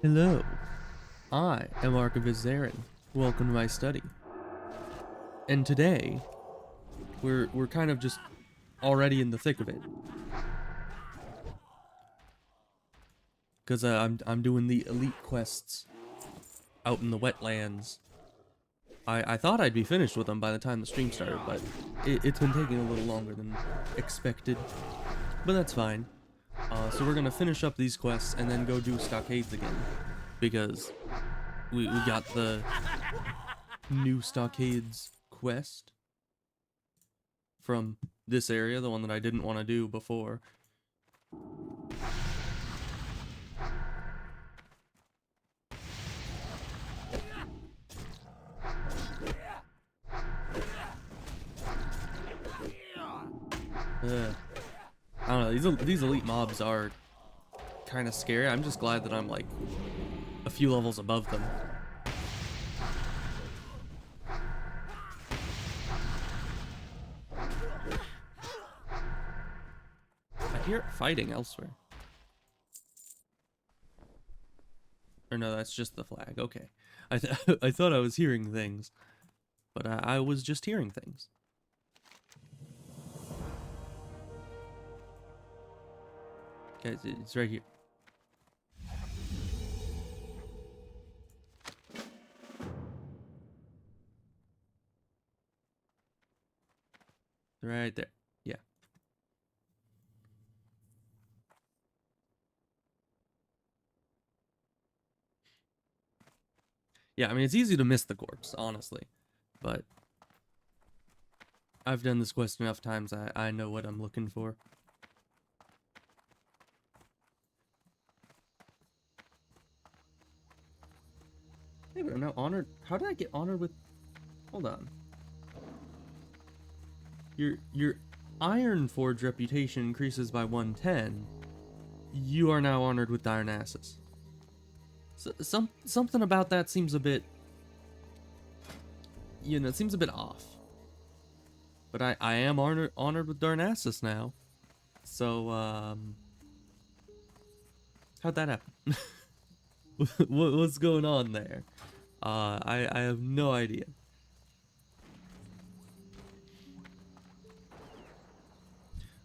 Hello, I am Archivist Zarin. Welcome to my study. And today, we're kind of just already in the thick of it. Cause I'm doing the elite quests out in the wetlands. I thought I'd be finished with them by the time the stream started, but it's been taking a little longer than expected. But that's fine. So we're gonna finish up these quests and then go do stockades again, because we got the new stockades quest from this area, the one that I didn't want to do before. I don't know, these elite mobs are kind of scary. I'm just glad that I'm like a few levels above them. I hear it fighting elsewhere. Or no, that's just the flag. Okay. I thought I was hearing things, but I was just hearing things. Guys, it's right here. Right there. Yeah. Yeah, I mean, it's easy to miss the corpse, honestly. But I've done this quest enough times, I know what I'm looking for. Hey, but I'm now honored. How did I get honored with... Hold on. Your Iron Forge reputation increases by 110. You are now honored with Dionysus. So, something about that seems a bit... You know, it seems a bit off. But I am honored with Darnassus now. So, how'd that happen? What's going on there? I have no idea.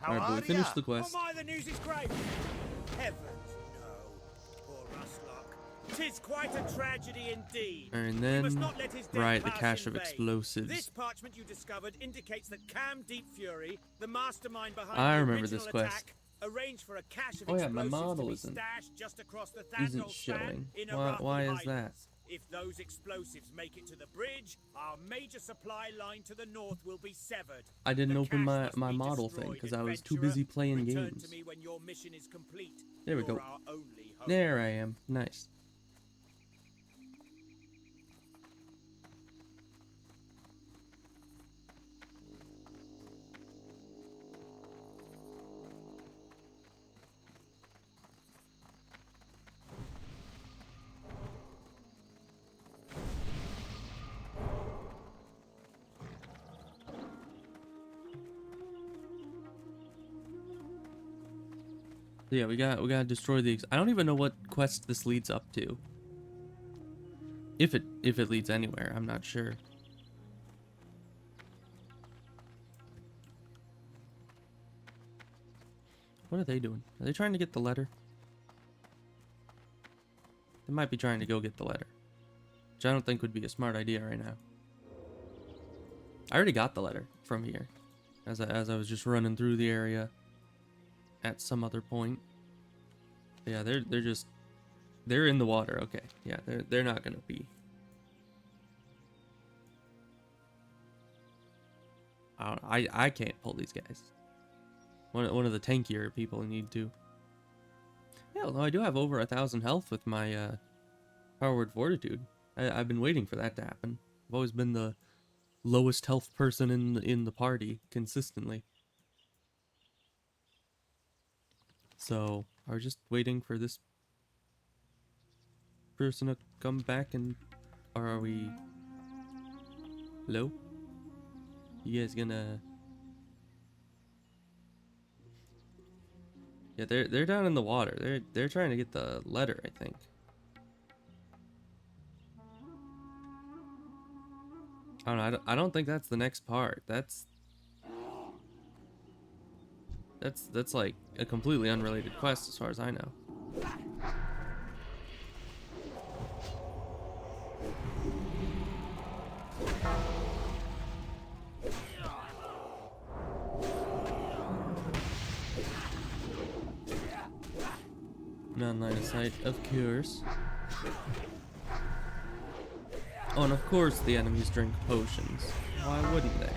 Alright, but we finished the quest. Oh my, the news is great! Heavens, no. Poor Ruslock. 'Tis quite a tragedy indeed. And We then, must not let his death right, the pass cache in of vain. explosives. This parchment you discovered indicates that Cam Deep Fury, the mastermind behind I the remember original this quest. attack, arranged for a cache of Oh yeah, my explosives model to be isn't stashed just across the isn't Thandal span showing. in a Why is that? If those explosives make it to the bridge, our major supply line to the north will be severed. I didn't The open cache must my be model thing destroyed, because I was too adventurer. busy playing Return games. to me when your mission is complete. There we You're go. our only hope. There I am. Nice. Yeah, we gotta destroy the. I don't even know what quest this leads up to. If it leads anywhere, I'm not sure. What are they doing? Are they trying to get the letter? They might be trying to go get the letter, which I don't think would be a smart idea right now. I already got the letter from here, as I was just running through the area at some other point. Yeah, they're in the water. Okay, yeah, they're not gonna be. I can't pull these guys. One of the tankier people need to. Yeah, although I do have over 1,000 health with my powered fortitude. I've been waiting for that to happen. I've always been the lowest health person in the party consistently. So I was just waiting for this person to come back, and or are we? Hello? You guys gonna? Yeah, they're down in the water. They're trying to get the letter, I think. I don't know. I don't think that's the next part. That's like a completely unrelated quest as far as I know. Non-line of sight, of course. Oh, and of course the enemies drink potions. Why wouldn't they?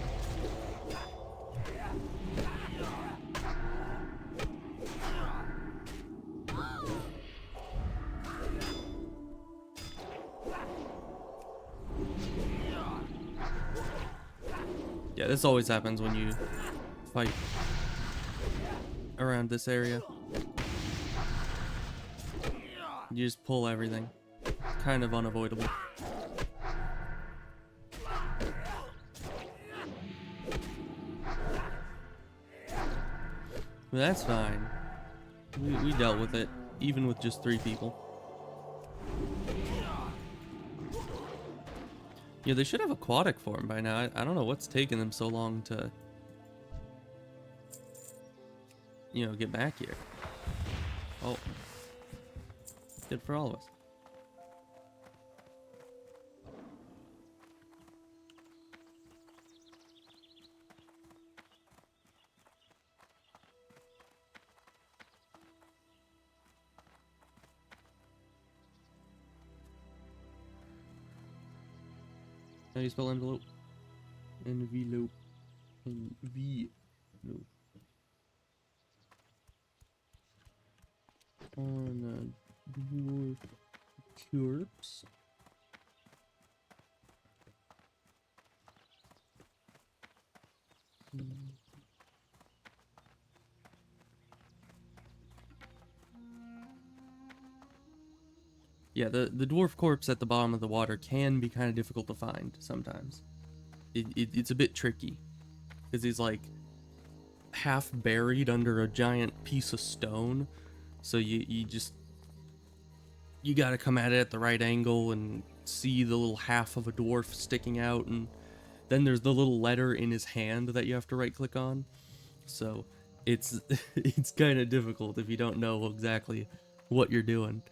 Yeah, this always happens when you fight around this area. You just pull everything. Kind of unavoidable. But that's fine. We dealt with it, even with just 3 people. Yeah, they should have aquatic form by now. I don't know what's taking them so long to, you know, get back here. Oh. Good for all of us. How do you spell envelope? Envelope. Envelope. On a dwarf corpse. Yeah, the dwarf corpse at the bottom of the water can be kind of difficult to find sometimes. It's a bit tricky because he's like half buried under a giant piece of stone, so you gotta come at it at the right angle and see the little half of a dwarf sticking out, and then there's the little letter in his hand that you have to right click on. So it's it's kind of difficult if you don't know exactly what you're doing.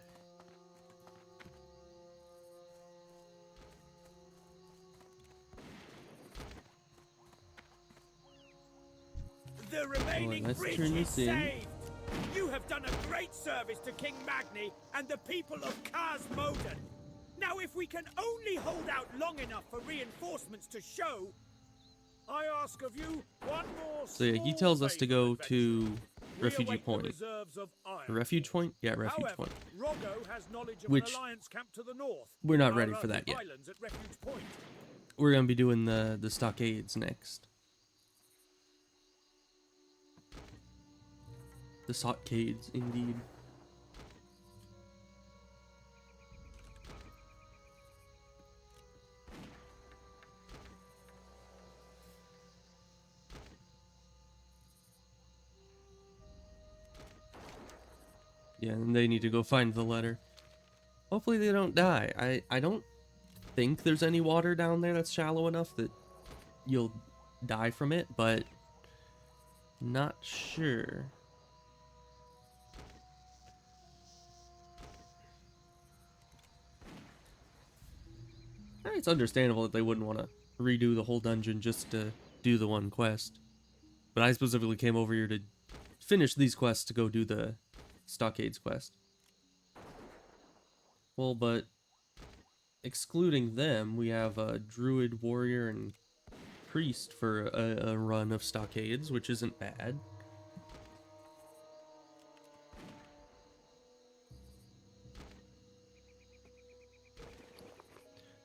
The remaining let's bridge turn is this in. saved. You have done a great service to King Magni and the people of Kaz Moden. Now, if we can only hold out long enough for reinforcements to show, I ask of you one more. So yeah, he tells us to go to Refugee Point. Refuge Point? Yeah, Refuge However, Point. Rogo has knowledge of Which an alliance camp to the north. we're not ready for that yet. Islands at Refuge Point. We're gonna be doing the stockades next. The stockades, indeed. Yeah, and they need to go find the letter. Hopefully they don't die. I don't think there's any water down there that's shallow enough that you'll die from it, but not sure. It's understandable that they wouldn't want to redo the whole dungeon just to do the one quest. But I specifically came over here to finish these quests to go do the Stockades quest. Well, but excluding them, we have a druid, warrior, and priest for a run of Stockades, which isn't bad.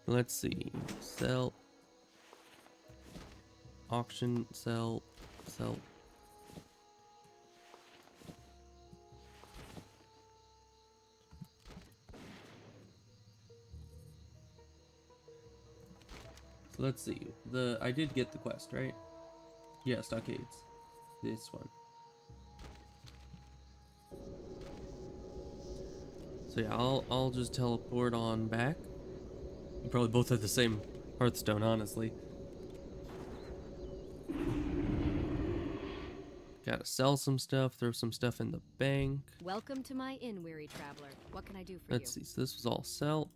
Let's see. Sell. Auction. Sell. Sell. So let's see. I did get the quest, right? Yeah, Stockades. This one. So yeah, I'll just teleport on back. We probably both have the same Hearthstone, honestly. Gotta sell some stuff, throw some stuff in the bank. Welcome to my inn, weary traveler. What can I do for Let's see, so this was all sell.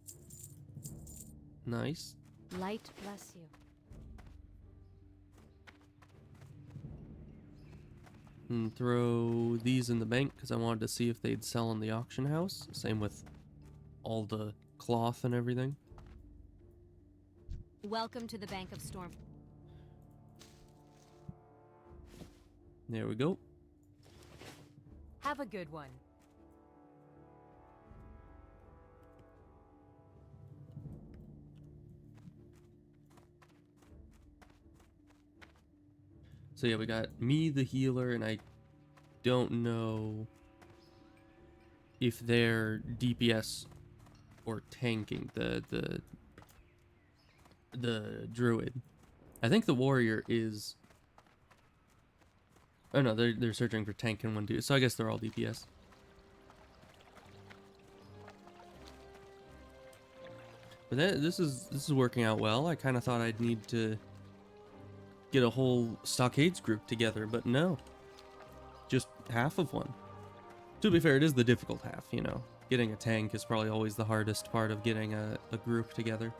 Nice. you? Light bless you. And throw these in the bank because I wanted to see if they'd sell in the auction house. Same with all the cloth and everything. Welcome to the Bank of Storm. There we go. Have a good one. So yeah, we got me, the healer, and I don't know if they're DPS or tanking the druid. I think the warrior is. Oh no, they're searching for tank and one too. So I guess they're all DPS. But this is working out well. I kind of thought I'd need to get a whole stockades group together, but no. Just half of one. To be fair, it is the difficult half, you know. Getting a tank is probably always the hardest part of getting a group together.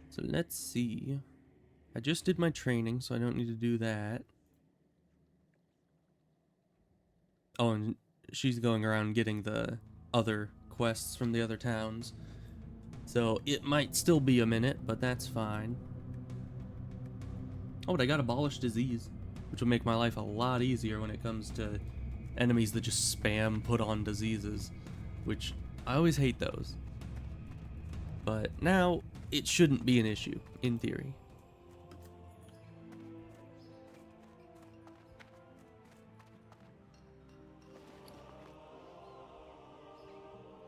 So let's see. I just did my training, so I don't need to do that. Oh, and she's going around getting the other quests from the other towns. So it might still be a minute, but that's fine. Oh, but I got Abolish Disease, which will make my life a lot easier when it comes to enemies that just spam put on diseases, which I always hate those. But now it shouldn't be an issue, in theory.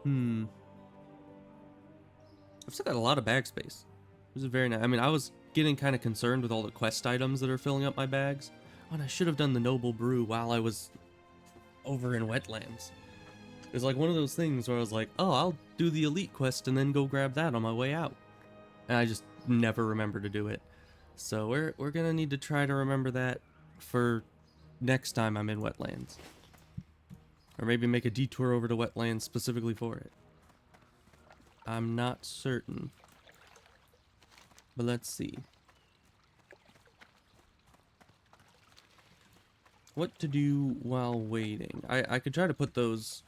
I've still got a lot of bag space. This is very nice. I mean, I was getting kind of concerned with all the quest items that are filling up my bags. Oh, and I should have done the Noble Brew while I was over in Wetlands. It was like one of those things where I was like, oh, I'll do the Elite quest and then go grab that on my way out. And I just never remember to do it. So we're gonna need to try to remember that for next time I'm in Wetlands. Or maybe make a detour over to Wetlands specifically for it. I'm not certain. But let's see. What to do while waiting? I could try to put those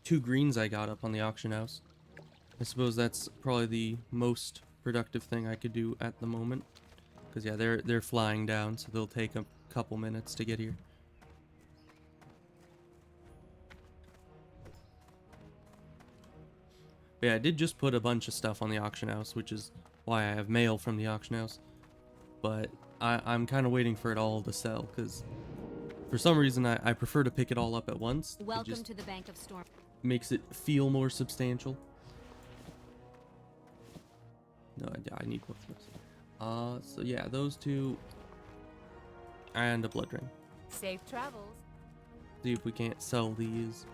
2 greens I got up on the auction house. I suppose that's probably the most productive thing I could do at the moment. Because yeah, they're flying down, so they'll take a couple minutes to get here. But yeah, I did just put a bunch of stuff on the auction house, which is why I have mail from the auction house. But I'm kind of waiting for it all to sell, because for some reason I prefer to pick it all up at once. Welcome to the Bank of Storm. Makes it feel more substantial. No, I need both of those. So yeah, those 2 and a blood ring. Safe travels. See if we can't sell these.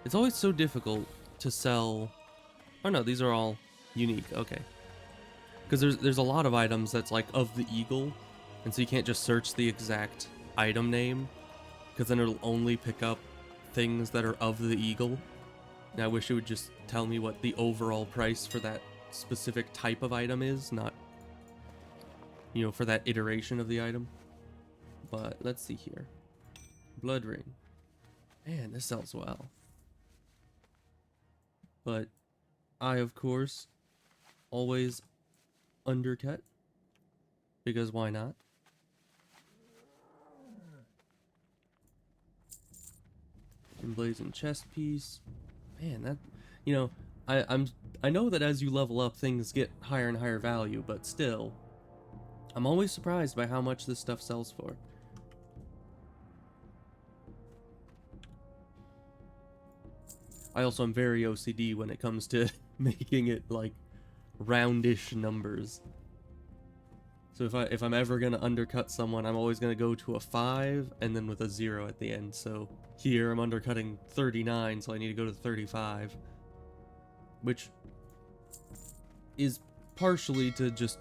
It's always so difficult to sell. Oh no, these are all unique. Okay. Because there's a lot of items that's like of the eagle, and so you can't just search the exact item name, because then it'll only pick up things that are of the eagle. And I wish it would just tell me what the overall price for that specific type of item is, not, you know, for that iteration of the item. But let's see here. Blood ring. Man, this sells well. But I, of course, always undercut, because why not? Emblazoned chest piece. Man, that, you know, I know that as you level up, things get higher and higher value, but still, I'm always surprised by how much this stuff sells for. I also am very OCD when it comes to making it like roundish numbers. So if I'm ever gonna undercut someone, I'm always gonna go to a 5 and then with a 0 at the end. So here I'm undercutting 39, so I need to go to 35, which is partially to just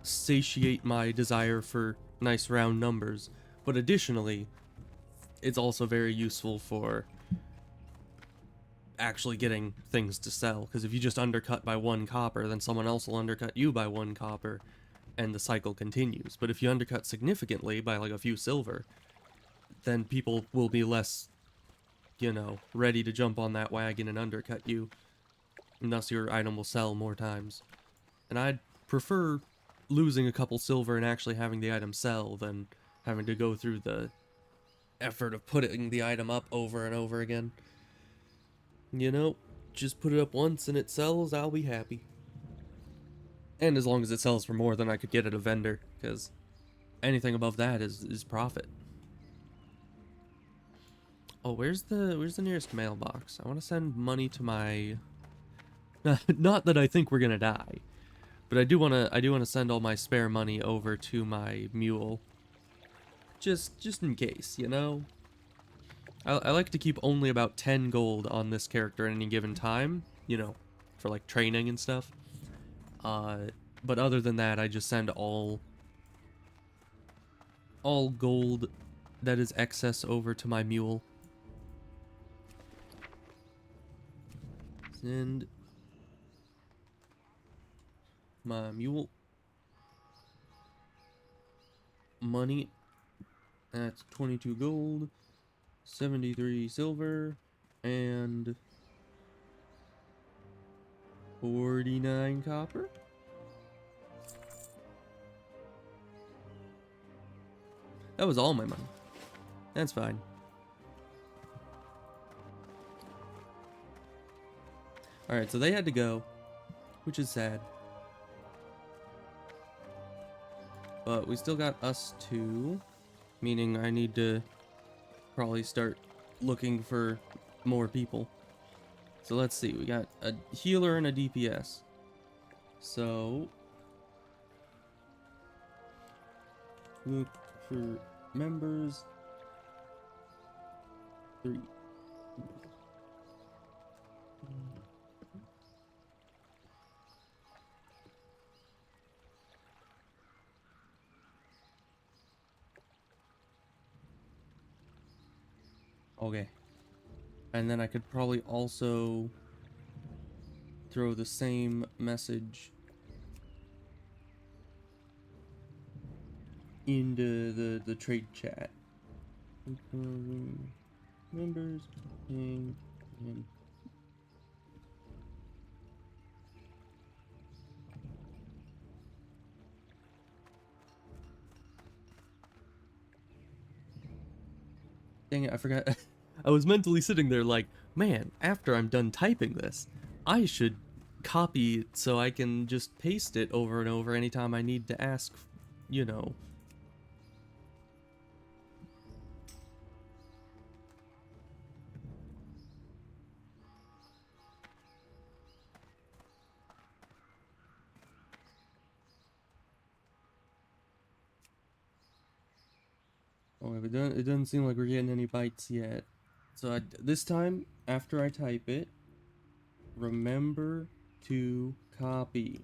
satiate my desire for nice round numbers, but additionally, it's also very useful for actually getting things to sell, because if you just undercut by 1 copper, then someone else will undercut you by 1 copper, and the cycle continues. But if you undercut significantly by like a few silver, then people will be less, you know, ready to jump on that wagon and undercut you, and thus your item will sell more times. And I'd prefer losing a couple silver and actually having the item sell than having to go through the effort of putting the item up over and over again. You know, just put it up once and it sells, I'll be happy. And as long as it sells for more than I could get at a vendor, because anything above that is profit. Oh, where's the nearest mailbox? I want to send money to my... Not that I think we're gonna die, but I do wanna send all my spare money over to my mule. Just in case, you know? I like to keep only about 10 gold on this character at any given time, you know, for like training and stuff. But other than that, I just send all gold that is excess over to my mule. Send my mule money. That's 22 gold, 73 silver, and 49 copper. That was all my money. That's fine. Alright, so they had to go, which is sad. But we still got us 2, meaning I need to probably start looking for more people. So let's see, we got a healer and a DPS. So look for members 3. Okay. And then I could probably also throw the same message into the trade chat. Members and dang it, I forgot. I was mentally sitting there like, man, after I'm done typing this, I should copy it so I can just paste it over and over anytime I need to ask, you know. Oh, it doesn't seem like we're getting any bites yet. So this time, after I type it, remember to copy.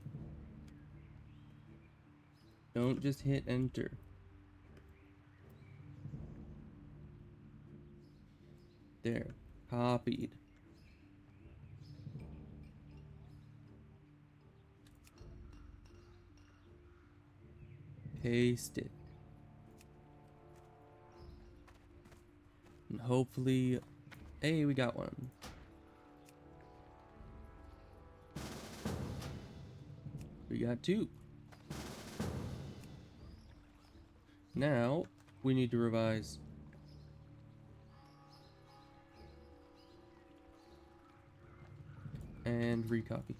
Don't just hit enter. There, copied. Paste it. And hopefully, hey, we got one. We got 2. Now, we need to revise. And recopy.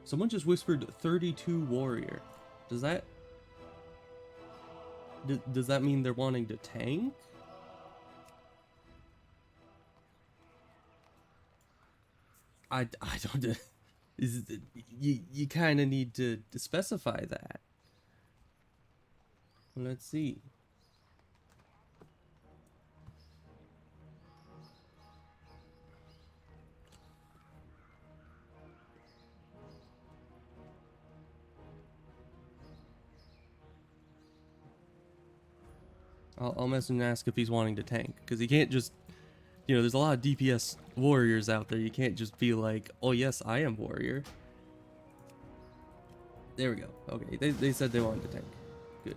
Someone just whispered 32 warrior. Does that... does that mean they're wanting to tank? I don't... you kind of need to specify that. Let's see. I'll message and ask if he's wanting to tank, because he can't just, you know, there's a lot of DPS warriors out there. You can't just be like, oh yes, I am warrior. There we go. Okay, they said they wanted to tank. Good.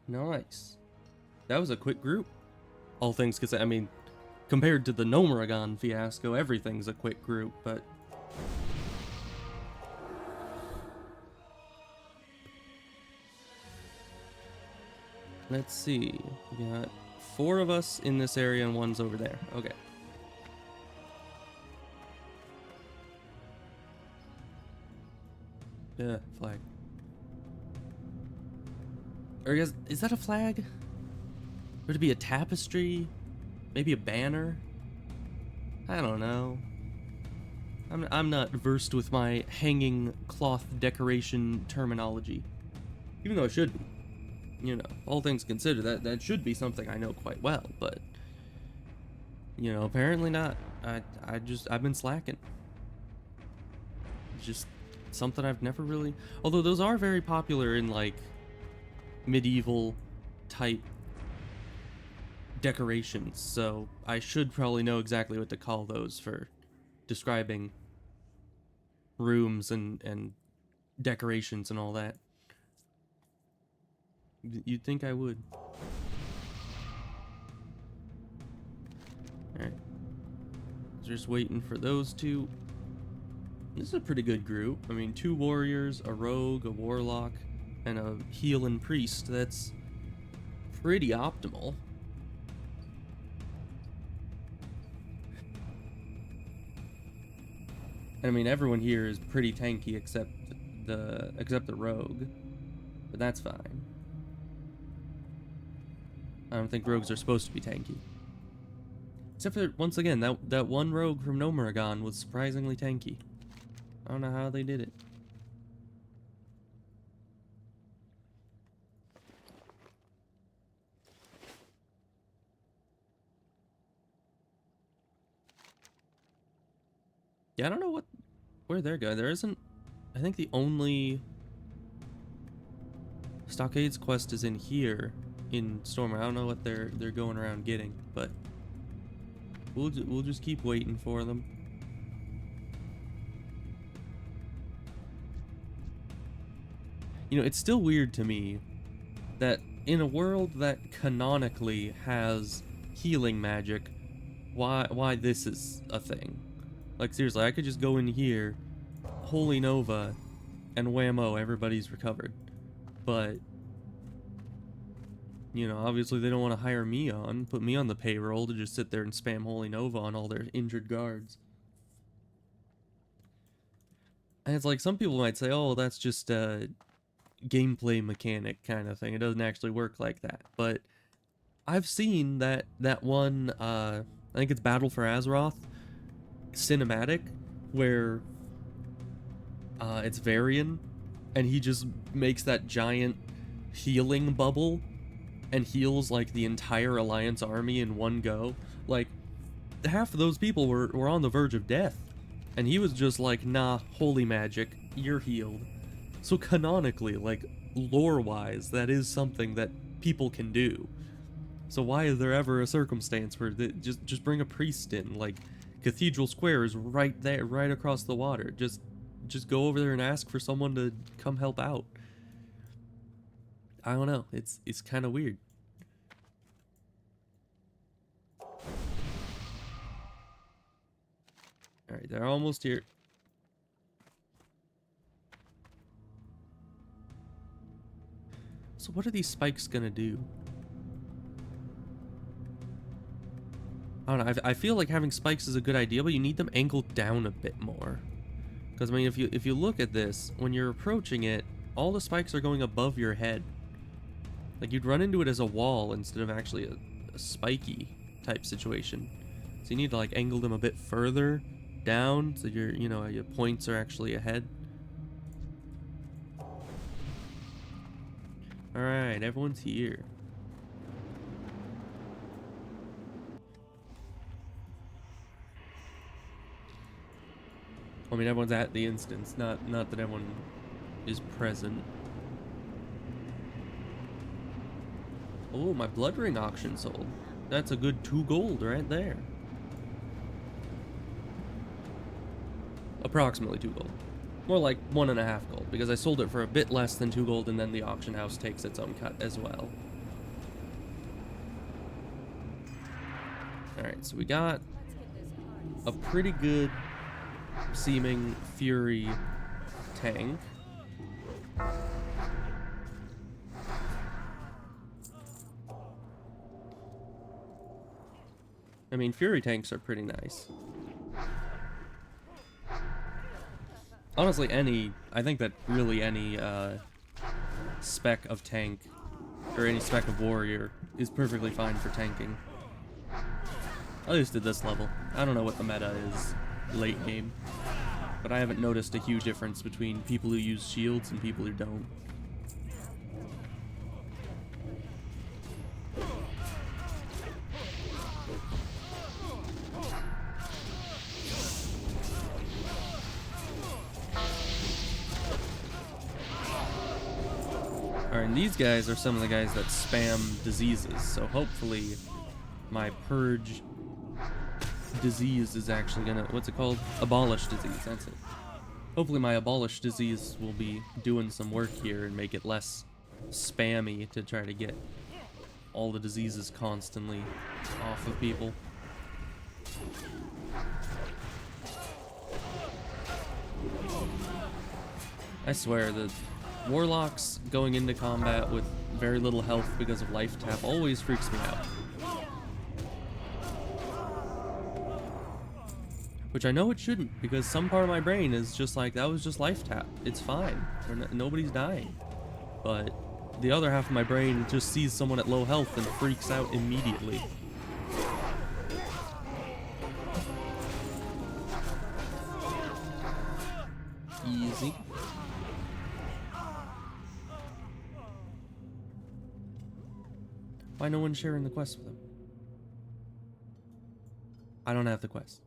Nice. That was a quick group. All things considered, I mean, compared to the Nomuragon fiasco, everything's a quick group, but... Let's see. We got 4 of us in this area and 1's over there. Okay. Yeah, flag. Or is that a flag? Would it be a tapestry? Maybe a banner? I don't know. I'm not versed with my hanging cloth decoration terminology. Even though I should be. You know, all things considered, that should be something I know quite well, but you know, apparently not. I've been slacking. It's just something I've never really, although those are very popular in like medieval type decorations, so I should probably know exactly what to call those for describing rooms and decorations and all that. You'd think I would. Alright. Just waiting for those two. This is a pretty good group. I mean, 2 warriors, a rogue, a warlock, and a healing priest. That's pretty optimal. I mean, everyone here is pretty tanky except the rogue. But that's fine. I don't think rogues are supposed to be tanky. Except for, once again, that one rogue from Nomuragon was surprisingly tanky. I don't know how they did it. Yeah, I don't know where they're going. There isn't... I think the only... Stockades quest is in here. In Stormer. I don't know what they're going around getting, but we'll just keep waiting for them. You know, it's still weird to me that in a world that canonically has healing magic, why this is a thing. Like seriously, I could just go in here, Holy Nova, and whammo, everybody's recovered. But you know, obviously they don't want to hire me on, put me on the payroll to just sit there and spam Holy Nova on all their injured guards. And it's like, some people might say, oh, that's just a gameplay mechanic kind of thing. It doesn't actually work like that. But I've seen that one, I think it's Battle for Azeroth cinematic, where it's Varian, and he just makes that giant healing bubble and heals like the entire Alliance army in one go. Like, half of those people were on the verge of death, and he was just like, nah, holy magic, you're healed. So canonically, like lore-wise, that is something that people can do. So why is there ever a circumstance where just bring a priest in? Like, Cathedral Square is right there, right across the water. Just go over there and ask for someone to come help out. I don't know. It's kind of weird. Alright, they're almost here. So what are these spikes gonna do? I don't know, I feel like having spikes is a good idea, but you need them angled down a bit more. Because, I mean, if you look at this, when you're approaching it, all the spikes are going above your head. Like, you'd run into it as a wall instead of actually a spiky type situation. So you need to, like, angle them a bit further down so your points are actually ahead. Alright, everyone's here. I mean, everyone's at the instance, not that everyone is present. Oh, my blood ring auction sold. That's a good 2 gold right there. Approximately 2 gold. More like 1.5 gold, because I sold it for a bit less than 2 gold, and then the auction house takes its own cut as well. Alright, so we got a pretty good seeming Fury tank. I mean, Fury tanks are pretty nice. Honestly, I think that really any spec of tank, or any spec of warrior, is perfectly fine for tanking. At least at this level. I don't know what the meta is late game, but I haven't noticed a huge difference between people who use shields and people who don't. Alright, and these guys are some of the guys that spam diseases, so hopefully my purge disease is actually gonna, what's it called? Abolish disease, that's it. Hopefully my abolish disease will be doing some work here and make it less spammy to try to get all the diseases constantly off of people. I swear, the warlocks going into combat with very little health because of life tap always freaks me out. Which I know it shouldn't, because some part of my brain is just like, that was just life tap. It's fine. Nobody's dying. But the other half of my brain just sees someone at low health and freaks out immediately. Easy. Why no one's sharing the quest with them? I don't have the quest.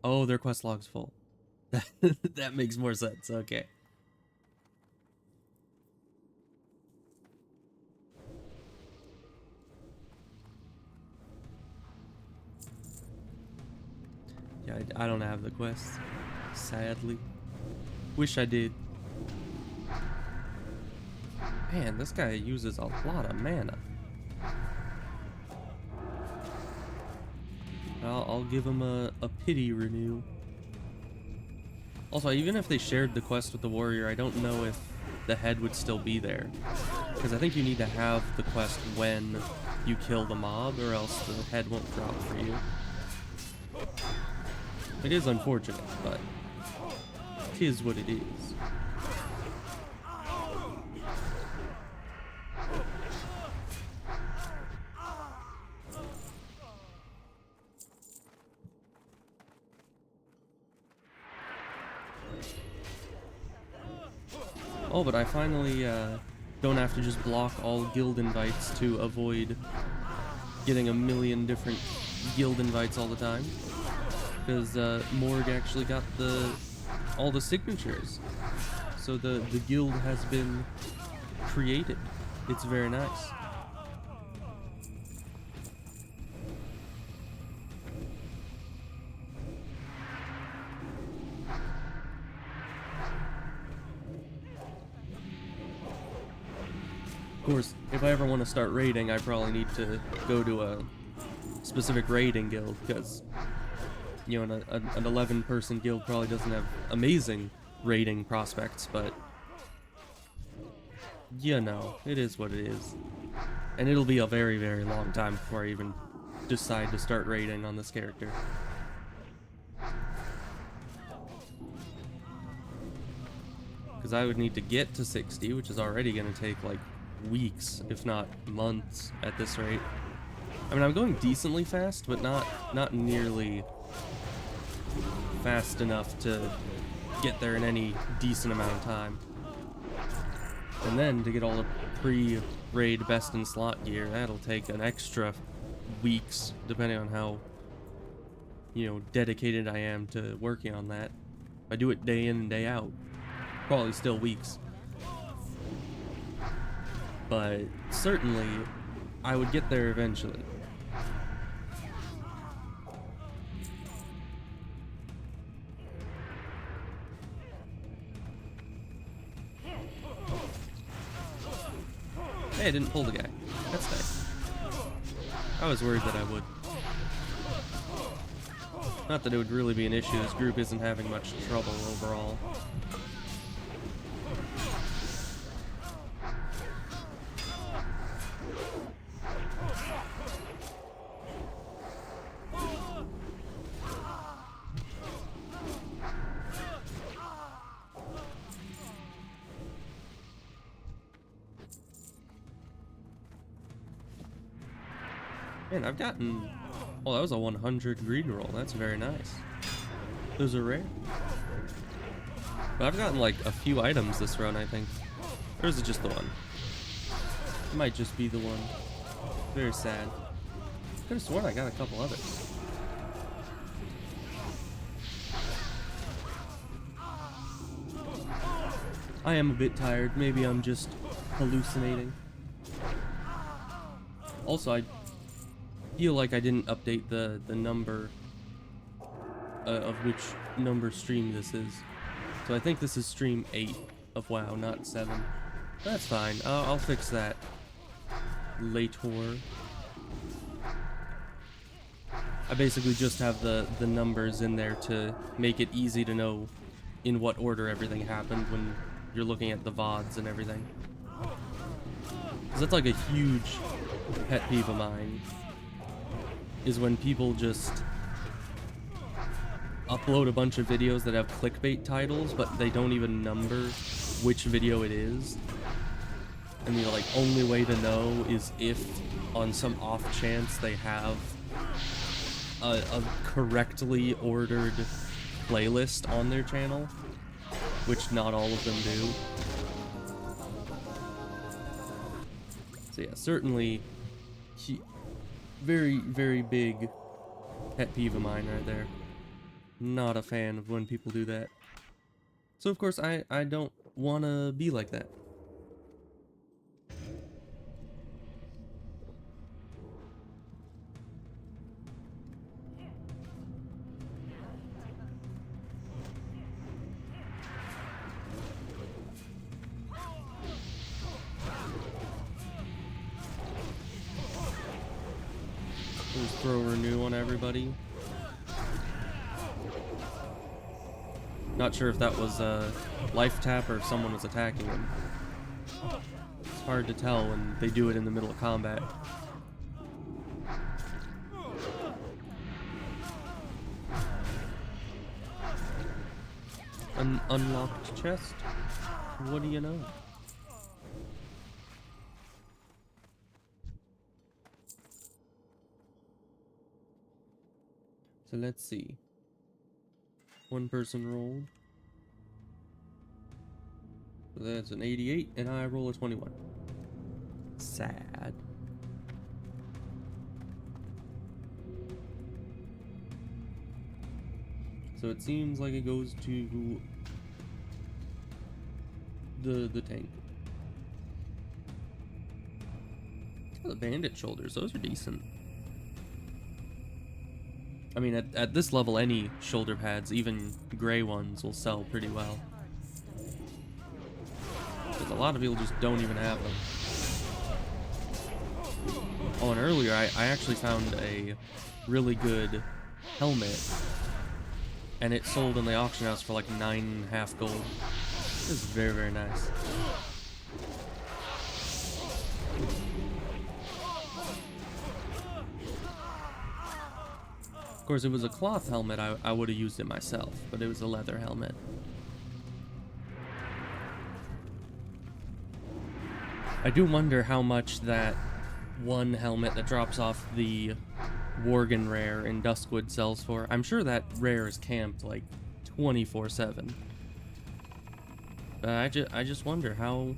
Oh, their quest log's full. That makes more sense. Okay. Yeah, I don't have the quest. Sadly. Wish I did. Man, this guy uses a lot of mana. I'll give him a pity renew. Also, even if they shared the quest with the warrior, I don't know if the head would still be there. Because I think you need to have the quest when you kill the mob, or else the head won't drop for you. It is unfortunate, but it is what it is. Oh, but I finally don't have to just block all guild invites to avoid getting a million different guild invites all the time. Because Morg actually got all the signatures. So the guild has been created. It's very nice. Of course, if I ever want to start raiding, I probably need to go to a specific raiding guild, because, you know, an 11-person guild probably doesn't have amazing raiding prospects, but, you know, it is what it is. And it'll be a very, very long time before I even decide to start raiding on this character. Because I would need to get to 60, which is already going to take like weeks, if not months at this rate. I mean, I'm going decently fast, but not nearly fast enough to get there in any decent amount of time. And then to get all the pre-raid best in slot gear, that'll take an extra weeks, depending on how, you know, dedicated I am to working on that. If I do it day in and day out, probably still weeks. But certainly, I would get there eventually. Hey, I didn't pull the guy. That's nice. I was worried that I would. Not that it would really be an issue, this group isn't having much trouble overall. Man, I've gotten... Oh, that was a 100 greed roll. That's very nice. Those are rare. But I've gotten like a few items this run, I think. Or is it just the one? It might just be the one. Very sad. Could have sworn I got a couple others. I am a bit tired. Maybe I'm just hallucinating. Also, I feel like I didn't update the number of which number stream this is. So I think this is stream 8 of WoW, not 7. That's fine. I'll fix that later. I basically just have the numbers in there to make it easy to know in what order everything happened when you're looking at the VODs and everything. 'Cause that's like a huge pet peeve of mine, is when people just upload a bunch of videos that have clickbait titles, but they don't even number which video it is. And the like only way to know is if on some off chance they have a correctly ordered playlist on their channel, which not all of them do. So yeah, certainly very, very big pet peeve of mine right there. Not a fan of when people do that. So of course I don't want to be like that. Just throw renew on everybody. Not sure if that was a life tap or if someone was attacking him. It's hard to tell when they do it in the middle of combat. An unlocked chest? What do you know? So let's see. One person rolled. So that's an 88, and I roll a 21. Sad. So it seems like it goes to the tank. Oh, the bandit shoulders, those are decent. I mean, at this level, any shoulder pads, even gray ones, will sell pretty well. Because a lot of people just don't even have them. Oh, and earlier, I actually found a really good helmet. And it sold in the auction house for like 9.5 gold. This is very, very nice. course, if it was a cloth helmet, I would have used it myself, but it was a leather helmet. I do wonder how much that one helmet that drops off the Worgen rare in Duskwood sells for. I'm sure that rare is camped like 24/7. But I just wonder how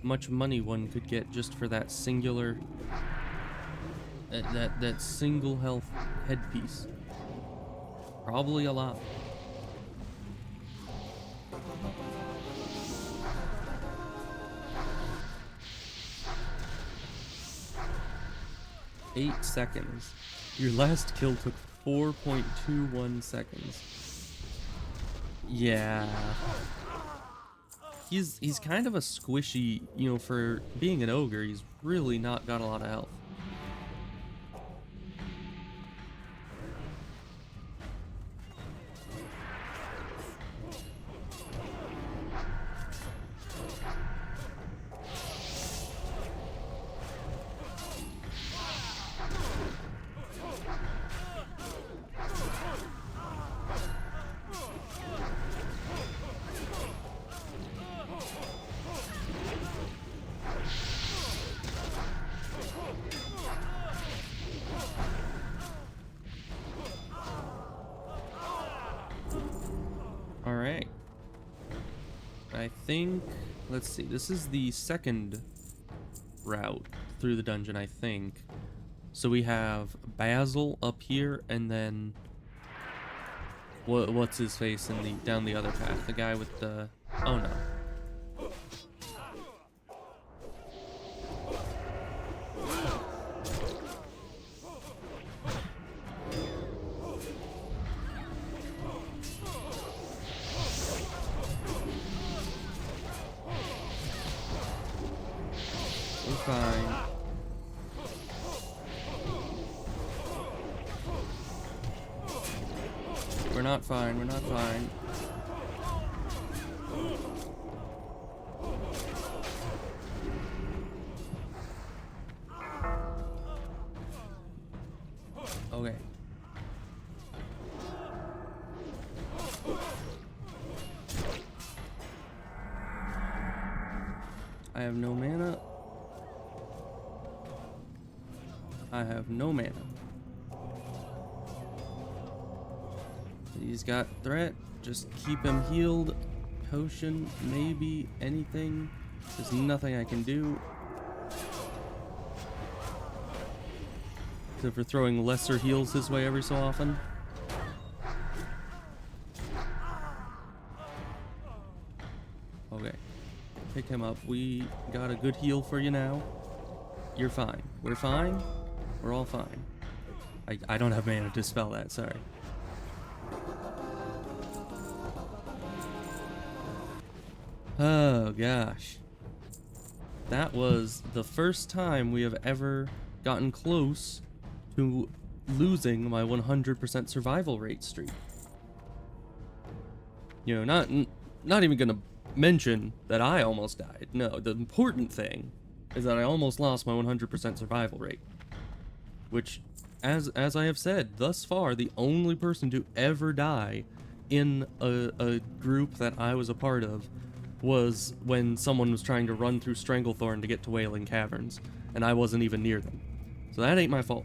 much money one could get just for that singular that single health headpiece. Probably a lot. Eight seconds. Your last kill took 4.21 seconds. Yeah. He's kind of a squishy, you know, for being an ogre, he's really not got a lot of health. Alright. I think, let's see, this is the second route through the dungeon, I think. So we have Basil up here, and then what's his face in the down the other path? The guy with the, oh no. We're fine. We're not fine, we're not fine. Okay. I have no mana. I have no mana. He's got threat. Just keep him healed. Potion, maybe anything. There's nothing I can do. Except for throwing lesser heals his way every so often. Okay. Pick him up. We got a good heal for you now. You're fine. We're fine. We're all fine. I don't have mana to spell that, sorry. Oh gosh. That was the first time we have ever gotten close to losing my 100% survival rate streak. You know, not even gonna mention that I almost died. No, the important thing is that I almost lost my 100% survival rate. Which, as I have said, thus far, the only person to ever die in a group that I was a part of was when someone was trying to run through Stranglethorn to get to Wailing Caverns, and I wasn't even near them. So that ain't my fault.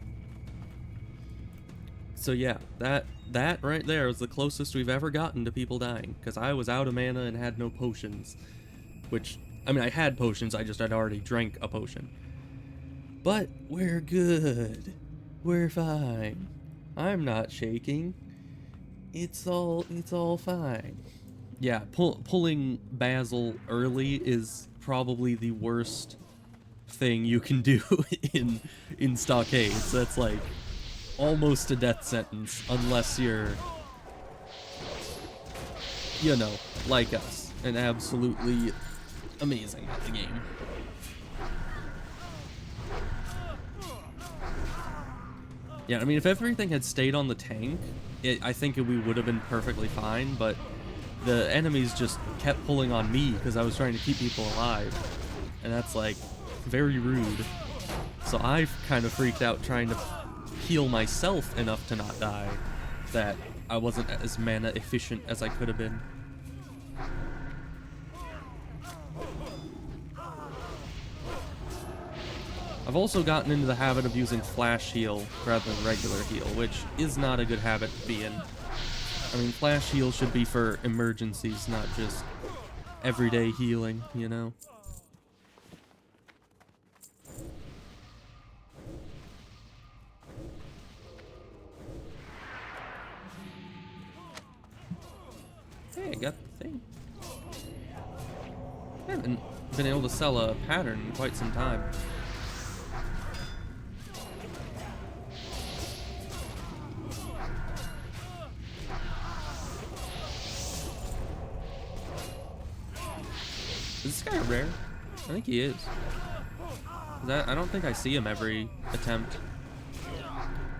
So yeah, that right there was the closest we've ever gotten to people dying, because I was out of mana and had no potions. Which, I mean, I had potions, I just had already drank a potion. But we're good. We're fine. I'm not shaking. It's all fine. Yeah, pulling Basil early is probably the worst thing you can do in Stockades. That's like almost a death sentence unless you're, you know, like us and absolutely amazing at the game. Yeah, I mean, if everything had stayed on the tank, I think we would have been perfectly fine, but the enemies just kept pulling on me because I was trying to keep people alive. And that's, like, very rude. So I kind of freaked out trying to heal myself enough to not die that I wasn't as mana efficient as I could have been. I've also gotten into the habit of using flash heal rather than regular heal, which is not a good habit to be in. I mean, flash heal should be for emergencies, not just everyday healing, you know? Hey, I got the thing. I haven't been able to sell a pattern in quite some time. Is this guy rare? I think he is. I don't think I see him every attempt.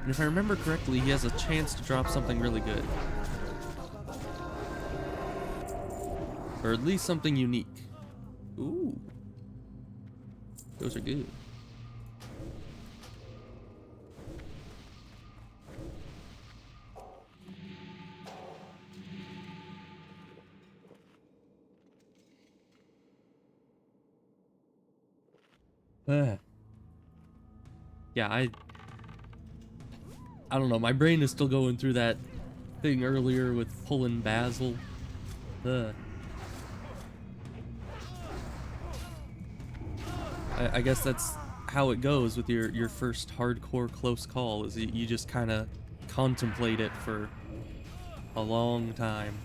And if I remember correctly, he has a chance to drop something really good. Or at least something unique. Ooh. Those are good. Yeah, I don't know. My brain is still going through that thing earlier with pulling Basil. I guess that's how it goes with your first hardcore close call, is you just kind of contemplate it for a long time.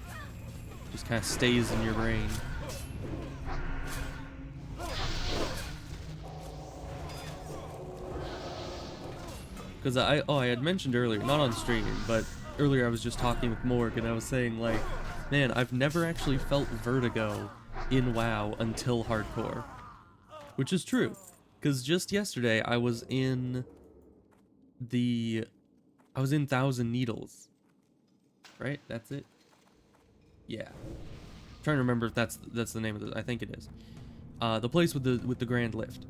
Just kind of stays in your brain. Because I had mentioned earlier, not on stream, but earlier I was just talking with Morg and I was saying, like, man, I've never actually felt vertigo in WoW until hardcore. Which is true. Because just yesterday I was in 1,000 Needles. Right? That's it? Yeah. I'm trying to remember if that's the name of it. I think it is. The place with the grand lift.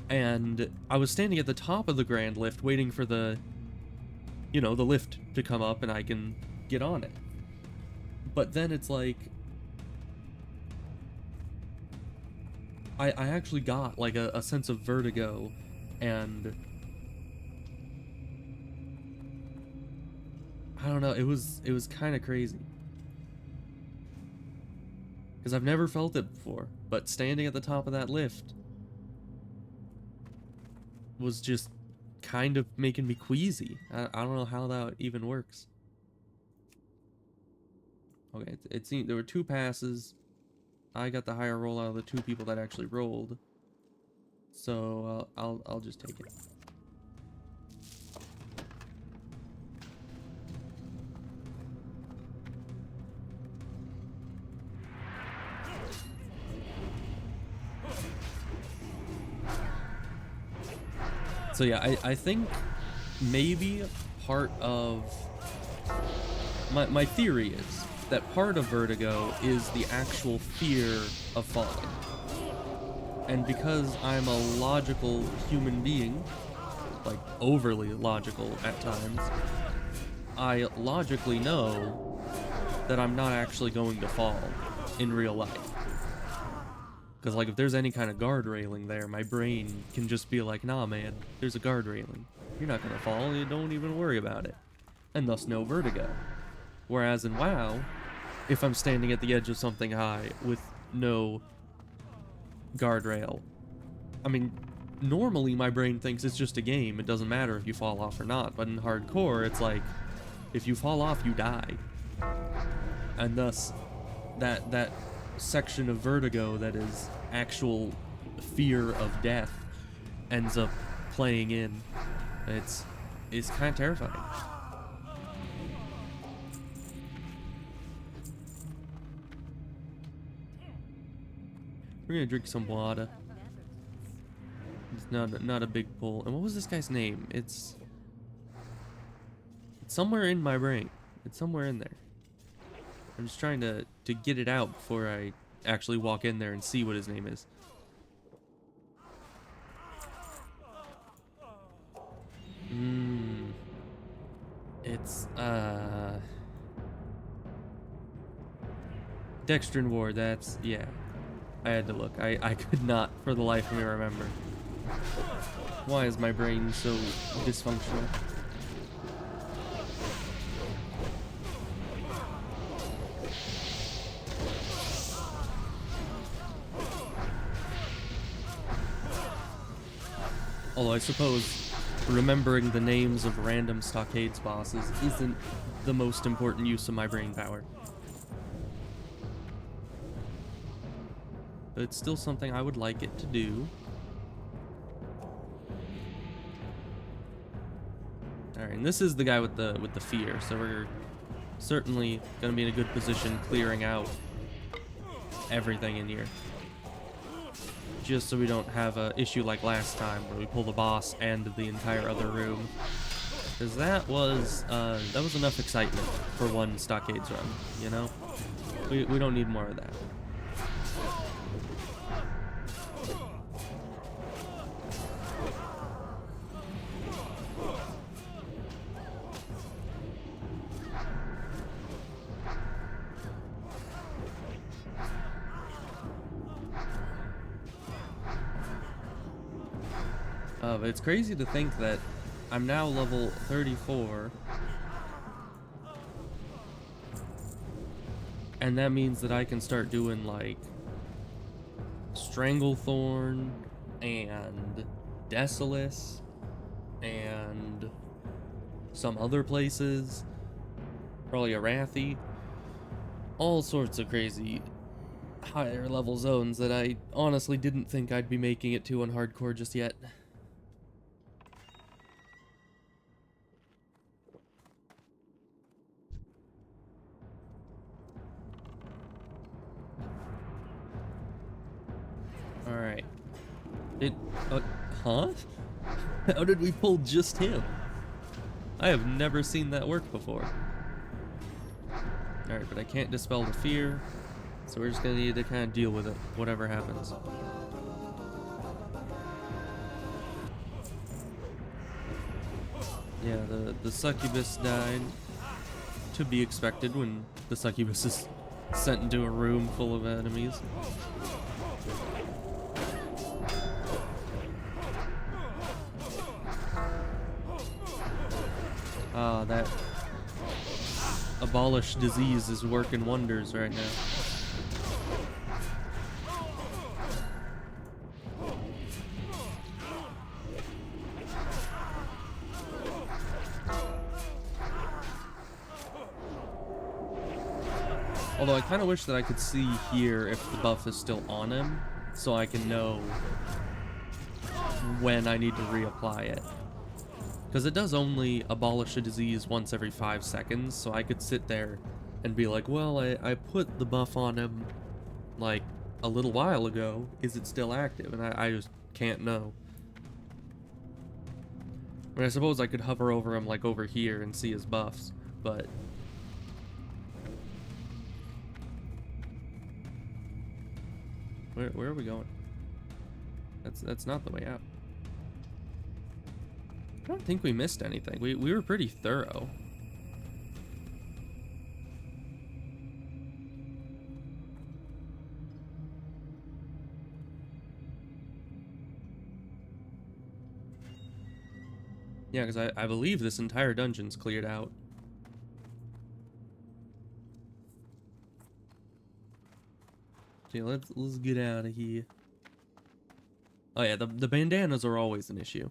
And I was standing at the top of the grand lift waiting for the lift to come up and I can get on it. But then it's like, I actually got like a sense of vertigo, and I don't know, it was kind of crazy. Because I've never felt it before, but standing at the top of that lift was just kind of making me queasy. I don't know how that even works. Okay, it seemed there were 2 passes. I got the higher roll out of the 2 people that actually rolled. So I'll just take it. So yeah, I think maybe part of my theory is that part of vertigo is the actual fear of falling. And because I'm a logical human being, like overly logical at times, I logically know that I'm not actually going to fall in real life. Because, like, if there's any kind of guard railing there, my brain can just be like, nah, man, there's a guard railing. You're not going to fall, you don't even worry about it. And thus no vertigo. Whereas in WoW, if I'm standing at the edge of something high with no guardrail, I mean, normally my brain thinks it's just a game, it doesn't matter if you fall off or not, but in hardcore, it's like, if you fall off, you die. And thus, that section of vertigo that is actual fear of death ends up playing in. It's kind of terrifying. We're gonna drink some water. It's not a big pull. And what was this guy's name? It's somewhere in my brain. It's somewhere in there. I'm just trying to get it out before I actually walk in there and see what his name is. It's, Dextrin Ward, that's, yeah. I had to look. I could not, for the life of me, remember. Why is my brain so dysfunctional? Although I suppose remembering the names of random Stockades bosses isn't the most important use of my brain power. But it's still something I would like it to do. Alright, and this is the guy with the fear, so we're certainly gonna be in a good position clearing out everything in here. Just so we don't have a issue like last time where we pull the boss and the entire other room. Because that was enough excitement for one Stockades run, you know? We don't need more of that. But it's crazy to think that I'm now level 34. And that means that I can start doing like Stranglethorn and Desolace and some other places. Probably Arathi. All sorts of crazy higher level zones that I honestly didn't think I'd be making it to on hardcore just yet. Alright. Huh? How did we pull just him? I have never seen that work before. Alright, but I can't dispel the fear, so we're just gonna need to kind of deal with it, whatever happens. Yeah, the succubus died. To be expected when the succubus is sent into a room full of enemies. Ah, that abolish disease is working wonders right now. Although I kind of wish that I could see here if the buff is still on him, so I can know when I need to reapply it. Because it does only abolish a disease once every 5 seconds, so I could sit there and be like, well, I put the buff on him like a little while ago. Is it still active? And I just can't know. I mean, I suppose I could hover over him like over here and see his buffs, but... Where are we going? That's not the way out. I don't think we missed anything. We were pretty thorough. Yeah, because I believe this entire dungeon's cleared out. Okay, let's get out of here. Oh yeah, the bandanas are always an issue.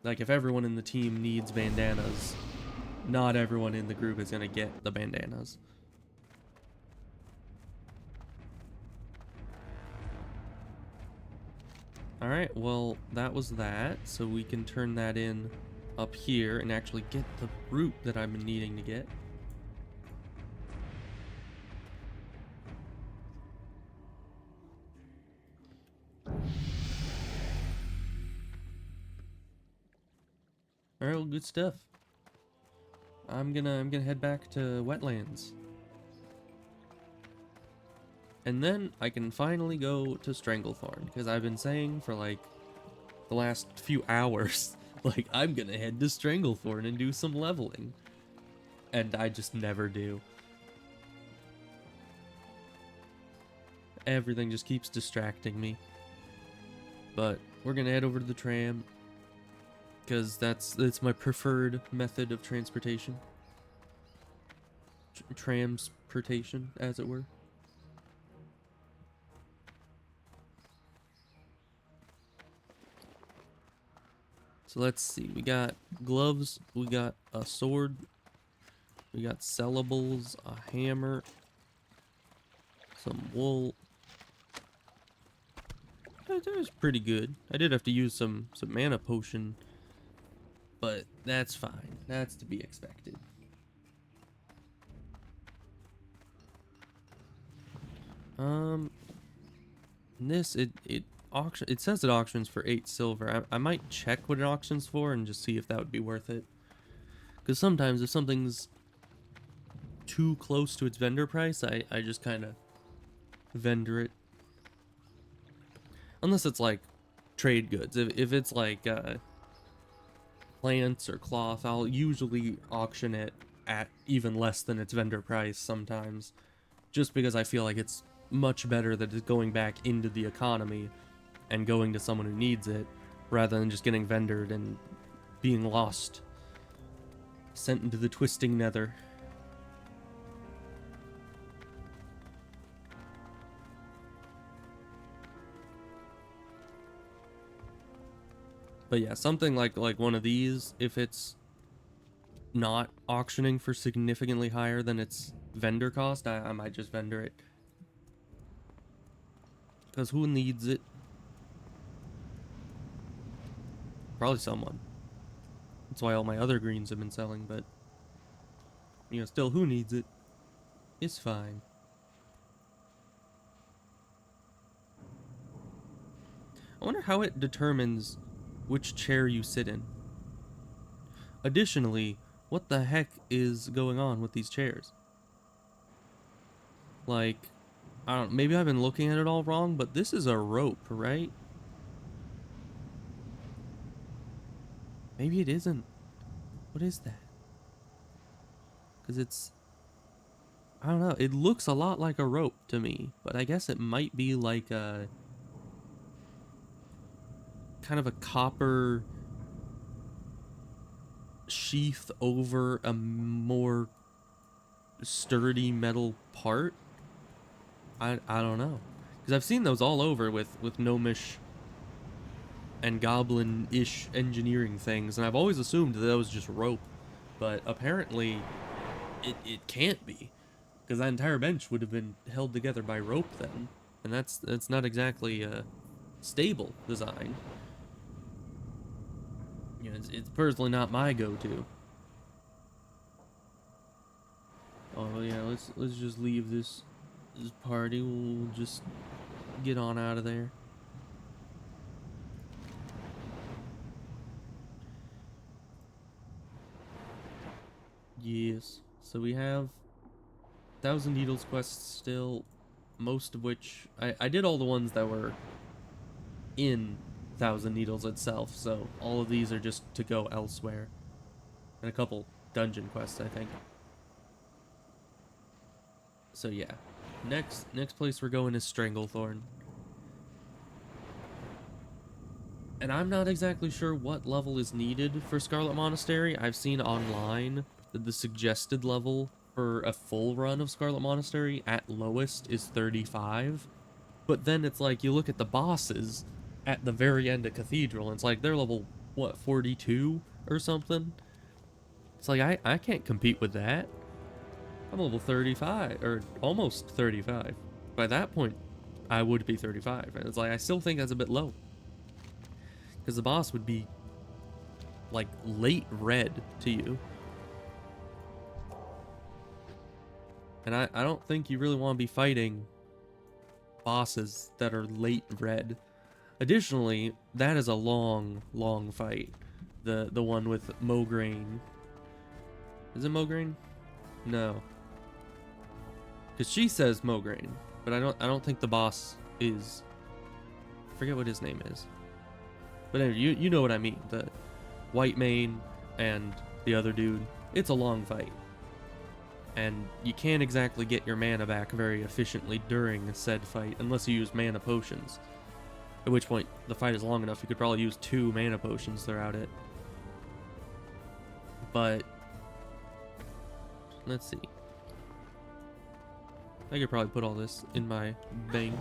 Like, if everyone in the team needs bandanas, not everyone in the group is gonna get the bandanas. Alright, well, that was that, so we can turn that in up here and actually get the root that I've been needing to get. Alright, well, good stuff. I'm gonna head back to Wetlands. And then I can finally go to Stranglethorn, because I've been saying for like the last few hours Like, I'm gonna head to Stranglethorn and do some leveling. And I just never do. Everything just keeps distracting me. But we're gonna head over to the tram, because that's my preferred method of transportation. Tramsportation, as it were. So let's see, we got gloves, we got a sword, we got sellables, a hammer, some wool. That was pretty good. I did have to use some mana potion, but that's fine. That's to be expected. This it says it auctions for 8 silver. I might check what it auctions for and just see if that would be worth it. Because sometimes if something's too close to its vendor price, I just kind of vendor it. Unless it's like trade goods. If it's like plants or cloth, I'll usually auction it at even less than its vendor price sometimes. Just because I feel like it's much better that it's going back into the economy and going to someone who needs it, rather than just getting vendored and being lost, sent into the twisting nether. But yeah, something like one of these, if it's not auctioning for significantly higher than its vendor cost, I might just vendor it. Because who needs it? Probably someone. That's why all my other greens have been selling, but you know, still, who needs it? It's fine. I wonder how it determines which chair you sit in. Additionally, what the heck is going on with these chairs? Like, I don't, maybe I've been looking at it all wrong, but this is a rope, right? Maybe it isn't. What is that? Because it's, I don't know, it looks a lot like a rope to me, but I guess it might be like a kind of a copper sheath over a more sturdy metal part. I don't know, because I've seen those all over with gnomish and goblin-ish engineering things, and I've always assumed that was just rope, but apparently it can't be, because that entire bench would have been held together by rope then, and that's not exactly a stable design. You know, it's personally not my go-to. Oh yeah, let's just leave this party. We'll just get on out of there. Yes. So we have 1,000 Needles quests still, most of which I did all the ones that were in 1,000 Needles itself, so all of these are just to go elsewhere. And a couple dungeon quests, I think. So yeah. Next place we're going is Stranglethorn. And I'm not exactly sure what level is needed for Scarlet Monastery. I've seen online that the suggested level for a full run of Scarlet Monastery at lowest is 35. But then it's like, you look at the bosses at the very end of Cathedral, and it's like, they're level, what, 42 or something? It's like, I can't compete with that. I'm level 35, or almost 35. By that point, I would be 35. And it's like, I still think that's a bit low. Because the boss would be, like, late red to you. And I don't think you really want to be fighting bosses that are late red. Additionally, that is a long, long fight. The one with Mograine. Is it Mograine? No. Because she says Mograine, but I don't think the boss is. I forget what his name is. But anyway, you know what I mean. The Whitemane and the other dude, it's a long fight. And you can't exactly get your mana back very efficiently during said fight unless you use mana potions. At which point, the fight is long enough, you could probably use 2 mana potions throughout it. But, let's see. I could probably put all this in my bank.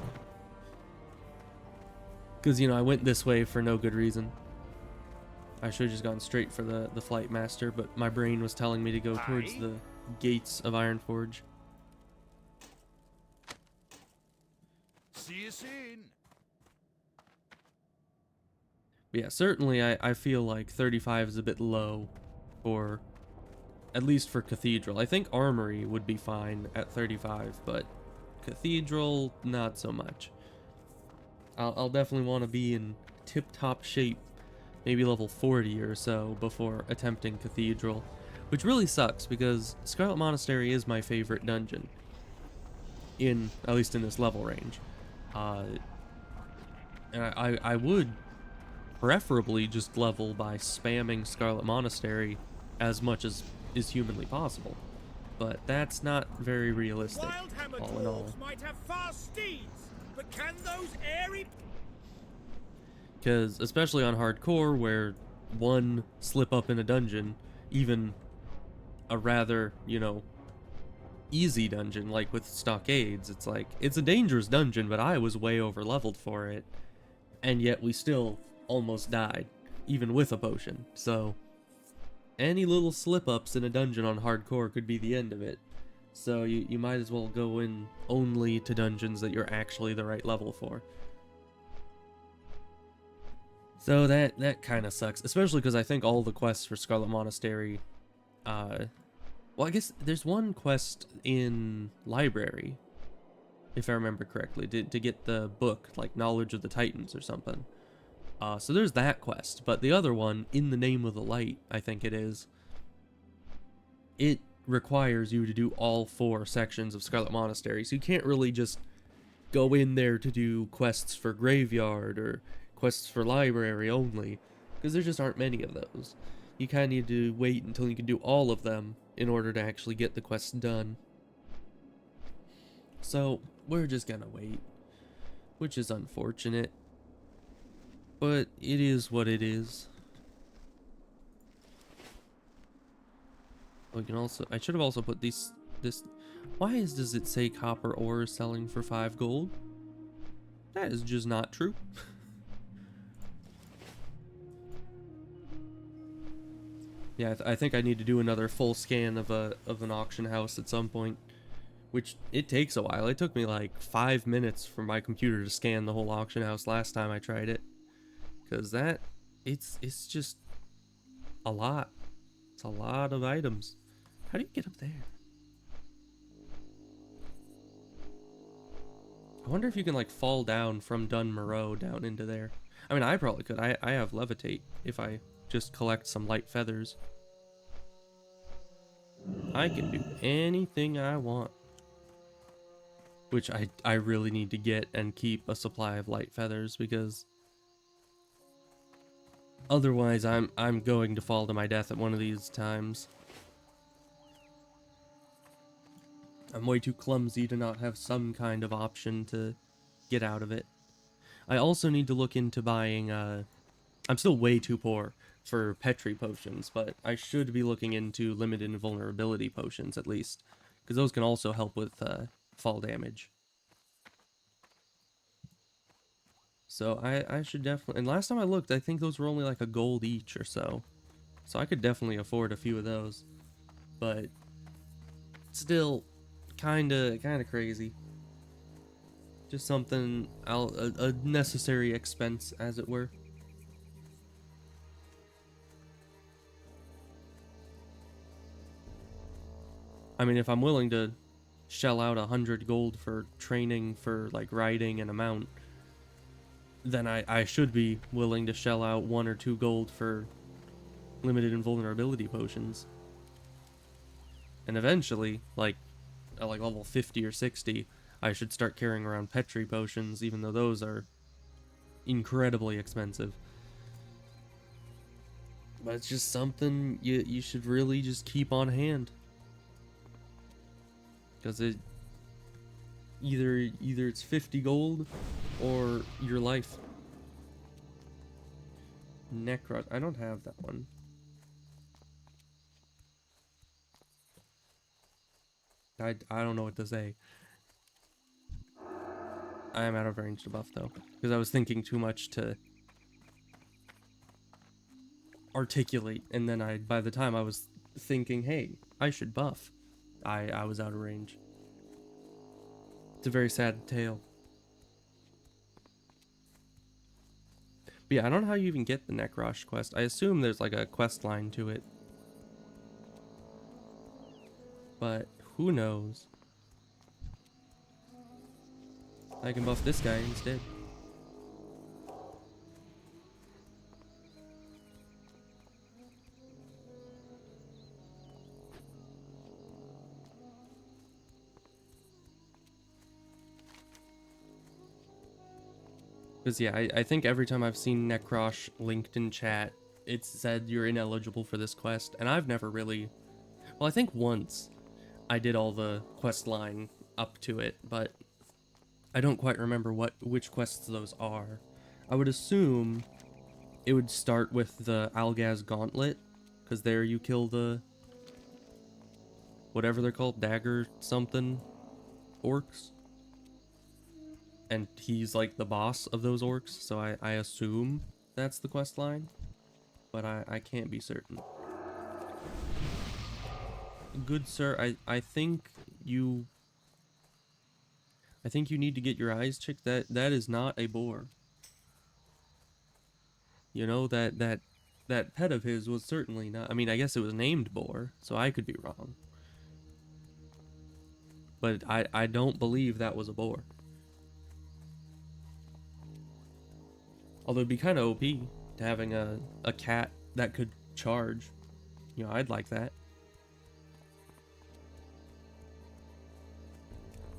Because, you know, I went this way for no good reason. I should have just gone straight for the Flight Master, but my brain was telling me to go towards the gates of Ironforge. See you soon. But yeah, certainly I feel like 35 is a bit low for, at least for Cathedral. I think Armory would be fine at 35, but Cathedral, not so much. I'll definitely want to be in tip-top shape, maybe level 40 or so, before attempting Cathedral. Which really sucks, because Scarlet Monastery is my favorite dungeon. At least in this level range. And I would preferably just level by spamming Scarlet Monastery as much as is humanly possible. But that's not very realistic, Wildhammer all in all. dwarves might have fast steeds, but can those airy... Because, especially on hardcore, where one slip up in a dungeon, even a rather, you know, easy dungeon, like with Stockades, it's like, it's a dangerous dungeon, but I was way over leveled for it, and yet we still almost died, even with a potion. So, any little slip-ups in a dungeon on hardcore could be the end of it. So you might as well go in only to dungeons that you're actually the right level for. So that kind of sucks, especially because I think all the quests for Scarlet Monastery, well, I guess there's one quest in Library, if I remember correctly, to get the book, like Knowledge of the Titans or something. So there's that quest, but the other one, In the Name of the Light, I think it is, it requires you to do all 4 sections of Scarlet Monastery, so you can't really just go in there to do quests for Graveyard or quests for Library only, because there just aren't many of those. You kind of need to wait until you can do all of them in order to actually get the quests done. So, we're just gonna wait, which is unfortunate. But it is what it is. We can also, I should have also put this, why does it say copper ore is selling for 5 gold? That is just not true. Yeah, I think I need to do another full scan of an auction house at some point, which it takes a while. It took me like 5 minutes for my computer to scan the whole auction house last time I tried it. Because it's just a lot. It's a lot of items. How do you get up there? I wonder if you can like fall down from Dun Moreau down into there. I mean, I probably could. I have Levitate if I just collect some light feathers. I can do anything I want. Which I really need to get and keep a supply of light feathers, because otherwise, I'm going to fall to my death at one of these times. I'm way too clumsy to not have some kind of option to get out of it. I also need to look into buying, I'm still way too poor for Petri potions, but I should be looking into limited invulnerability potions at least, because those can also help with fall damage. So I should definitely, and last time I looked, I think those were only like a gold each or so. So I could definitely afford a few of those. But still kinda crazy. Just something, a necessary expense, as it were. I mean, if I'm willing to shell out 100 gold for training for like riding and a mount, then I should be willing to shell out 1 or 2 gold for limited invulnerability potions. And eventually, like at like level 50 or 60, I should start carrying around Petri potions, even though those are incredibly expensive. But it's just something you should really just keep on hand. Because it either it's 50 gold or your life. Necros. I don't have that one. I don't know what to say. I am out of range to buff though, because I was thinking too much to articulate, and then by the time I was thinking, hey, I should buff, I was out of range. It's a very sad tale. But yeah, I don't know how you even get the Necrosh quest. I assume there's like a quest line to it. But who knows? I can buff this guy instead. Because yeah, I think every time I've seen Necrosh linked in chat, it's said you're ineligible for this quest, and I've never really... Well, I think once I did all the quest line up to it, but I don't quite remember which quests those are. I would assume it would start with the Algaz Gauntlet, because there you kill the... whatever they're called, dagger something orcs. And he's like the boss of those orcs, so I assume that's the quest line, but I can't be certain. Good sir, I think you need to get your eyes checked. That is not a boar. You know, that pet of his was certainly not. I mean, I guess it was named boar, so I could be wrong. But I don't believe that was a boar. Although it'd be kind of OP to having a cat that could charge. You know, I'd like that.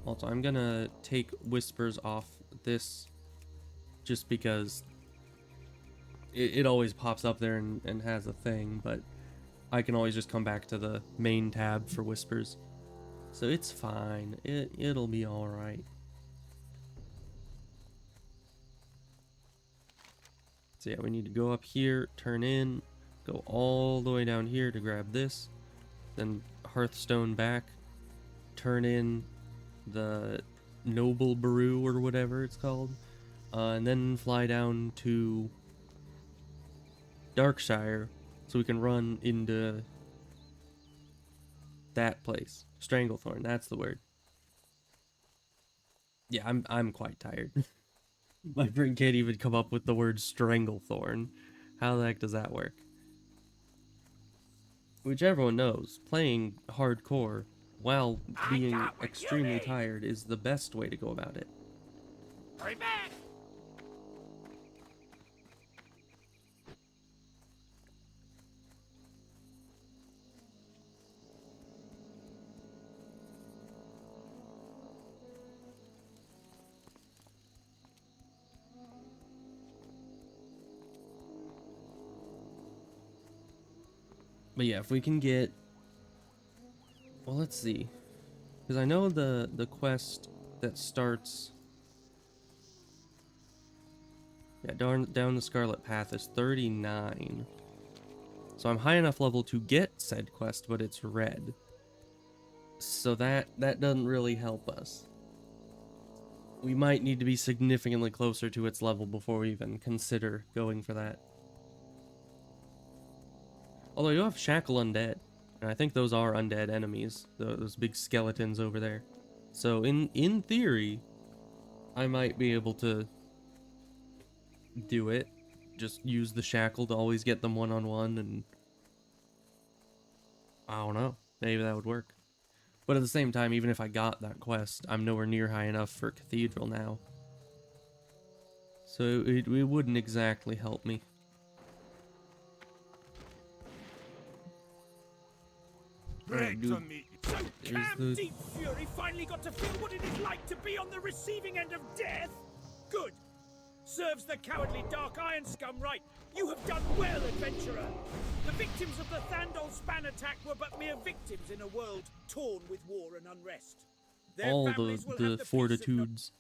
Also, I'm gonna take Whispers off this just because it always pops up there and has a thing, but I can always just come back to the main tab for Whispers. So it's fine. It'll be alright. So yeah, we need to go up here, turn in, go all the way down here to grab this, then Hearthstone back, turn in the Noble Brew or whatever it's called, and then fly down to Darkshire so we can run into that place. Stranglethorn, that's the word. Yeah, I'm quite tired. My brain can't even come up with the word Stranglethorn. How the heck does that work? Which everyone knows, playing hardcore while being extremely tired is the best way to go about it. Hurry back! But yeah, if we can get... Well, let's see. Because I know the quest that starts... Yeah, down the Scarlet Path is 39. So I'm high enough level to get said quest, but it's red. So that doesn't really help us. We might need to be significantly closer to its level before we even consider going for that. Although you have Shackle Undead, and I think those are undead enemies, those big skeletons over there. So in theory, I might be able to do it. Just use the Shackle to always get them one-on-one, and I don't know, maybe that would work. But at the same time, even if I got that quest, I'm nowhere near high enough for Cathedral now. So it wouldn't exactly help me. Great dude. for me. So Cam Deep Fury finally got to feel what it is like to be on the receiving end of death? Good. serves the cowardly Dark Iron scum right. You have done well, adventurer. The victims of the Thandol Span attack were but mere victims in a world torn with war and unrest. Their All families will the have the peace of fortitudes.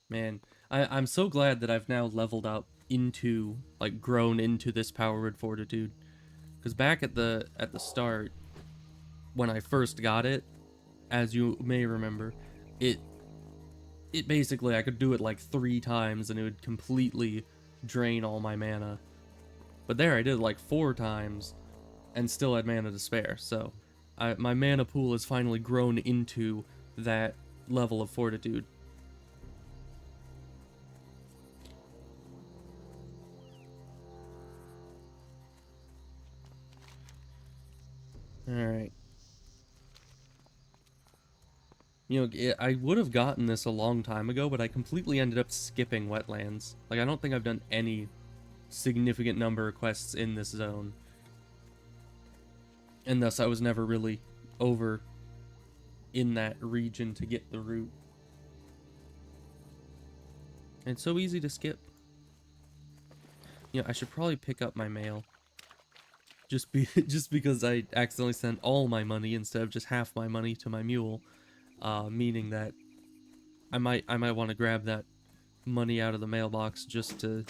Man, I'm so glad that I've now leveled up into, like, grown into this power word fortitude. Because back at the start, when I first got it, as you may remember, it basically, I could do it like 3 times and it would completely drain all my mana. But there I did it like 4 times and still had mana to spare. So my mana pool has finally grown into that level of fortitude. Alright. You know, I would have gotten this a long time ago, but I completely ended up skipping wetlands. Like, I don't think I've done any significant number of quests in this zone. And thus, I was never really over in that region to get the route. And it's so easy to skip. You know, I should probably pick up my mail. Just because I accidentally sent all my money instead of just half my money to my mule. Meaning that I might want to grab that money out of the mailbox just to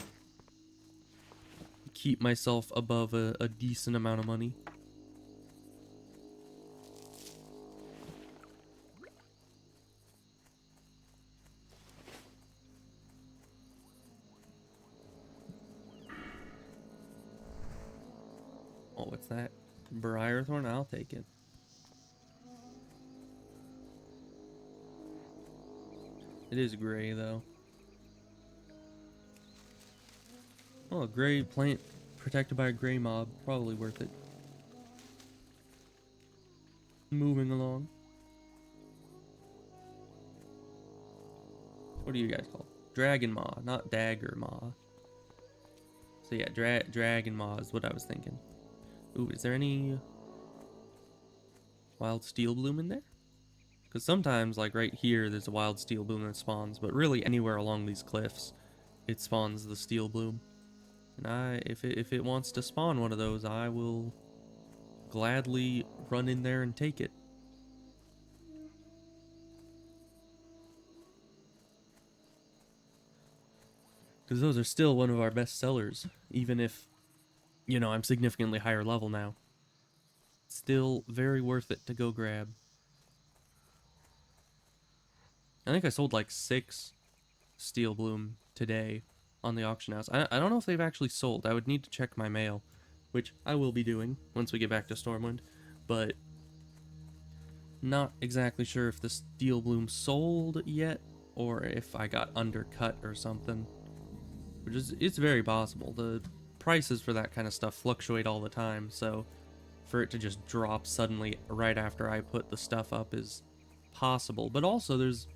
keep myself above a decent amount of money. Oh, what's that? Briarthorn? I'll take it. It is gray, though. Oh, a gray plant protected by a gray mob. Probably worth it. Moving along. What do you guys call it? Dragon Maw, not Dagger Maw. So yeah, Dragon Maw is what I was thinking. Ooh, is there any wild steel bloom in there? Because sometimes, like right here, there's a wild steel bloom that spawns, but really anywhere along these cliffs, it spawns the steel bloom. And if it wants to spawn one of those, I will gladly run in there and take it. Because those are still one of our best sellers, even if, you know, I'm significantly higher level now. Still very worth it to go grab. I think I sold like 6 steel bloom today on the auction house. I don't know if they've actually sold. I would need to check my mail, which I will be doing once we get back to Stormwind, but not exactly sure if the steel bloom sold yet or if I got undercut or something, which is, it's very possible. The prices for that kind of stuff fluctuate all the time, so for it to just drop suddenly right after I put the stuff up is possible. But also there's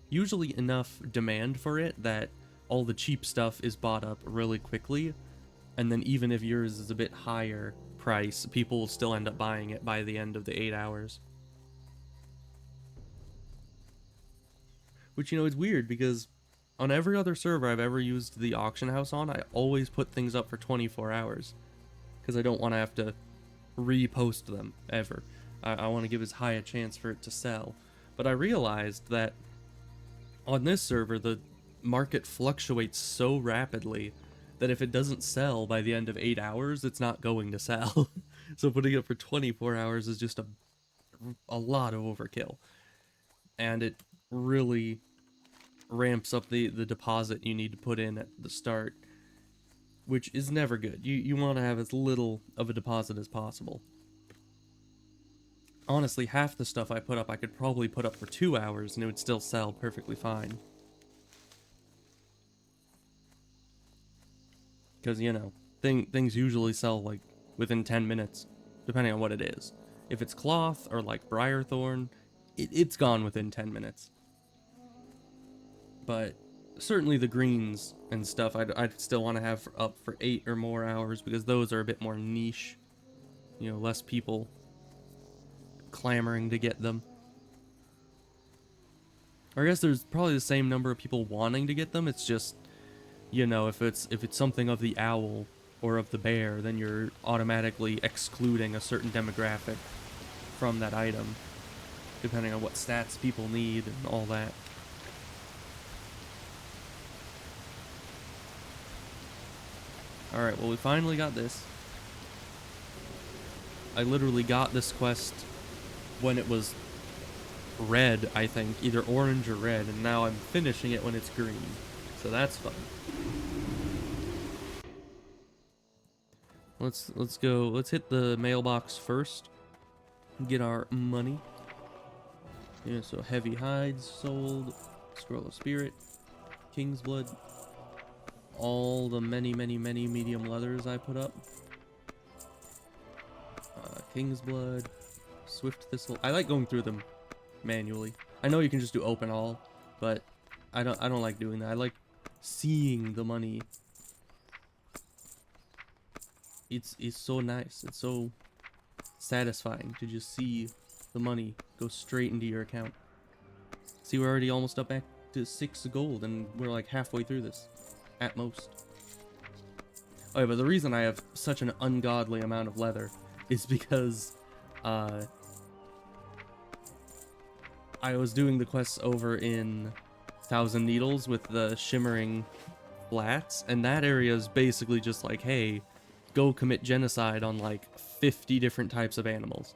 usually enough demand for it that all the cheap stuff is bought up really quickly, and then even if yours is a bit higher price, people will still end up buying it by the end of the 8 hours. Which, you know, is weird because on every other server I've ever used the auction house on, I always put things up for 24 hours. Because I don't want to have to repost them, ever. I want to give as high a chance for it to sell. But I realized that on this server, the market fluctuates so rapidly that if it doesn't sell by the end of 8 hours, it's not going to sell. So putting it up for 24 hours is just a lot of overkill. And it really ramps up the deposit you need to put in at the start, which is never good. You want to have as little of a deposit as possible. Honestly, half the stuff I put up, I could probably put up for 2 hours and it would still sell perfectly fine. Because, you know, things usually sell, like, within 10 minutes, depending on what it is. If it's cloth or, like, Briarthorn, it's gone within 10 minutes. But certainly the greens and stuff, I'd still want to have up for 8 or more hours, because those are a bit more niche. You know, less people clamoring to get them. Or I guess there's probably the same number of people wanting to get them. It's just, you know, if it's something of the owl or of the bear, then you're automatically excluding a certain demographic from that item, depending on what stats people need and all that. Alright, well, we finally got this. I literally got this quest when it was red, I think, either orange or red, and now I'm finishing it when it's green. So that's fun. Let's go. Let's hit the mailbox first. Get our money. Yeah, so heavy hides sold, scroll of spirit, king's blood, all the many medium leathers I put up. King's blood, swift thistle. I like going through them manually. I know you can just do open all, but I don't like doing that. I like seeing the money. It's so nice. It's so satisfying to just see the money go straight into your account. See, we're already almost up back to 6 gold, and we're like halfway through this, at most. Oh yeah, but the reason I have such an ungodly amount of leather is because I was doing the quests over in Thousand Needles with the shimmering flats, and that area is basically just like, hey, go commit genocide on like 50 different types of animals.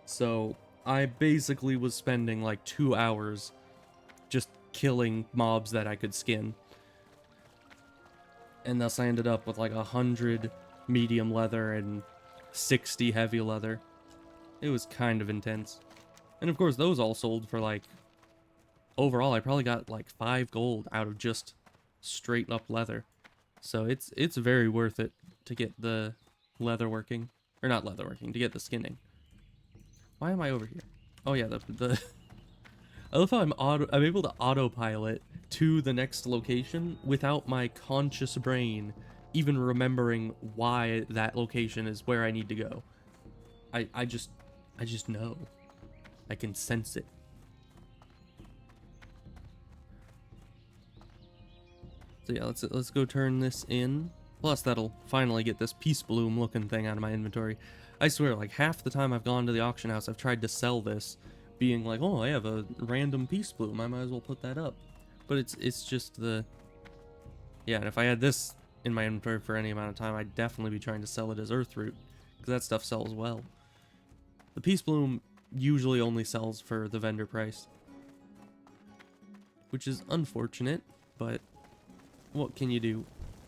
So I basically was spending like 2 hours just killing mobs that I could skin. And thus I ended up with like 100 medium leather and 60 heavy leather. It was kind of intense. And of course those all sold for like, overall I probably got like 5 gold out of just straight up leather. So it's very worth it to get the leather working. Or not leather working, to get the skinning. Why am I over here? Oh yeah, the I love how I'm able to autopilot to the next location without my conscious brain even remembering why that location is where I need to go. I just know. I can sense it. So yeah, let's go turn this in. Plus that'll finally get this peace bloom looking thing out of my inventory. I swear, like half the time I've gone to the auction house, I've tried to sell this, being like, oh, I have a random peace bloom, I might as well put that up. But it's just the, yeah, and if I had this in my inventory for any amount of time, I'd definitely be trying to sell it as Earthroot, because that stuff sells well. The peace bloom usually only sells for the vendor price, which is unfortunate, but what can you do?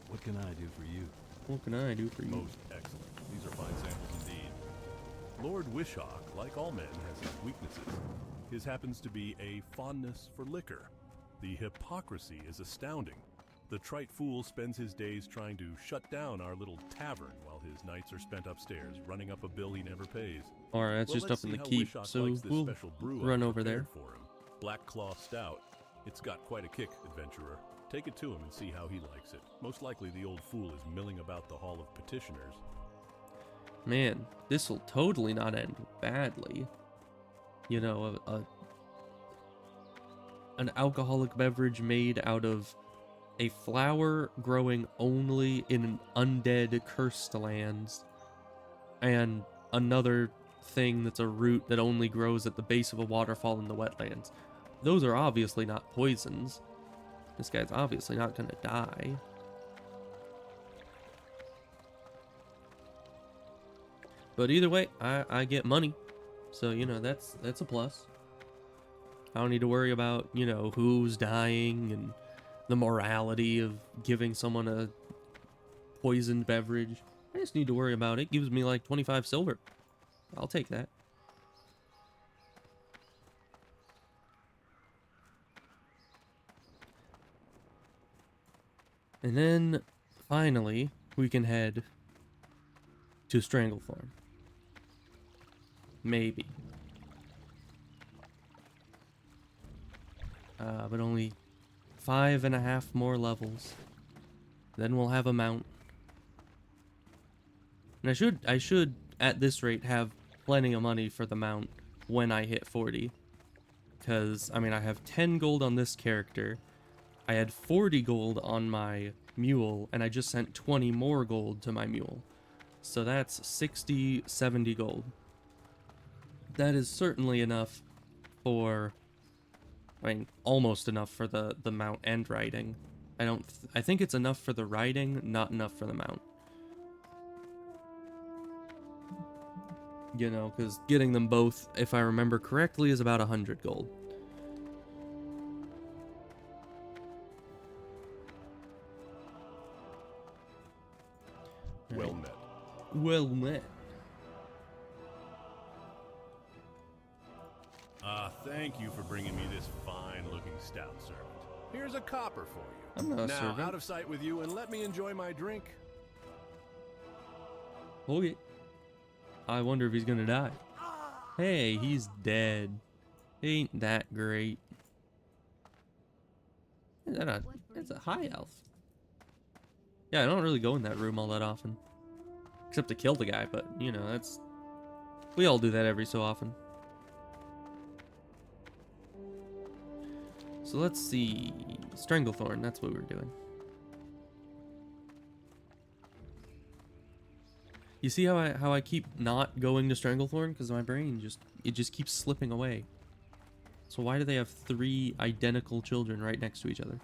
What can I do for you? What can I do for you? Most excellent. These are fine samples indeed. Lord Wishawk, like all men, has his weaknesses. His happens to be a fondness for liquor. The hypocrisy is astounding. The trite fool spends his days trying to shut down our little tavern while his nights are spent upstairs running up a bill he never pays. Alright, that's just up in the keep, so we'll run over there. For him. Black Claw Stout. It's got quite a kick, adventurer. Take it to him and see how he likes it. Most likely the old fool is milling about the Hall of Petitioners. Man, this will totally not end badly. You know, an alcoholic beverage made out of a flower growing only in undead cursed lands, and another thing that's a root that only grows at the base of a waterfall in the wetlands. Those are obviously not poisons. This guy's obviously not gonna die. But either way, I get money. So, you know, that's a plus. I don't need to worry about, you know, who's dying and the morality of giving someone a poisoned beverage. I just need to worry about it. Gives me like 25 silver. I'll take that. And then, finally, we can head to Stranglethorn. Maybe. But only 5.5 more levels. Then we'll have a mount. And I should, at this rate, have plenty of money for the mount when I hit 40. because, I mean, I have 10 gold on this character. I had 40 gold on my mule, and I just sent 20 more gold to my mule. So that's 60, 70 gold. That is certainly enough for, I mean, almost enough for the mount and riding. I think it's enough for the riding, not enough for the mount. You know, because getting them both, if I remember correctly, is about 100 gold. Well met. Well met. Thank you for bringing me this fine-looking stout, servant. Here's a copper for you. I'm not a now, servant. out of sight with you, and let me enjoy my drink. Okay. I wonder if he's gonna die. Hey, he's dead. Ain't that great. Is that that's a high elf. Yeah, I don't really go in that room all that often. Except to kill the guy, but, you know, that's... We all do that every so often. So let's see... Stranglethorn, that's what we were doing. You see how I keep not going to Stranglethorn? Because my brain just keeps slipping away. So why do they have 3 identical children right next to each other?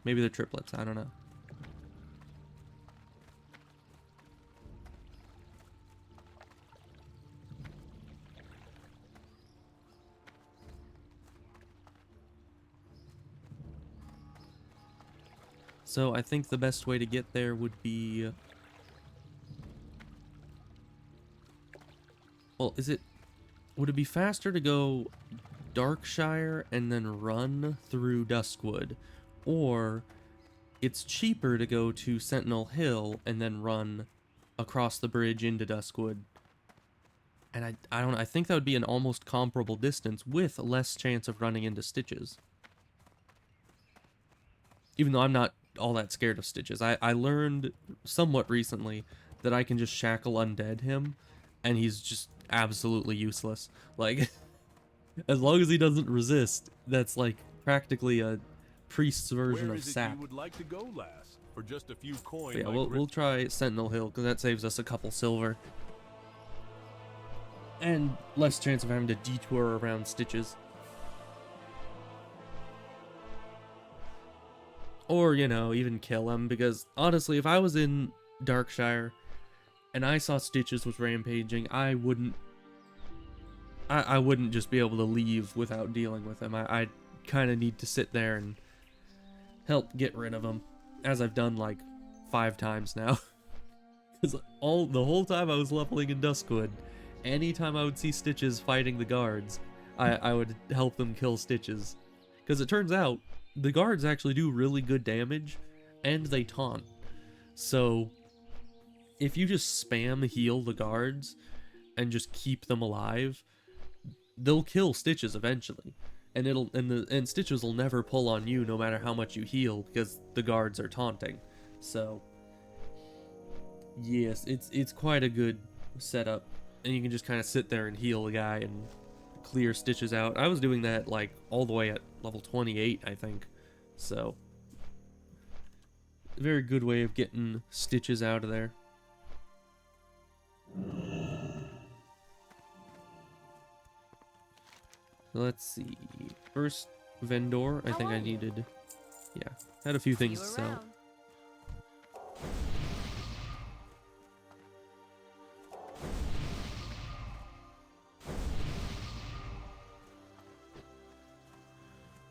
Maybe they're triplets, I don't know. So I think the best way to get there would be... Well, would it be faster to go Darkshire and then run through Duskwood? Or it's cheaper to go to Sentinel Hill and then run across the bridge into Duskwood. And I don't know, I think that would be an almost comparable distance with less chance of running into Stitches. Even though I'm not all that scared of Stitches. I learned somewhat recently that I can just shackle undead him and he's just absolutely useless. Like, as long as he doesn't resist, that's like practically a priest's version Where of is it sap. you would like to go, lass? For just a few coins. But yeah, we'll try Sentinel Hill because that saves us a couple silver. And less chance of having to detour around Stitches. Or, you know, even kill him, because honestly, if I was in Darkshire and I saw Stitches was rampaging, I wouldn't just be able to leave without dealing with him. I kind of need to sit there and help get rid of him, as I've done like 5 times now. Because the whole time I was leveling in Duskwood, anytime I would see Stitches fighting the guards, I would help them kill Stitches. Because it turns out, the guards actually do really good damage, and they taunt. So, if you just spam heal the guards, and just keep them alive, they'll kill Stitches eventually. And Stitches will never pull on you no matter how much you heal, because the guards are taunting. So, yes, it's quite a good setup. And you can just kind of sit there and heal the guy and clear Stitches out. I was doing that like all the way at level 28, I think. So, very good way of getting Stitches out of there. Let's see. First vendor, I think I needed. Yeah, had a few things to sell.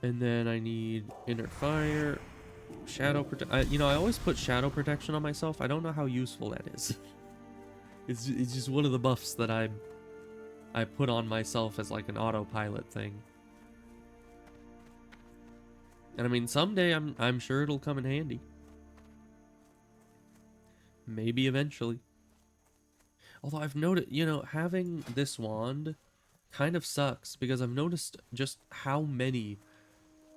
And then I need inner fire, shadow protection. You know, I always put shadow protection on myself. I don't know how useful that is. It's just one of the buffs that I put on myself as like an autopilot thing. And I mean, someday I'm sure it'll come in handy. Maybe eventually. Although I've noticed, you know, having this wand kind of sucks because I've noticed just how many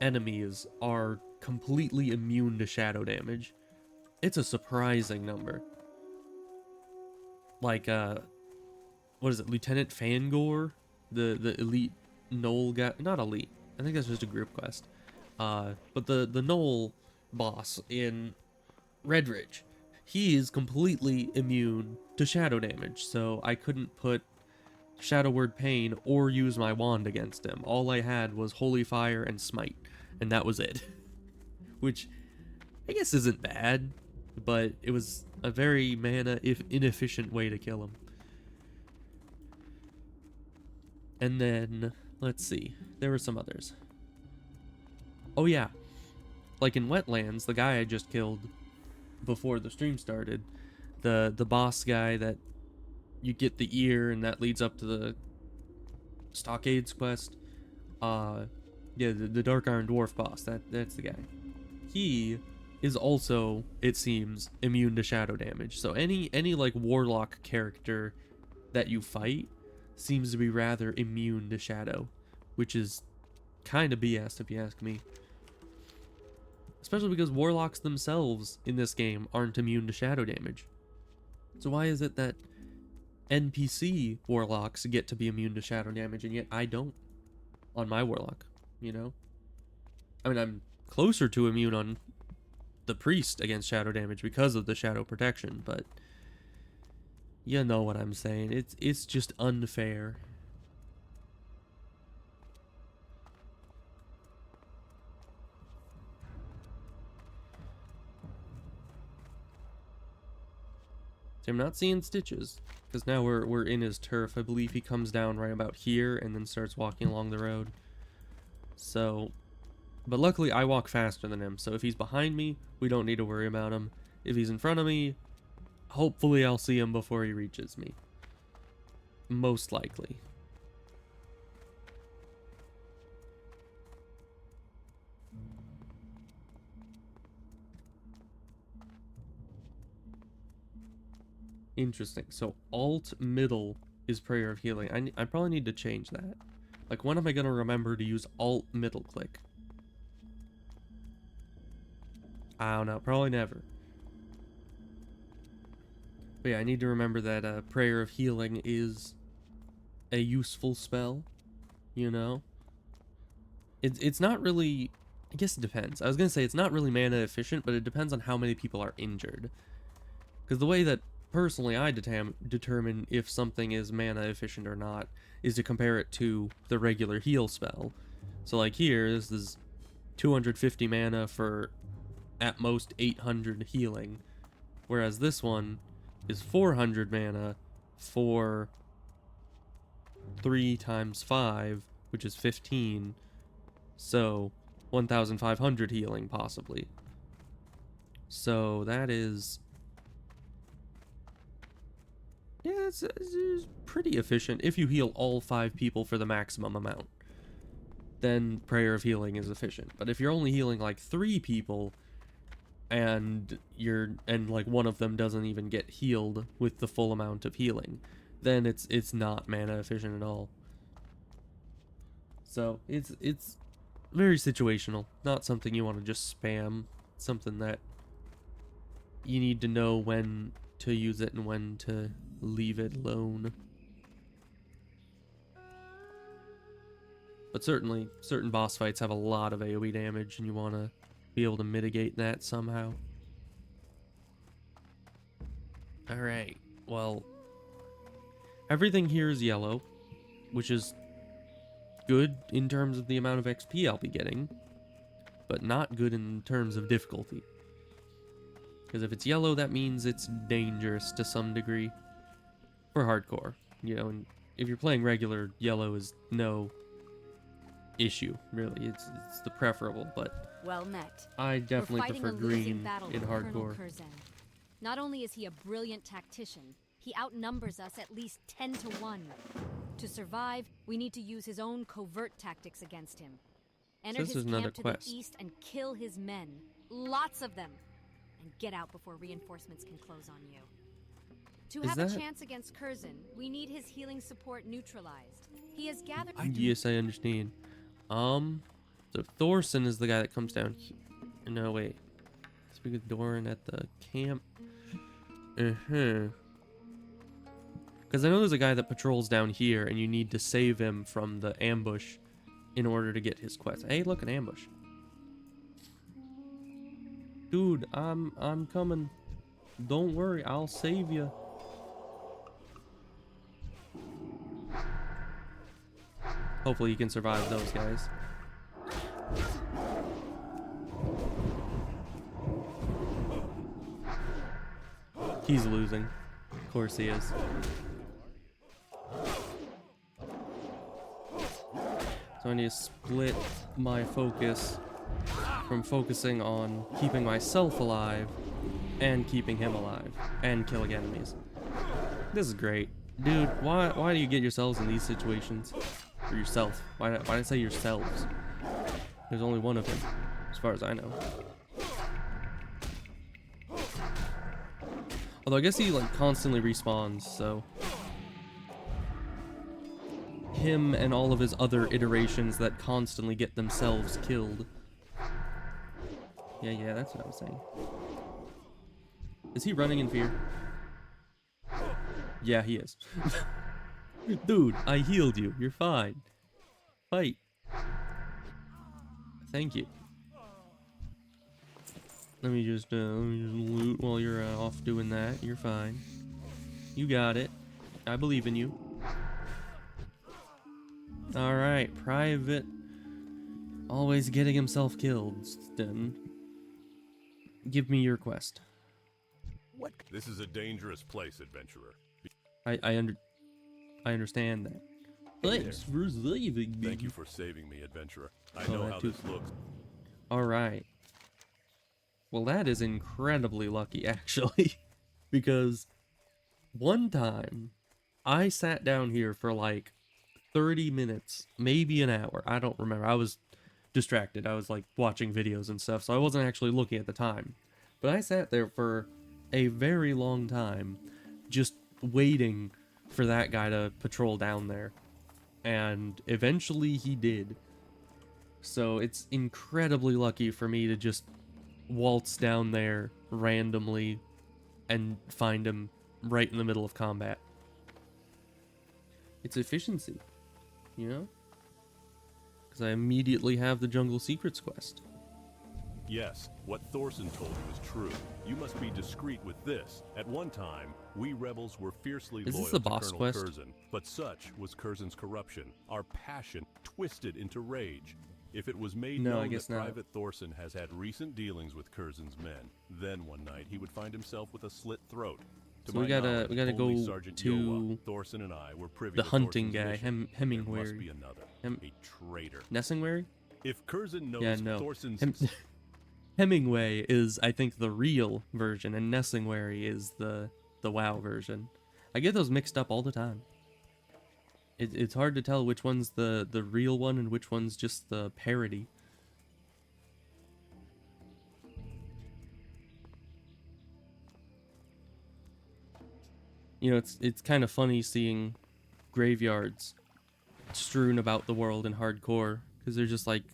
enemies are completely immune to shadow damage. It's a surprising number. Like, what is it, Lieutenant Fangor the elite Knoll guy, not elite. I think that's just a group quest. But the Knoll boss in Redridge, he is completely immune to shadow damage, so I couldn't put Shadow Word Pain or use my wand against him. All I had was Holy Fire and Smite, and that was it. Which I guess isn't bad, but it was a very mana inefficient way to kill him. And then, let's see, there were some others. Oh yeah, like in Wetlands, the guy I just killed before the stream started, the boss guy that you get the ear and that leads up to the Stockades quest. Yeah, the Dark Iron Dwarf boss, that's the guy. He is also, it seems, immune to shadow damage. So any like warlock character that you fight seems to be rather immune to shadow, which is kind of BS if you ask me. Especially because warlocks themselves in this game aren't immune to shadow damage. So why is it that NPC warlocks get to be immune to shadow damage and yet I don't on my warlock, you know? I mean, I'm closer to immune on the priest against shadow damage because of the shadow protection, but you know what I'm saying. It's just unfair. So I'm not seeing Stitches, because now we're in his turf. I believe he comes down right about here and then starts walking along the road. So, but luckily I walk faster than him, so if he's behind me, we don't need to worry about him. If he's in front of me, hopefully I'll see him before he reaches me. Most likely. Interesting. So alt middle is Prayer of Healing. I probably need to change that. Like, when am I going to remember to use alt middle click? I don't know. Probably never. But yeah, I need to remember that Prayer of Healing is a useful spell. You know? It's not really... I guess it depends. I was going to say it's not really mana efficient, but it depends on how many people are injured. Because the way that personally I determine if something is mana efficient or not is to compare it to the regular heal spell. So like here, this is 250 mana for at most 800 healing, whereas this one is 400 mana for 3 times 5, which is 15, so 1500 healing possibly. So that is... yeah, it's pretty efficient. If you heal all 5 people for the maximum amount, then Prayer of Healing is efficient. But if you're only healing like 3 people, and like one of them doesn't even get healed with the full amount of healing, then it's not mana efficient at all. So it's very situational. Not something you want to just spam. It's something that you need to know when to use it and when to leave it alone. But certainly, certain boss fights have a lot of AoE damage, and you want to be able to mitigate that somehow. Alright, well, everything here is yellow, which is good in terms of the amount of XP I'll be getting, but not good in terms of difficulty. Because if it's yellow, that means it's dangerous to some degree. For hardcore, you know, and if you're playing regular, yellow is no issue, really. It's the preferable, but Well met. I definitely We're fighting prefer a losing green battle in with Colonel hardcore. Curzon. Not only is he a brilliant tactician, he outnumbers us at least 10 to 1. To survive, we need to use his own covert tactics against him. Enter this his is another camp to quest. the east and kill his men. Lots of them. And get out before reinforcements can close on you. To Is have that- a chance against Curzon, we need his healing support neutralized. He has gathered... Yes, I understand. So Thorson is the guy that comes down here. No, wait. Speak with Doran at the camp. Because Because I know there's a guy that patrols down here, and you need to save him from the ambush in order to get his quest. Hey, look, an ambush. Dude, I'm coming. Don't worry, I'll save you. Hopefully you can survive those guys. He's losing. Of course he is. So I need to split my focus from focusing on keeping myself alive and keeping him alive and killing enemies. This is great. Dude, why do you get yourselves in these situations? Or yourself. Why did I say yourselves? There's only one of him, as far as I know. Although I guess he like constantly respawns, so him and all of his other iterations that constantly get themselves killed. Yeah, that's what I was saying. Is he running in fear? Yeah, he is. Dude, I healed you. You're fine. Fight. Thank you. Let me just loot while you're off doing that. You're fine. You got it. I believe in you. Alright, Private. Always getting himself killed. Then give me your quest. What? This is a dangerous place, adventurer. I understand that. Thanks for saving me. Thank you for saving me, adventurer. I know how this looks. Alright. Well, that is incredibly lucky, actually. Because one time, I sat down here for like 30 minutes, maybe an hour. I don't remember. I was distracted. I was like watching videos and stuff, so I wasn't actually looking at the time. But I sat there for a very long time, just waiting for that guy to patrol down there. And eventually he did. So it's incredibly lucky for me to just waltz down there randomly and find him right in the middle of combat. It's efficiency, you know? Because I immediately have the Jungle Secrets quest. Yes, what Thorson told you is true. You must be discreet with this. At one time, we rebels were fiercely loyal to Colonel Curzon, but such was Curzon's corruption, our passion twisted into rage. If it was made known that Private Thorson has had recent dealings with Curzon's men, then one night he would find himself with a slit throat. So we gotta go to Thorson and I were privy the to hunting Thorson's guy, mission. Hemingway. There must be another, a traitor. Nessingwary? If Curzon knows Thorson's... Hemingway is, I think, the real version, and Nessingwary is the WoW version. I get those mixed up all the time. It's hard to tell which one's the real one and which one's just the parody. You know, it's kind of funny seeing graveyards strewn about the world in hardcore, because they're just like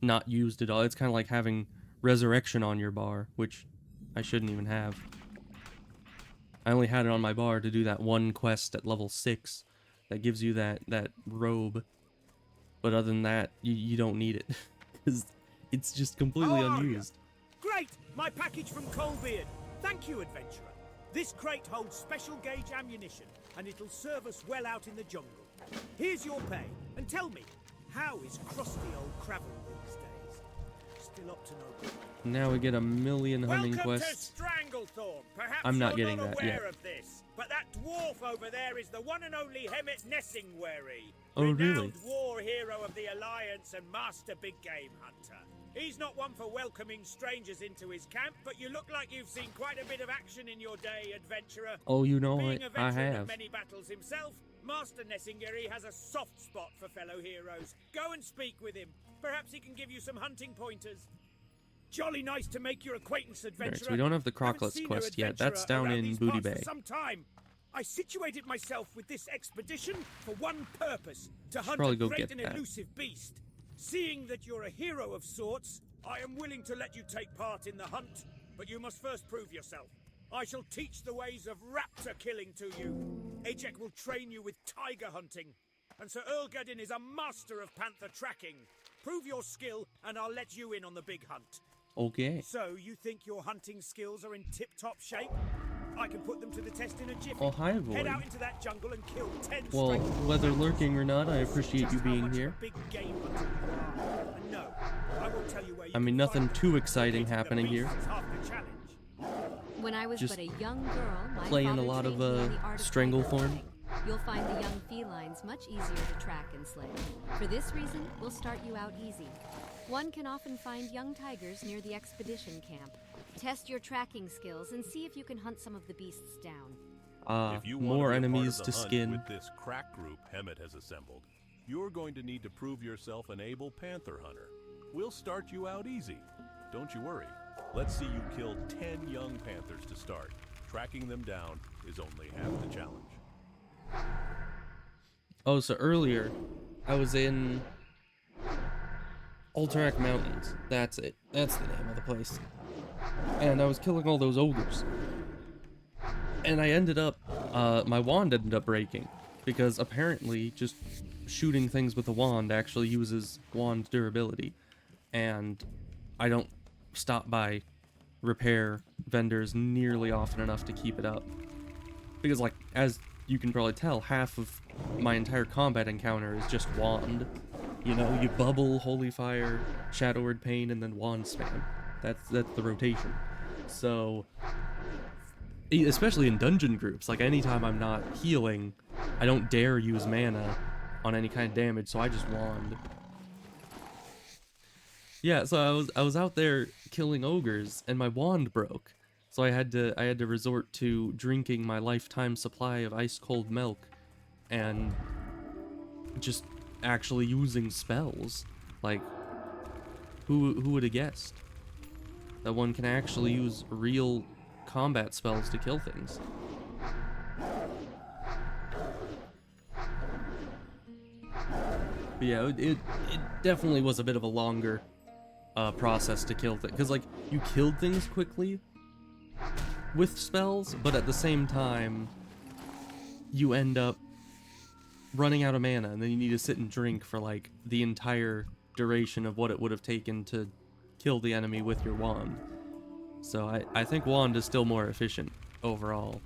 not used at all. It's kind of like having resurrection on your bar, which I shouldn't even have. I only had it on my bar to do that one quest at level 6 that gives you that robe, but other than that, you don't need it because it's just completely unused. Great! My package from Coalbeard. Thank you, adventurer. This crate holds special gauge ammunition, and it'll serve us well out in the jungle. Here's your pay, and tell me, how is crusty old Cravel these days? Still up to no good. Now we get a million hunting quests. Welcome to Stranglethorn. Perhaps I'm not you're getting not that aware yet. of this, but that dwarf over there is the one and only Hemmet Nessingwary, Oh, really? renowned war hero of the Alliance and master big game hunter. He's not one for welcoming strangers into his camp, but you look like you've seen quite a bit of action in your day, adventurer. Oh, you know Being it. a I veteran of have. many battles himself, Master Nessingwary has a soft spot for fellow heroes. Go and speak with him. Perhaps he can give you some hunting pointers. Jolly nice to make your acquaintance, adventurer. Alright, so we don't have the Crocklets quest yet. That's down in Booty Bay. For some time. I situated myself with this expedition for one purpose, to hunt probably a go great get and that. elusive beast. Seeing that you're a hero of sorts, I am willing to let you take part in the hunt, but you must first prove yourself. I shall teach the ways of raptor killing to you. Ajek will train you with tiger hunting. And Sir Erlgadin is a master of panther tracking. Prove your skill, and I'll let you in on the big hunt. Okay. So, you think your hunting skills are in tip-top shape? I can put them to the test in a jiffy. Oh, hi, Void. Head out into that jungle and kill 10 Well, straight whether panthers. lurking or not, I appreciate Just you how being much of here. a big game hunter you are. And no, I won't tell you where you I mean, can nothing find too them. exciting Getting the happening here. beasts is half the challenge. When I was Just but a young girl, my playing a father lot of, trained me in the art of Stranglethorn. tiger hunting. You'll find the young felines much easier to track and slay. For this reason, we'll start you out easy. One can often find young tigers near the expedition camp. Test your tracking skills and see if you can hunt some of the beasts down. If you want More to be a part enemies of the to hunt skin. with this crack group Hemet has assembled, you're going to need to prove yourself an able panther hunter. We'll start you out easy. Don't you worry. Let's see you kill 10 young panthers to start. Tracking them down is only half the challenge. Oh, so earlier, I was in Alterac Mountains. That's it. That's the name of the place. And I was killing all those ogres. And I ended up, my wand ended up breaking. Because apparently, just shooting things with a wand actually uses wand durability. And I don't stop by repair vendors nearly often enough to keep it up. Because, like, as you can probably tell, half of my entire combat encounter is just wand. You know, you bubble, holy fire, shadow word pain, and then wand spam. That's the rotation. So, especially in dungeon groups, like anytime I'm not healing, I don't dare use mana on any kind of damage, so I just wand. Yeah, so I was out there killing ogres, and my wand broke. So I had to resort to drinking my lifetime supply of ice cold milk, and just actually using spells. Like, who would have guessed that one can actually use real combat spells to kill things? But yeah, it definitely was a bit of a longer process to kill things, because like you killed things quickly with spells, but at the same time you end up running out of mana, and then you need to sit and drink for like the entire duration of what it would have taken to kill the enemy with your wand. So I think wand is still more efficient overall,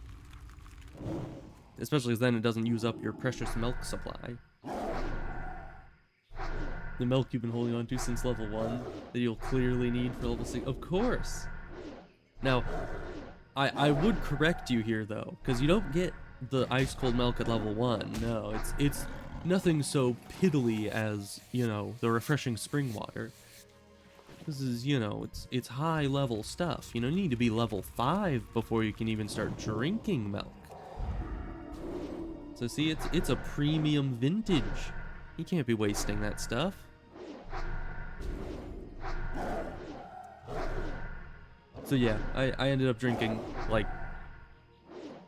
especially because then it doesn't use up your precious milk supply. The milk you've been holding on to since level 1 that you'll clearly need for level 6. Of course! Now, I would correct you here though, because you don't get the ice cold milk at level 1. No, it's nothing so piddly as, you know, the refreshing spring water. This is, you know, it's high level stuff. You know, you need to be level 5 before you can even start drinking milk. So see, it's a premium vintage. You can't be wasting that stuff. So yeah, I ended up drinking like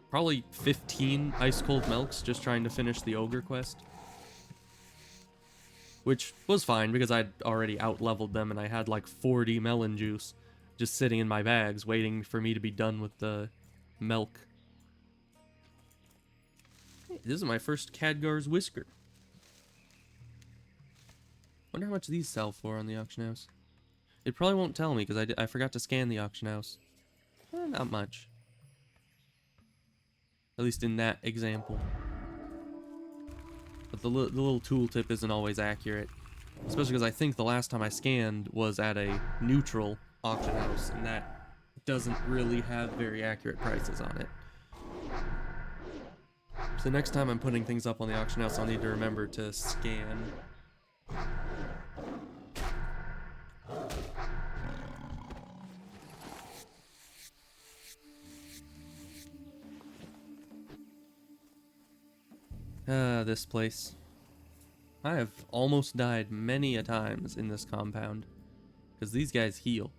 probably 15 ice cold milks just trying to finish the ogre quest. Which was fine because I'd already out-leveled them and I had like 40 melon juice just sitting in my bags waiting for me to be done with the milk. Hey, this is my first Khadgar's Whisker. Wonder how much these sell for on the auction house. It probably won't tell me because I forgot to scan the auction house. Not much. At least in that example. But the little tooltip isn't always accurate. Especially because I think the last time I scanned was at a neutral auction house, and that doesn't really have very accurate prices on it. So next time I'm putting things up on the auction house, I'll need to remember to scan. This place. I have almost died many a times in this compound. Because these guys heal.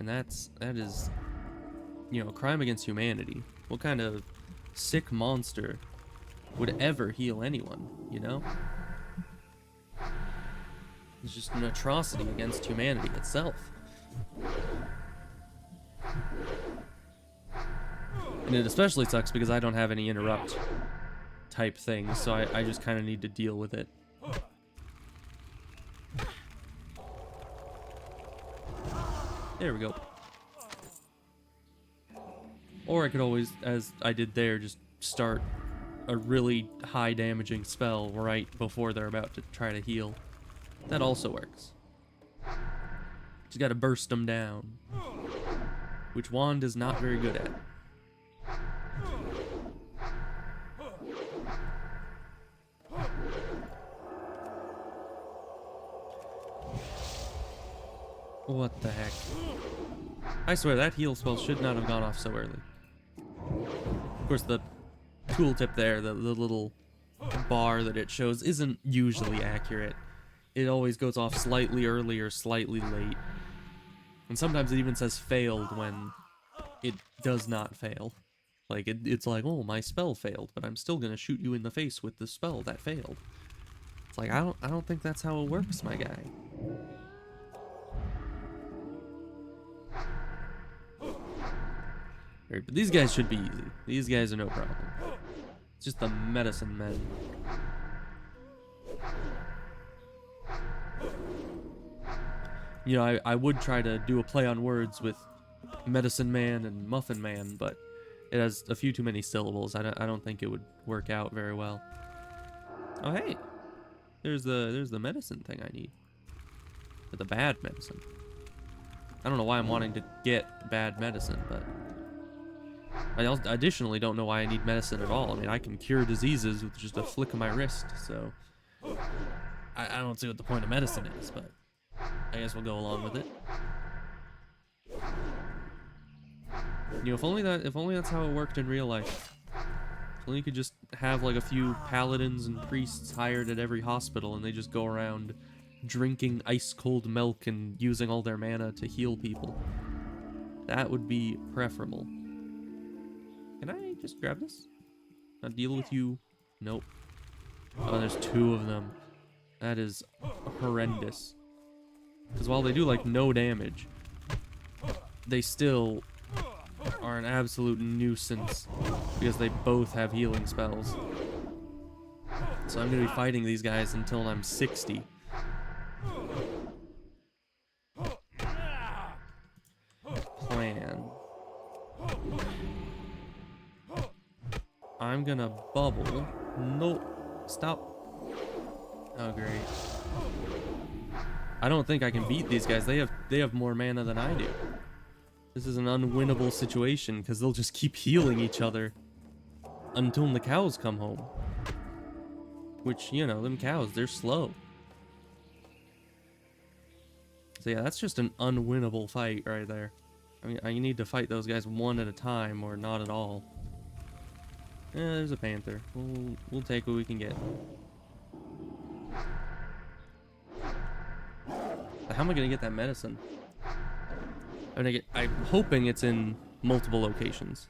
And that is, you know, a crime against humanity. What kind of sick monster would ever heal anyone, you know? It's just an atrocity against humanity itself. And it especially sucks because I don't have any interrupt type things, so I just kind of need to deal with it. There we go. Or I could always, as I did there, just start a really high damaging spell right before they're about to try to heal. That also works. Just gotta burst them down. Which Wand is not very good at. What the heck? I swear that heal spell should not have gone off so early. Of course, the tooltip there, the little bar that it shows, isn't usually accurate. It always goes off slightly early or slightly late. And sometimes it even says failed when it does not fail. Like, it's like, oh, my spell failed, but I'm still gonna shoot you in the face with the spell that failed. It's like, I don't think that's how it works, my guy. But these guys should be easy. These guys are no problem. It's just the medicine men. You know, I would try to do a play on words with medicine man and muffin man, but it has a few too many syllables. I don't think it would work out very well. Oh hey, there's the medicine thing I need. For the bad medicine. I don't know why I'm wanting to get bad medicine, but I additionally don't know why I need medicine at all. I mean, I can cure diseases with just a flick of my wrist, so I don't see what the point of medicine is, but I guess we'll go along with it. You know, if only that's how it worked in real life. If only you could just have like a few paladins and priests hired at every hospital, and they just go around drinking ice cold milk and using all their mana to heal people. That would be preferable. Can I just grab this? Not deal with you? Nope. Oh, there's two of them. That is horrendous. Because while they do like no damage, they still are an absolute nuisance because they both have healing spells. So I'm going to be fighting these guys until I'm 60. Plan. I'm gonna bubble. Nope. Stop. Oh, great. I don't think I can beat these guys. They have more mana than I do. This is an unwinnable situation because they'll just keep healing each other until the cows come home. Which, you know, them cows, they're slow. So yeah, that's just an unwinnable fight right there. I mean, I need to fight those guys one at a time or not at all. Yeah, there's a panther. We'll take what we can get. How am I gonna get that medicine? I'm hoping it's in multiple locations.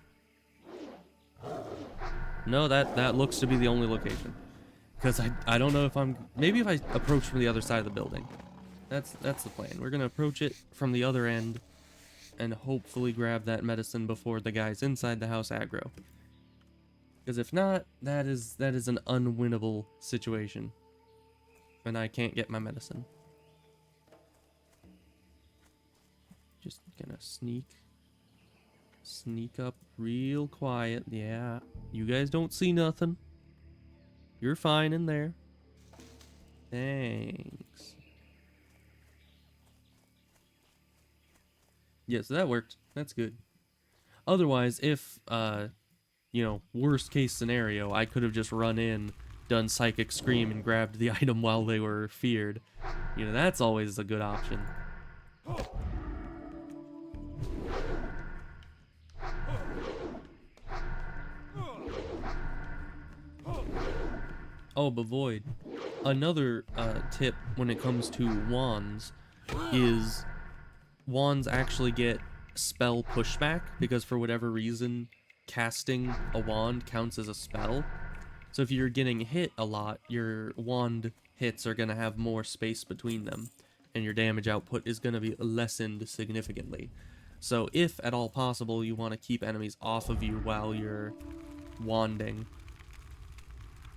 No, that looks to be the only location. Because I don't know if maybe if I approach from the other side of the building. That's the plan. We're gonna approach it from the other end and hopefully grab that medicine before the guys inside the house aggro. Because if not, that is an unwinnable situation. And I can't get my medicine. Just gonna sneak up real quiet. Yeah, you guys don't see nothing. You're fine in there. Thanks. Yeah, so that worked. That's good. Otherwise, if you know, worst case scenario, I could have just run in, done Psychic Scream, and grabbed the item while they were feared. You know, that's always a good option. Oh, but Void, another tip when it comes to wands is wands actually get spell pushback because for whatever reason casting a wand counts as a spell. So if you're getting hit a lot, your wand hits are going to have more space between them and your damage output is going to be lessened significantly. So if at all possible, you want to keep enemies off of you while you're wanding.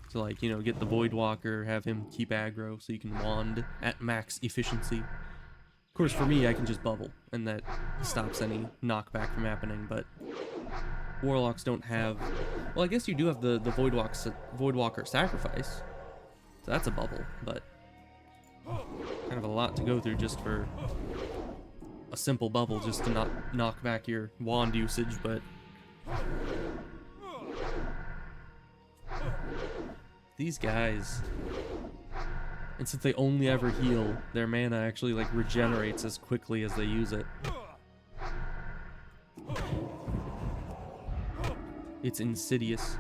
So like, you know, get the Void Walker, have him keep aggro so you can wand at max efficiency. Of course, for me, I can just bubble, and that stops any knockback from happening, but Warlocks don't have... Well, I guess you do have the Void Walker Sacrifice, so that's a bubble, but kind of a lot to go through just for a simple bubble, just to not knock back your wand usage, but... These guys... And since they only ever heal, their mana actually, like, regenerates as quickly as they use it. It's insidious.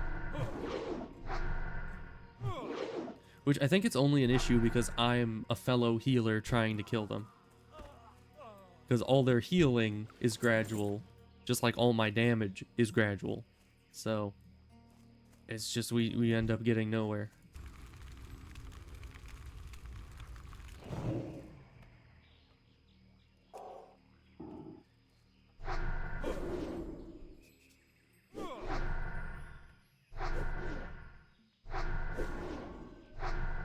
Which I think it's only an issue because I'm a fellow healer trying to kill them. Because all their healing is gradual, just like all my damage is gradual. So, it's just we end up getting nowhere.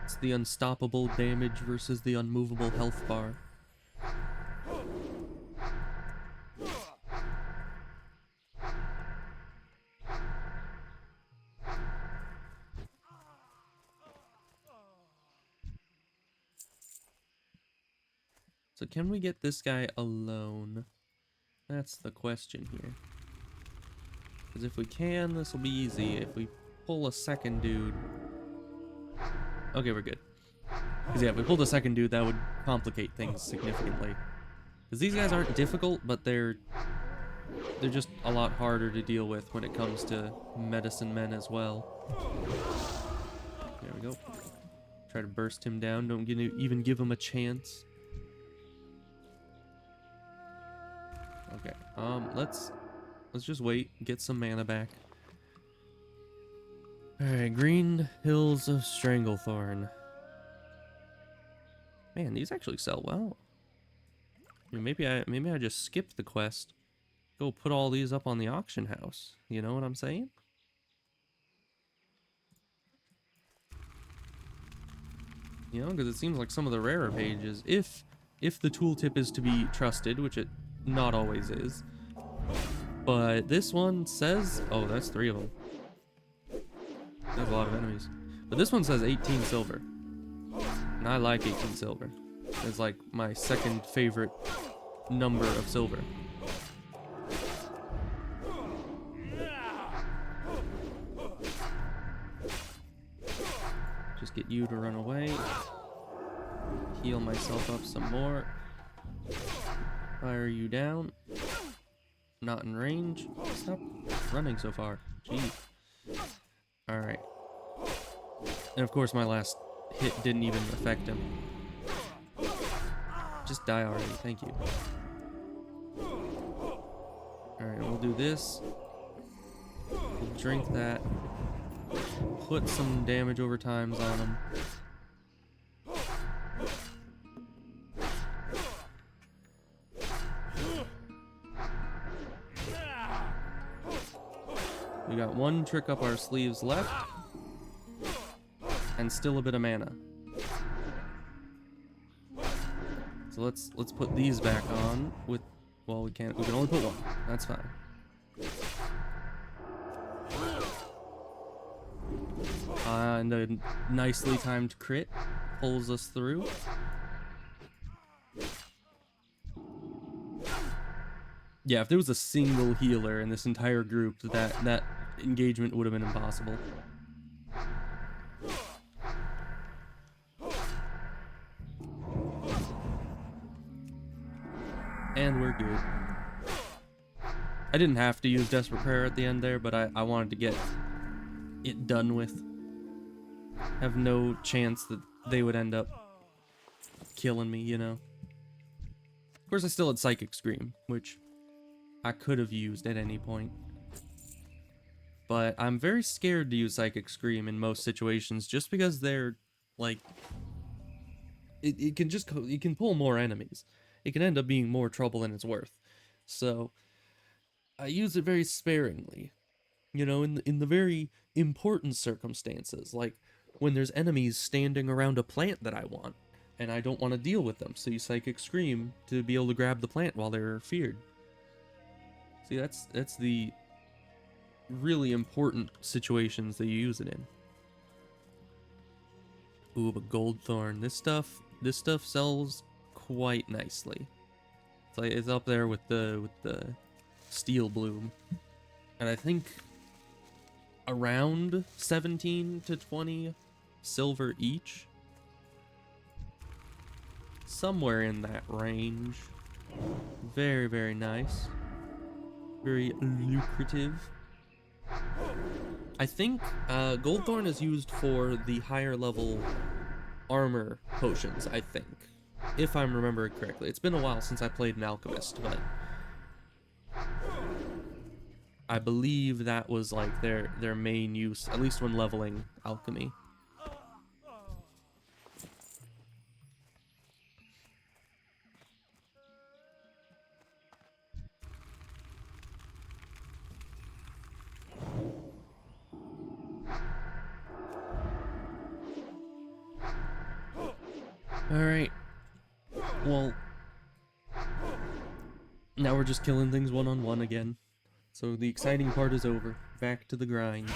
It's the unstoppable damage versus the unmovable health bar. So can we get this guy alone? That's the question here. Because if we can, this will be easy. If we pull a second dude... Okay, we're good. Because yeah, if we pulled a second dude, that would complicate things significantly. Because these guys aren't difficult, but they're just a lot harder to deal with when it comes to medicine men as well. There we go. Try to burst him down. Don't even give him a chance. Okay, let's just wait, get some mana back. Alright, Green Hills of Stranglethorn. Man, these actually sell well. I mean, maybe I just skipped the quest. Go put all these up on the auction house. You know what I'm saying? You know, because it seems like some of the rarer pages, if the tooltip is to be trusted, which it not always is. But this one says... Oh, that's 3 of them. There's a lot of enemies. But this one says 18 silver. And I like 18 silver. It's like my second favorite number of silver. Just get you to run away. Heal myself up some more. Fire you down. Not in range. Stop running so far. Jeez. Alright. And of course my last hit didn't even affect him. Just die already. Thank you. Alright, we'll do this. We'll drink that. Put some damage over times on him. We got one trick up our sleeves left, and still a bit of mana. So let's put these back on with... Well, we can only put one. That's fine. And a nicely timed crit pulls us through. Yeah, if there was a single healer in this entire group, that engagement would have been impossible. And we're good. I didn't have to use Desperate Prayer at the end there, but I wanted to get it done with. Have no chance that they would end up killing me, you know? Of course, I still had Psychic Scream, which I could have used at any point. But I'm very scared to use Psychic Scream in most situations just because they're, like... It can pull more enemies. It can end up being more trouble than it's worth. so I use it very sparingly. You know, in the very important circumstances, like when there's enemies standing around a plant that I want, and I don't want to deal with them, so you Psychic Scream to be able to grab the plant while they're feared. See, that's the really important situations that you use it in. Ooh, but Goldthorn, this stuff sells quite nicely. It's like it's up there with the Steel Bloom, and I think around 17 to 20 silver each, somewhere in that range. Very, very nice, very lucrative. I think Goldthorn is used for the higher level armor potions, I think, if I'm remembering correctly. It's been a while since I played an alchemist, but I believe that was like their main use, at least when leveling alchemy. Alright. Well, now we're just killing things one-on-one again. So the exciting part is over. Back to the grind.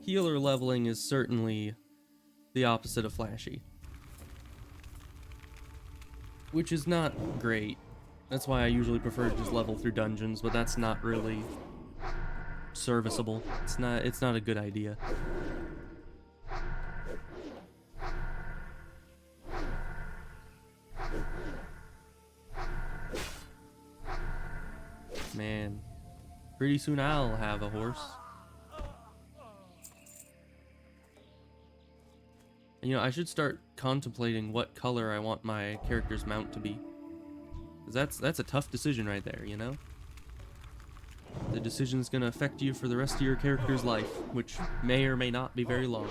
Healer leveling is certainly the opposite of flashy, which is not great. That's why I usually prefer to just level through dungeons, but that's not really serviceable. It's not a good idea. Man, pretty soon I'll have a horse. You know, I should start contemplating what color I want my character's mount to be. 'Cause that's a tough decision right there, you know? The decision's gonna affect you for the rest of your character's life, which may or may not be very long.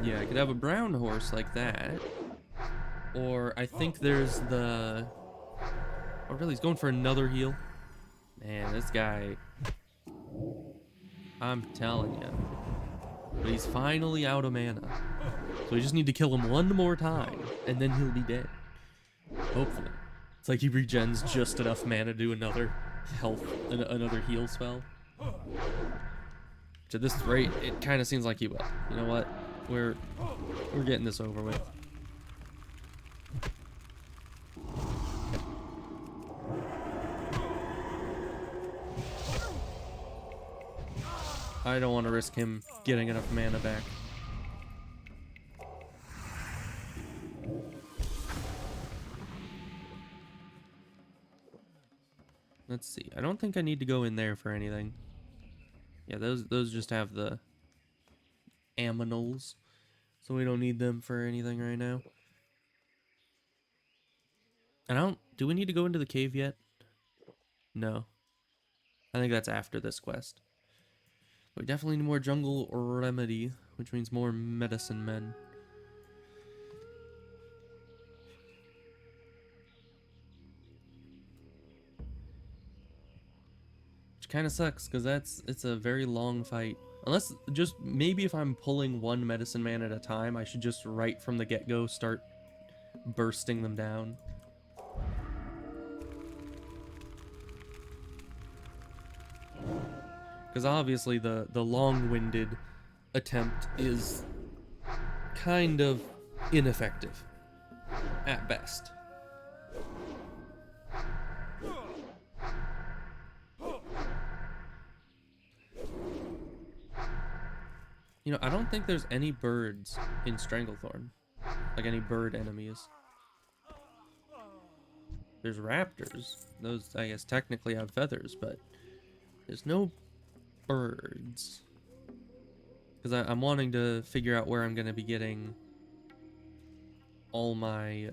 Yeah, I could have a brown horse like that. Or I think there's the... Oh, really? He's going for another heal? Man, this guy... I'm telling you. But he's finally out of mana. So we just need to kill him one more time, and then he'll be dead. Hopefully. It's like he regens just enough mana to do another another heal spell. To this rate, it kind of seems like he will. You know what? We're getting this over with. I don't want to risk him getting enough mana back. Let's see. I don't think I need to go in there for anything. Yeah, those just have the aminals, so we don't need them for anything right now. And do we need to go into the cave yet? No. I think that's after this quest. We definitely need more jungle remedy, which means more medicine men. Which kind of sucks, because it's a very long fight. Unless, just maybe if I'm pulling one medicine man at a time, I should just right from the get-go start bursting them down. Because obviously the long-winded attempt is kind of ineffective at best. You know, I don't think there's any birds in Stranglethorn. Like any bird enemies. There's raptors. Those, I guess, technically have feathers, but there's no birds. Because I'm wanting to figure out where I'm going to be getting all my...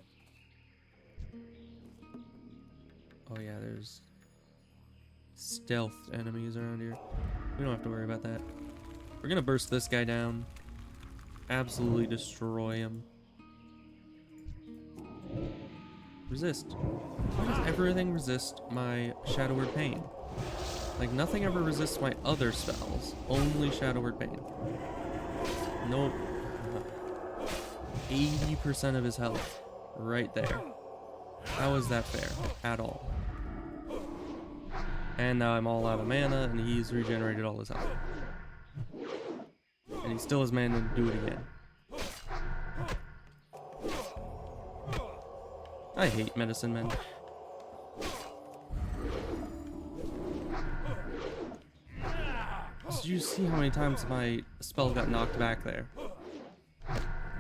Oh yeah, there's stealth enemies around here. We don't have to worry about that. We're going to burst this guy down. Absolutely destroy him. Resist. Why does everything resist my Shadow Word Pain? Like, nothing ever resists my other spells. Only Shadow Word Pain. Nope. 80% of his health. Right there. How is that fair? At all. And now I'm all out of mana, and he's regenerated all his health. And he still has mana to do it again. I hate medicine men. Did you see how many times my spell got knocked back there?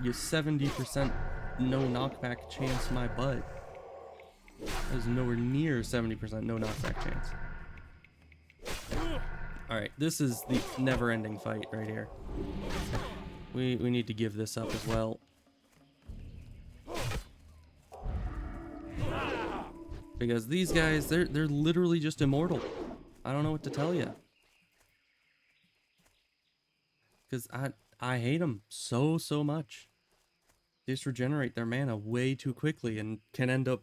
You 70% no knockback chance my butt. There's nowhere near 70% no knockback chance. Alright, this is the never-ending fight right here. We need to give this up as well. Because these guys, they're literally just immortal. I don't know what to tell you. Because I hate them so much. They just regenerate their mana way too quickly and can end up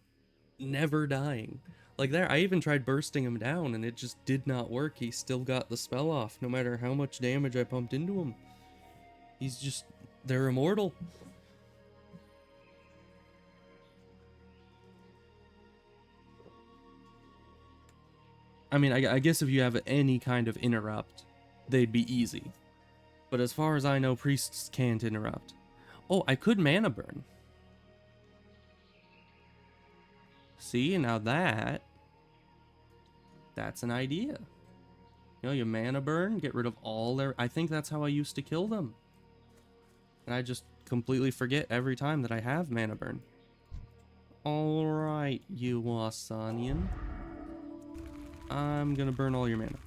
never dying. Like there, I even tried bursting him down and it just did not work. He still got the spell off no matter how much damage I pumped into him. He's just, they're immortal. I mean, I guess if you have any kind of interrupt, they'd be easy. But as far as I know, priests can't interrupt. Oh, I could mana burn. See, now that's an idea. You know, you mana burn, get rid of all their... I think that's how I used to kill them. And I just completely forget every time that I have mana burn. Alright, you Wassanian. I'm gonna burn all your mana.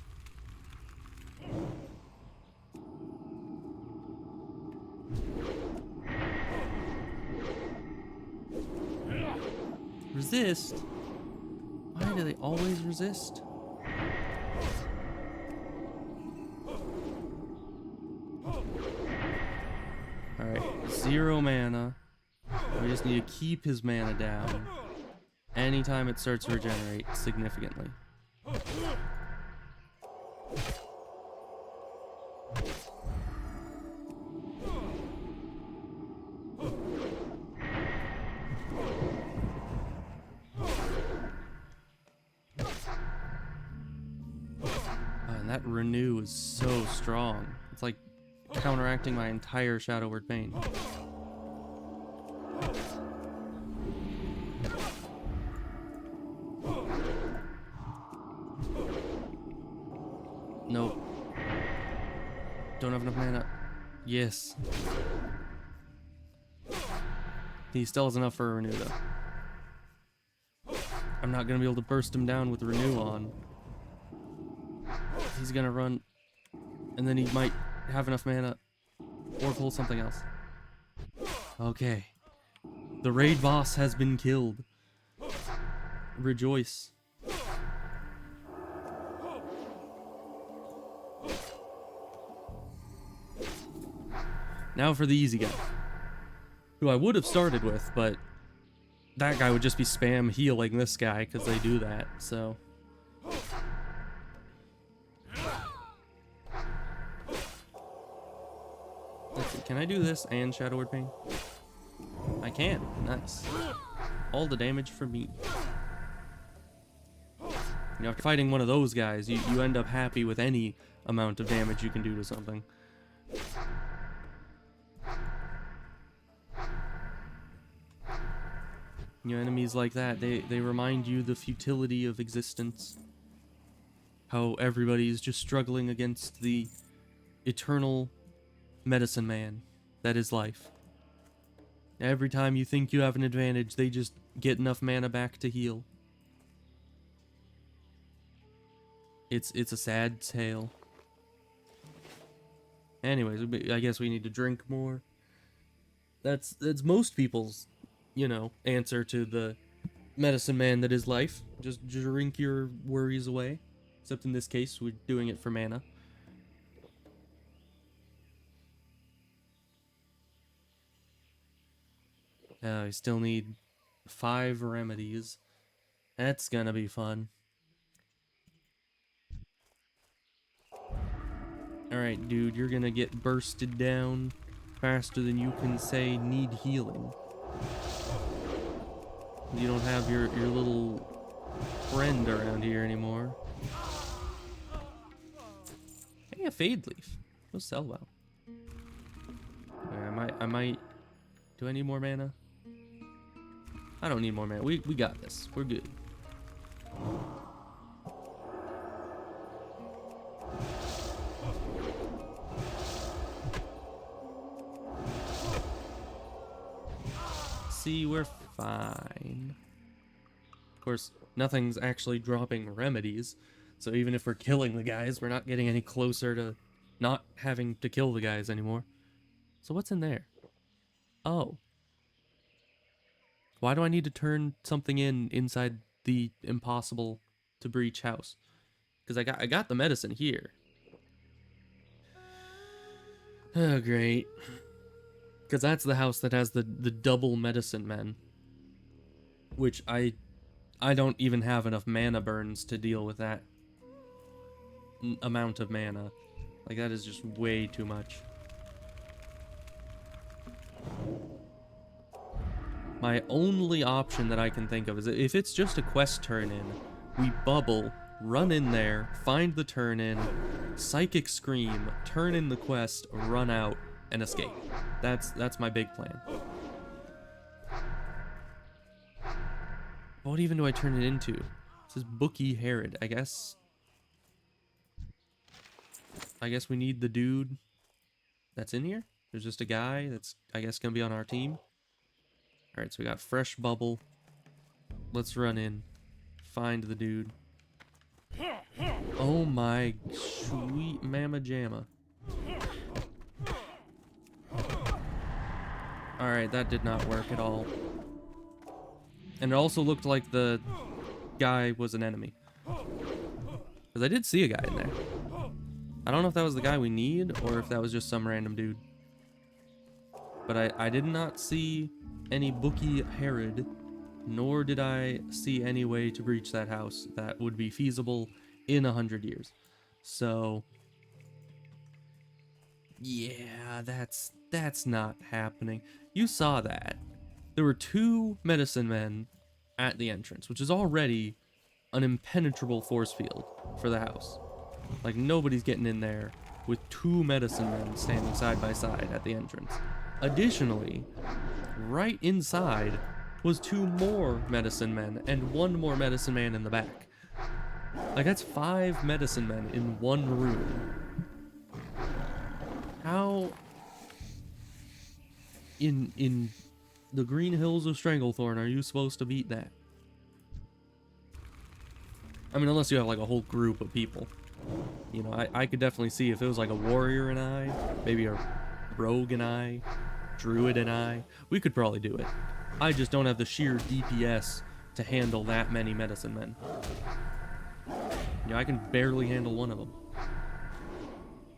Resist? Why do they always resist? Alright, 0 mana. We just need to keep his mana down anytime it starts to regenerate significantly. And that renew is so strong. It's like counteracting my entire Shadow Word Pain. Nope. Don't have enough mana. Yes. He still has enough for a renew though. I'm not gonna be able to burst him down with renew on. He's gonna run, and then he might have enough mana or pull something else. Okay. The raid boss has been killed. Rejoice. Now for the easy guy, who I would have started with, but that guy would just be spam healing this guy because they do that, so. Let's see, can I do this and Shadow Word Pain? I can. Nice. All the damage for me. You know, after fighting one of those guys, you end up happy with any amount of damage you can do to something. You know, enemies like that, they remind you the futility of existence. How everybody's just struggling against the eternal medicine man that is life. Every time you think you have an advantage, they just get enough mana back to heal. It's a sad tale. Anyways, I guess we need to drink more. That's most people's, answer to the medicine man that is life. Just drink your worries away. Except in this case, we're doing it for mana. I still need 5 remedies. That's gonna be fun. Alright, dude, you're gonna get bursted down faster than you can say need healing. You don't have your little friend around here anymore. Hey, a fade leaf. Those sell well. Right, I might. Do I need more mana? I don't need more mana. We got this. We're good. See, we're fine. Of course, nothing's actually dropping remedies, so even if we're killing the guys, we're not getting any closer to not having to kill the guys anymore. So what's in there? Oh. Why do I need to turn something inside the impossible to breach house? Because I got the medicine here. Oh, great. Because that's the house that has the double medicine men. Which I don't even have enough mana burns to deal with that amount of mana. Like, that is just way too much. My only option that I can think of is if it's just a quest turn in, we bubble, run in there, find the turn in, psychic scream, turn in the quest, run out, and escape. That's my big plan. What even do I turn it into? It says Bookie Herod. I guess we need the dude that's in here. There's just a guy that's, I guess, gonna be on our team. Alright, so we got fresh bubble. Let's run in. Find the dude. Oh my sweet mama jamma. Alright, that did not work at all. And it also looked like the guy was an enemy. Because I did see a guy in there. I don't know if that was the guy we need, or if that was just some random dude. But I did not see any Bookie Herod, nor did I see any way to breach that house that would be feasible in 100 years. So, yeah, that's not happening. You saw that. There were 2 medicine men at the entrance, which is already an impenetrable force field for the house. Like, nobody's getting in there with 2 medicine men standing side by side at the entrance. Additionally, right inside was 2 more medicine men and 1 more medicine man in the back. Like, that's 5 medicine men in 1 room. How in the Green Hills of Stranglethorn are you supposed to beat that? I mean, unless you have like a whole group of people. You know, I could definitely see if it was like a warrior and I, maybe a rogue and I, druid and I, we could probably do it. I just don't have the sheer DPS to handle that many medicine men. Yeah, I can barely handle 1 of them.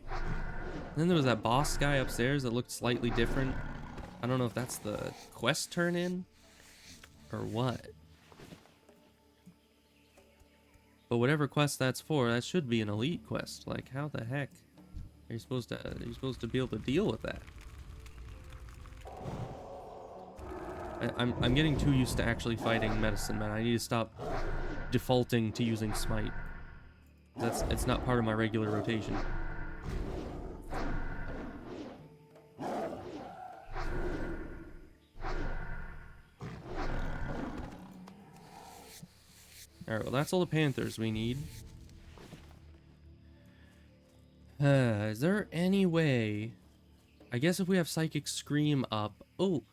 And then there was that boss guy upstairs that looked slightly different. I don't know if that's the quest turn in or what. But whatever quest that's for, that should be an elite quest. Like, how the heck are you supposed to be able to deal with that? I'm getting too used to actually fighting medicine men. I need to stop defaulting to using smite. It's not part of my regular rotation. Alright, well, that's all the panthers we need. Is there any way... I guess if we have Psychic Scream up... Oh,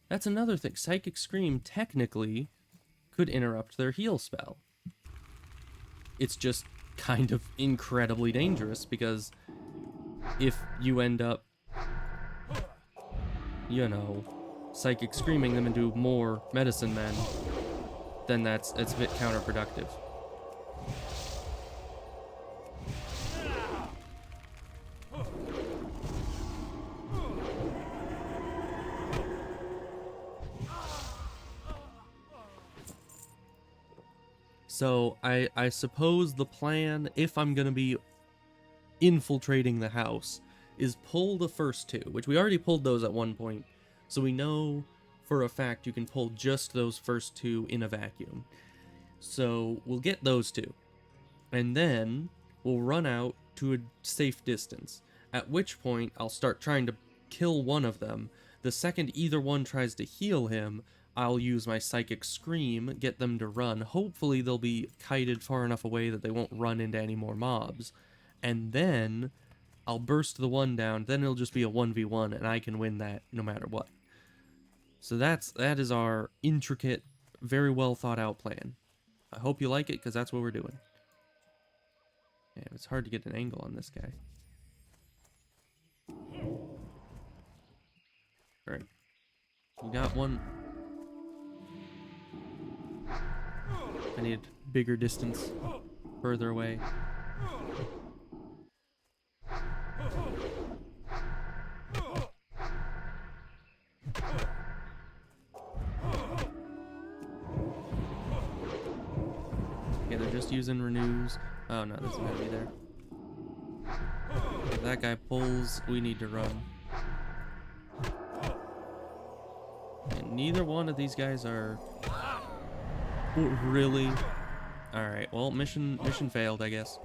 that's another thing. Psychic Scream, technically, could interrupt their heal spell. It's just kind of incredibly dangerous, because if you end up, you know, psychic screaming them into more medicine men, then it's a bit counterproductive. So I suppose the plan, if I'm gonna be infiltrating the house, is pull the first two, which we already pulled those at one point, so we know for a fact you can pull just those first two in a vacuum. So we'll get those two, and then we'll run out to a safe distance, at which point I'll start trying to kill one of them. The second either one tries to heal him, I'll use my Psychic Scream, get them to run. Hopefully they'll be kited far enough away that they won't run into any more mobs. And then I'll burst the one down, then it'll just be a 1v1, and I can win that no matter what. So that is our intricate, very well thought out plan. I hope you like it, because that's what we're doing. Yeah, it's hard to get an angle on this guy. Alright. We got one. I need bigger distance, further away. Okay, they're just using renews. Oh no, there's an enemy there. If that guy pulls, we need to run. And neither one of these guys are... Really? Alright, well, mission failed, I guess.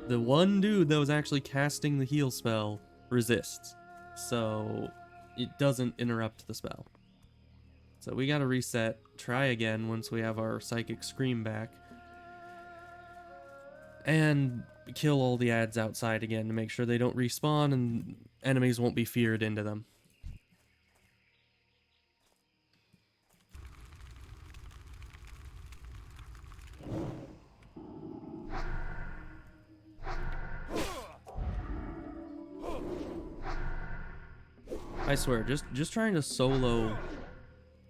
The one dude that was actually casting the heal spell resists, so it doesn't interrupt the spell. So we gotta reset, try again once we have our Psychic Scream back, and kill all the ads outside again to make sure they don't respawn and enemies won't be feared into them. I swear, just trying to solo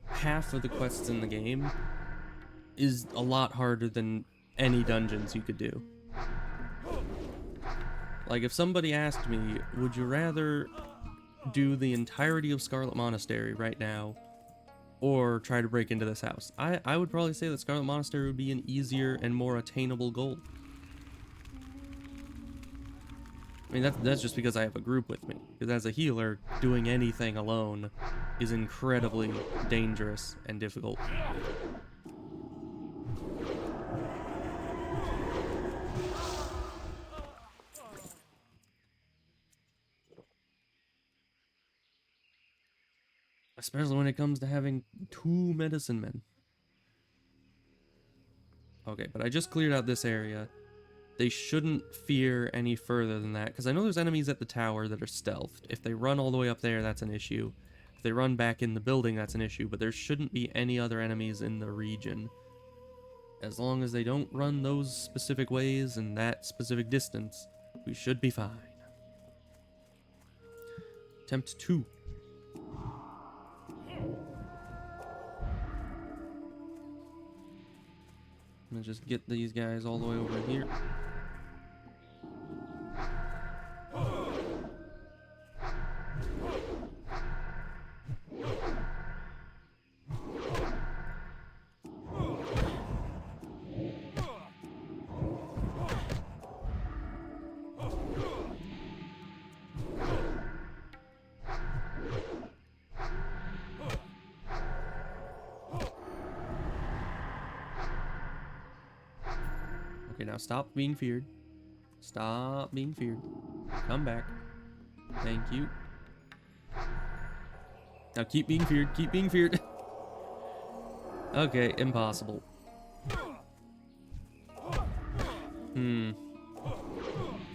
half of the quests in the game is a lot harder than any dungeons you could do. Like, if somebody asked me, would you rather do the entirety of Scarlet Monastery right now, or try to break into this house? I would probably say that Scarlet Monastery would be an easier and more attainable goal. I mean, that's just because I have a group with me. Because as a healer, doing anything alone is incredibly dangerous and difficult. Especially when it comes to having 2 medicine men. Okay, but I just cleared out this area. They shouldn't fear any further than that, because I know there's enemies at the tower that are stealthed. If they run all the way up there, that's an issue. If they run back in the building, that's an issue, but there shouldn't be any other enemies in the region. As long as they don't run those specific ways and that specific distance, we should be fine. Attempt 2. I'm gonna just get these guys all the way over here. Okay, now stop being feared. Stop being feared. Come back. Thank you. Now keep being feared. Keep being feared. Okay, impossible.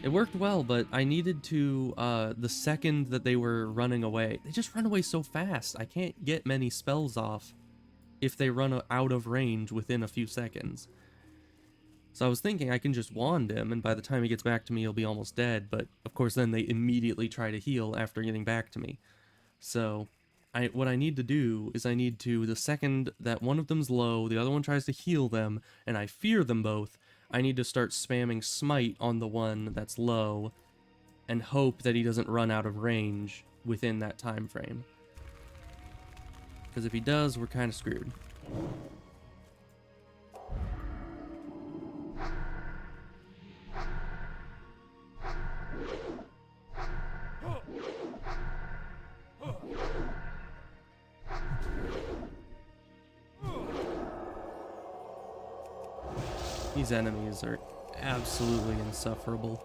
It worked well, but I needed to, the second that they were running away, they just run away so fast. I can't get many spells off if they run out of range within a few seconds. So I was thinking I can just wand him, and by the time he gets back to me, he'll be almost dead. But of course, then they immediately try to heal after getting back to me. So what I need to do is I need to, the second that one of them's low, the other one tries to heal them, and I fear them both, I need to start spamming smite on the one that's low, and hope that he doesn't run out of range within that time frame. Because if he does, we're kind of screwed. These enemies are absolutely insufferable.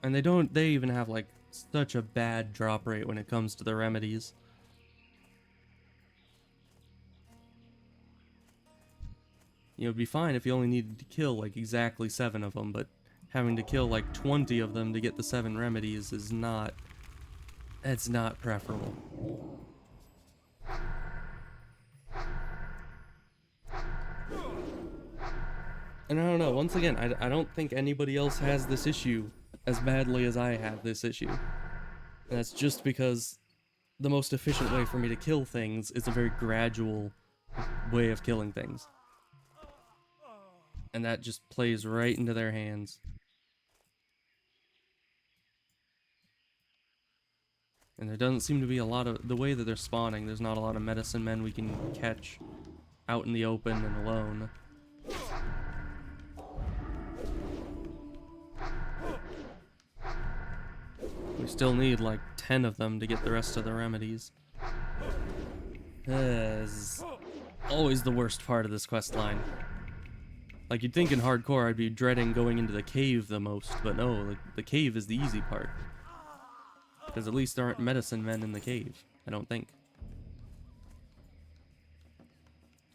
And they even have like such a bad drop rate when it comes to the remedies. You know, it'd be fine if you only needed to kill like exactly 7 of them, but having to kill like 20 of them to get the 7 remedies is not... It's not preferable. And I don't know, once again, I don't think anybody else has this issue as badly as I have this issue. And that's just because the most efficient way for me to kill things is a very gradual way of killing things. And that just plays right into their hands. And there doesn't seem to be a lot of... The way that they're spawning, there's not a lot of medicine men we can catch out in the open and alone. We still need like 10 of them to get the rest of the remedies. This is always the worst part of this quest line. Like, you'd think in hardcore I'd be dreading going into the cave the most, but no, like, the cave is the easy part. Because at least there aren't medicine men in the cave, I don't think.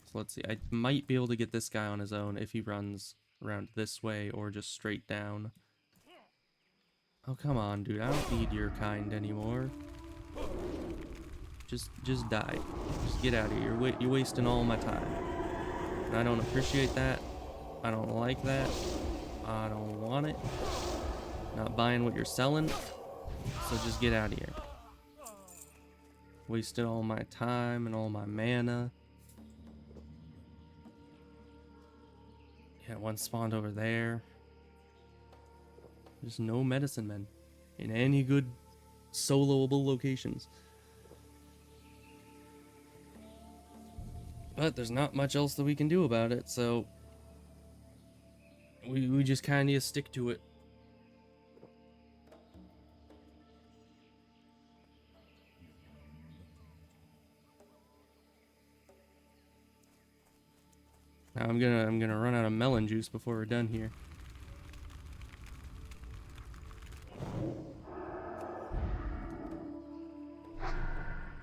So let's see, I might be able to get this guy on his own if he runs around this way or just straight down. Oh, come on, dude, I don't need your kind anymore. Just die. Just get out of here. You're wasting all my time. And I don't appreciate that. I don't like that. I don't want it. Not buying what you're selling. So just get out of here. Wasted all my time and all my mana. Yeah, one spawned over there. There's no medicine men in any good soloable locations. But there's not much else that we can do about it, so we just kind of need to stick to it. Now I'm gonna run out of melon juice before we're done here.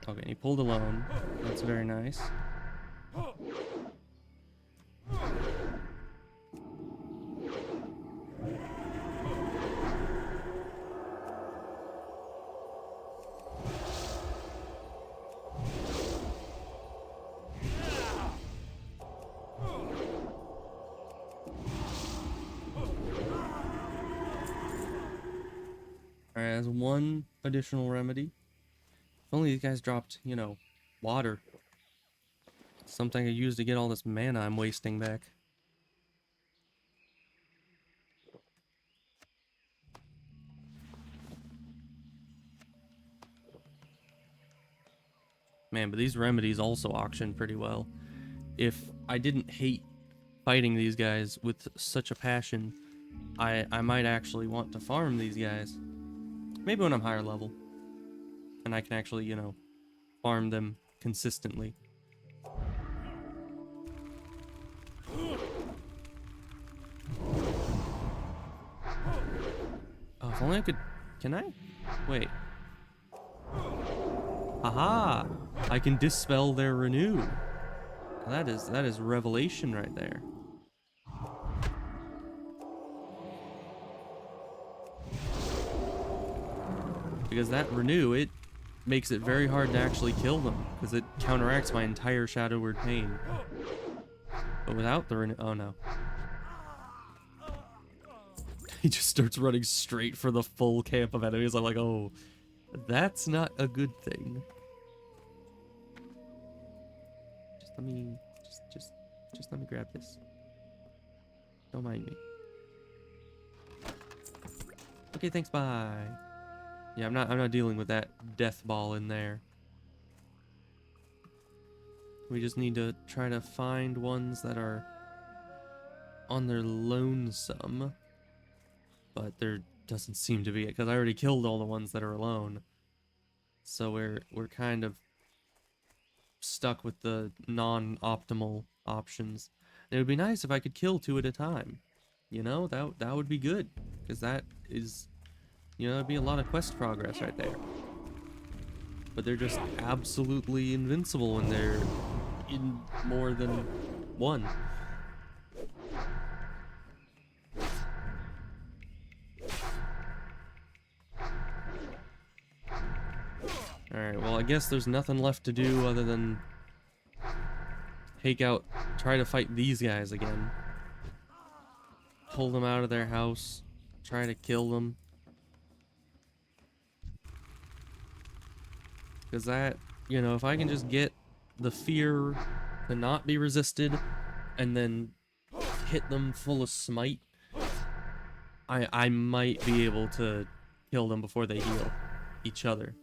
Okay, he pulled alone. That's very nice. Alright, that's one additional remedy. If only these guys dropped, you know, water. Something I use to get all this mana I'm wasting back. Man, but these remedies also auction pretty well. If I didn't hate fighting these guys with such a passion, I might actually want to farm these guys. Maybe when I'm higher level. And I can actually, you know, farm them consistently. Oh, if only I could... Can I? Wait. Aha! I can dispel their renew. That is revelation right there. Because that renew, it makes it very hard to actually kill them, because it counteracts my entire Shadow Word Pain. But without the oh no. He just starts running straight for the full camp of enemies. I'm like, oh, that's not a good thing. Just let me, just let me grab this. Don't mind me. Okay, thanks, bye. Yeah, I'm not dealing with that death ball in there. We just need to try to find ones that are on their lonesome. But there doesn't seem to be it, because I already killed all the ones that are alone. So we're kind of stuck with the non-optimal options. And it would be nice if I could kill 2 at a time. You know, that would be good, because that is, you know, that'd be a lot of quest progress right there. But they're just absolutely invincible when they're in more than one. Alright, well, I guess there's nothing left to do other than try to fight these guys again. Pull them out of their house, try to kill them. Because that, you know, if I can just get the fear to not be resisted and then hit them full of smite, I might be able to kill them before they heal each other.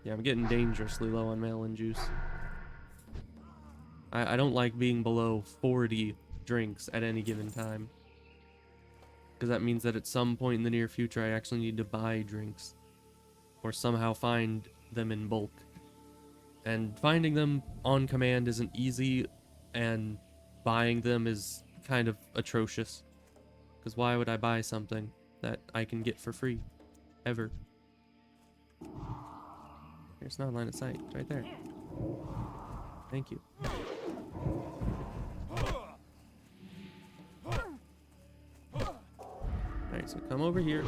Yeah, I'm getting dangerously low on melon juice. I don't like being below 40 drinks at any given time. Because that means that at some point in the near future I actually need to buy drinks. Or somehow find them in bulk. And finding them on command isn't easy, and buying them is kind of atrocious. Because why would I buy something that I can get for free? Ever. There's not a line of sight. It's right there. Thank you. Alright, so come over here.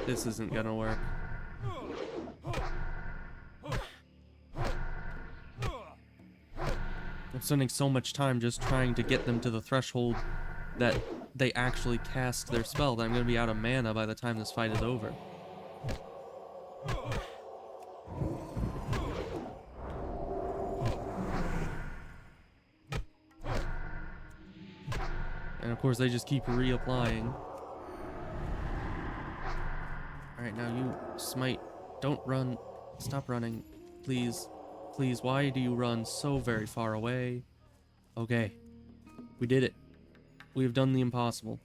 This isn't gonna work. I'm spending so much time just trying to get them to the threshold that they actually cast their spell that I'm gonna be out of mana by the time this fight is over. And of course they just keep reapplying. Alright, now you smite. Don't run. Stop running. Please. Please, why do you run so very far away? Okay. We did it. We have done the impossible.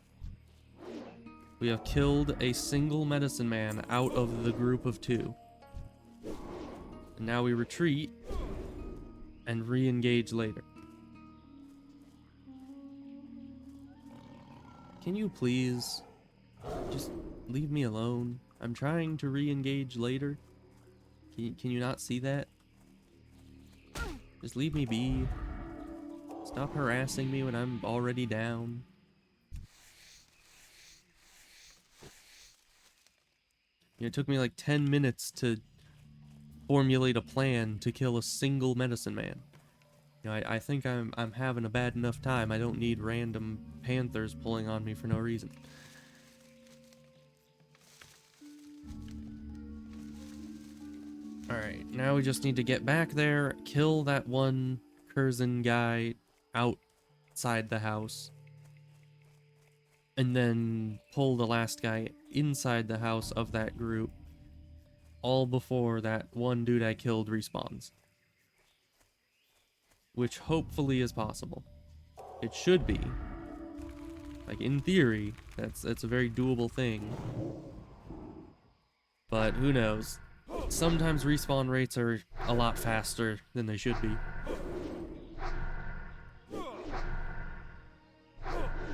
We have killed a single medicine man out of the group of 2. And now we retreat and re-engage later. Can you please just leave me alone? I'm trying to re-engage later. Can you not see that? Just leave me be. Stop harassing me when I'm already down. You know, it took me like 10 minutes to formulate a plan to kill a single medicine man. You know, I think I'm having a bad enough time. I don't need random panthers pulling on me for no reason. Alright, now we just need to get back there, kill that one Curzon guy outside the house, and then pull the last guy inside the house of that group, all before that one dude I killed respawns. Which hopefully is possible. It should be. Like, in theory, that's a very doable thing. But who knows? sometimes respawn rates are a lot faster than they should be.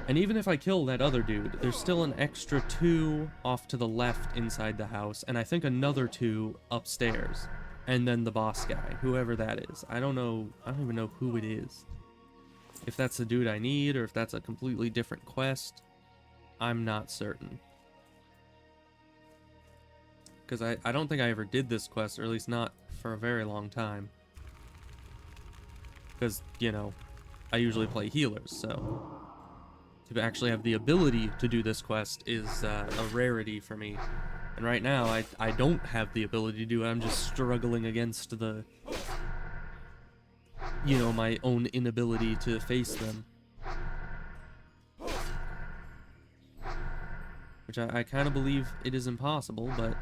And even if I kill that other dude, there's still an extra 2 off to the left inside the house, and I think another 2 upstairs. And then the boss guy, whoever that is. I don't know, I don't even know who it is. If that's the dude I need, or if that's a completely different quest, I'm not certain. Because I don't think I ever did this quest, or at least not for a very long time. Because, you know, I usually play healers, so to actually have the ability to do this quest is a rarity for me. And right now, I don't have the ability to do it. I'm just struggling against the, you know, my own inability to face them. Which I kind of believe it is impossible, but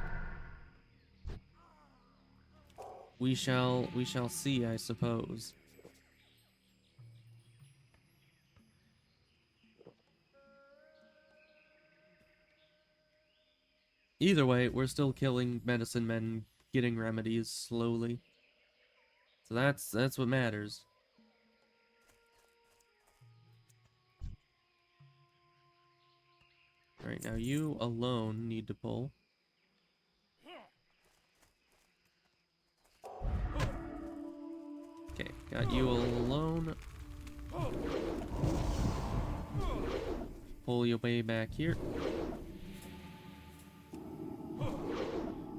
we shall see, I suppose. Either way, we're still killing medicine men, getting remedies slowly. So that's what matters. Alright, now you alone need to pull. Okay, got you alone. Pull your way back here.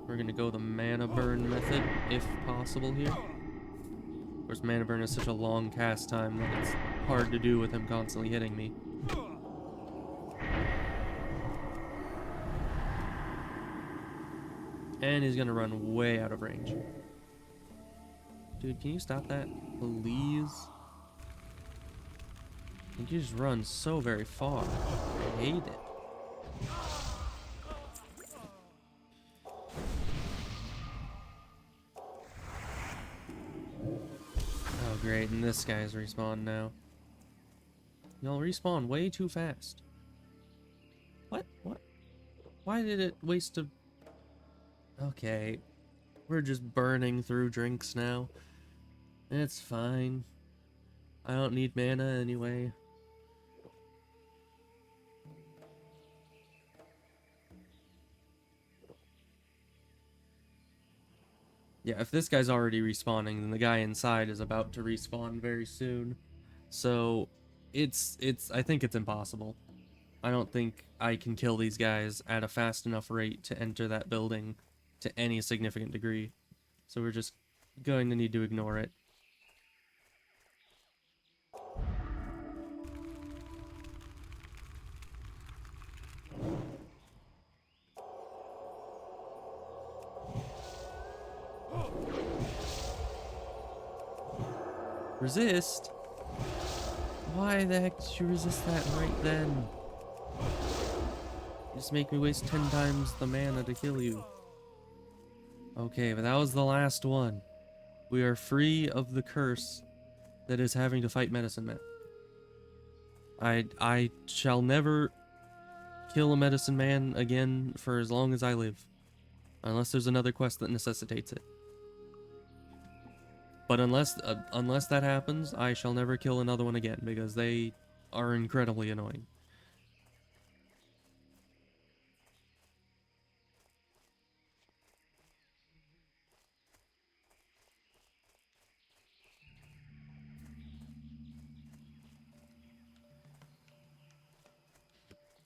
We're gonna go the mana burn method, if possible here. Of course, mana burn is such a long cast time that it's hard to do with him constantly hitting me. And he's gonna run way out of range. Dude, can you stop that, please? I think you just run so very far. I hate it. Oh great, and this guy's respawned now. Y'all respawn way too fast. What? What? Why did it waste a... Okay. We're just burning through drinks now. It's fine. I don't need mana anyway. Yeah, if this guy's already respawning, then the guy inside is about to respawn very soon. So, I think it's impossible. I don't think I can kill these guys at a fast enough rate to enter that building to any significant degree. So we're just going to need to ignore it. Resist? Why the heck did you resist that right then? You just make me waste 10 times the mana to kill you. Okay, but that was the last one. We are free of the curse that is having to fight medicine men. I shall never kill a medicine man again for as long as I live. Unless there's another quest that necessitates it. But unless that happens, I shall never kill another one again, because they are incredibly annoying.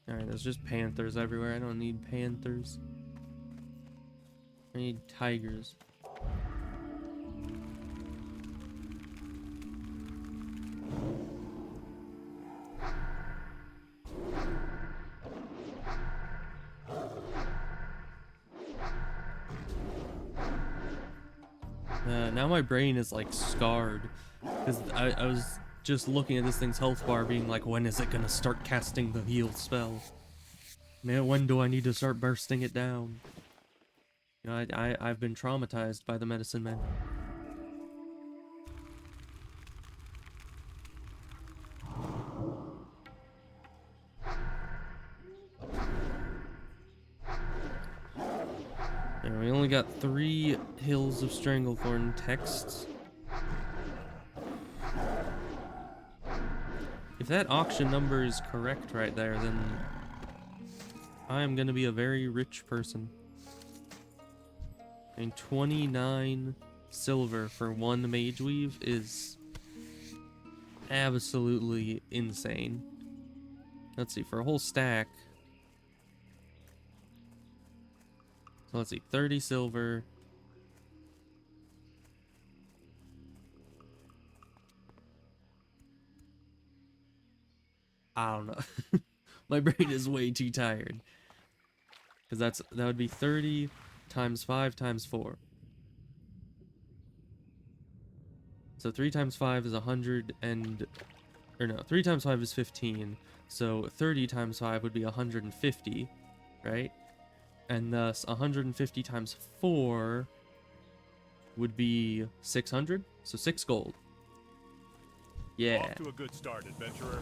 Alright, there's just panthers everywhere. I don't need panthers. I need tigers. Now my brain is like scarred, because I was just looking at this thing's health bar being like, when is it gonna start casting the heal spell? Man, when do I need to start bursting it down? You know, I've been traumatized by the medicine men. And we only got 3 Hills of Stranglethorn texts. If that auction number is correct right there, then I am going to be a very rich person. And 29 silver for 1 Mage Weave is absolutely insane. Let's see, for a whole stack. So let's see, 30 silver. I don't know. My brain is way too tired. Because that would be 30 times 5 times 4. So 3 times 5 is 100 and... Or no, 3 times 5 is 15. So 30 times 5 would be 150, right? And thus 150 times 4 would be 600. So 6 gold. Yeah. Off to a good start, adventurer.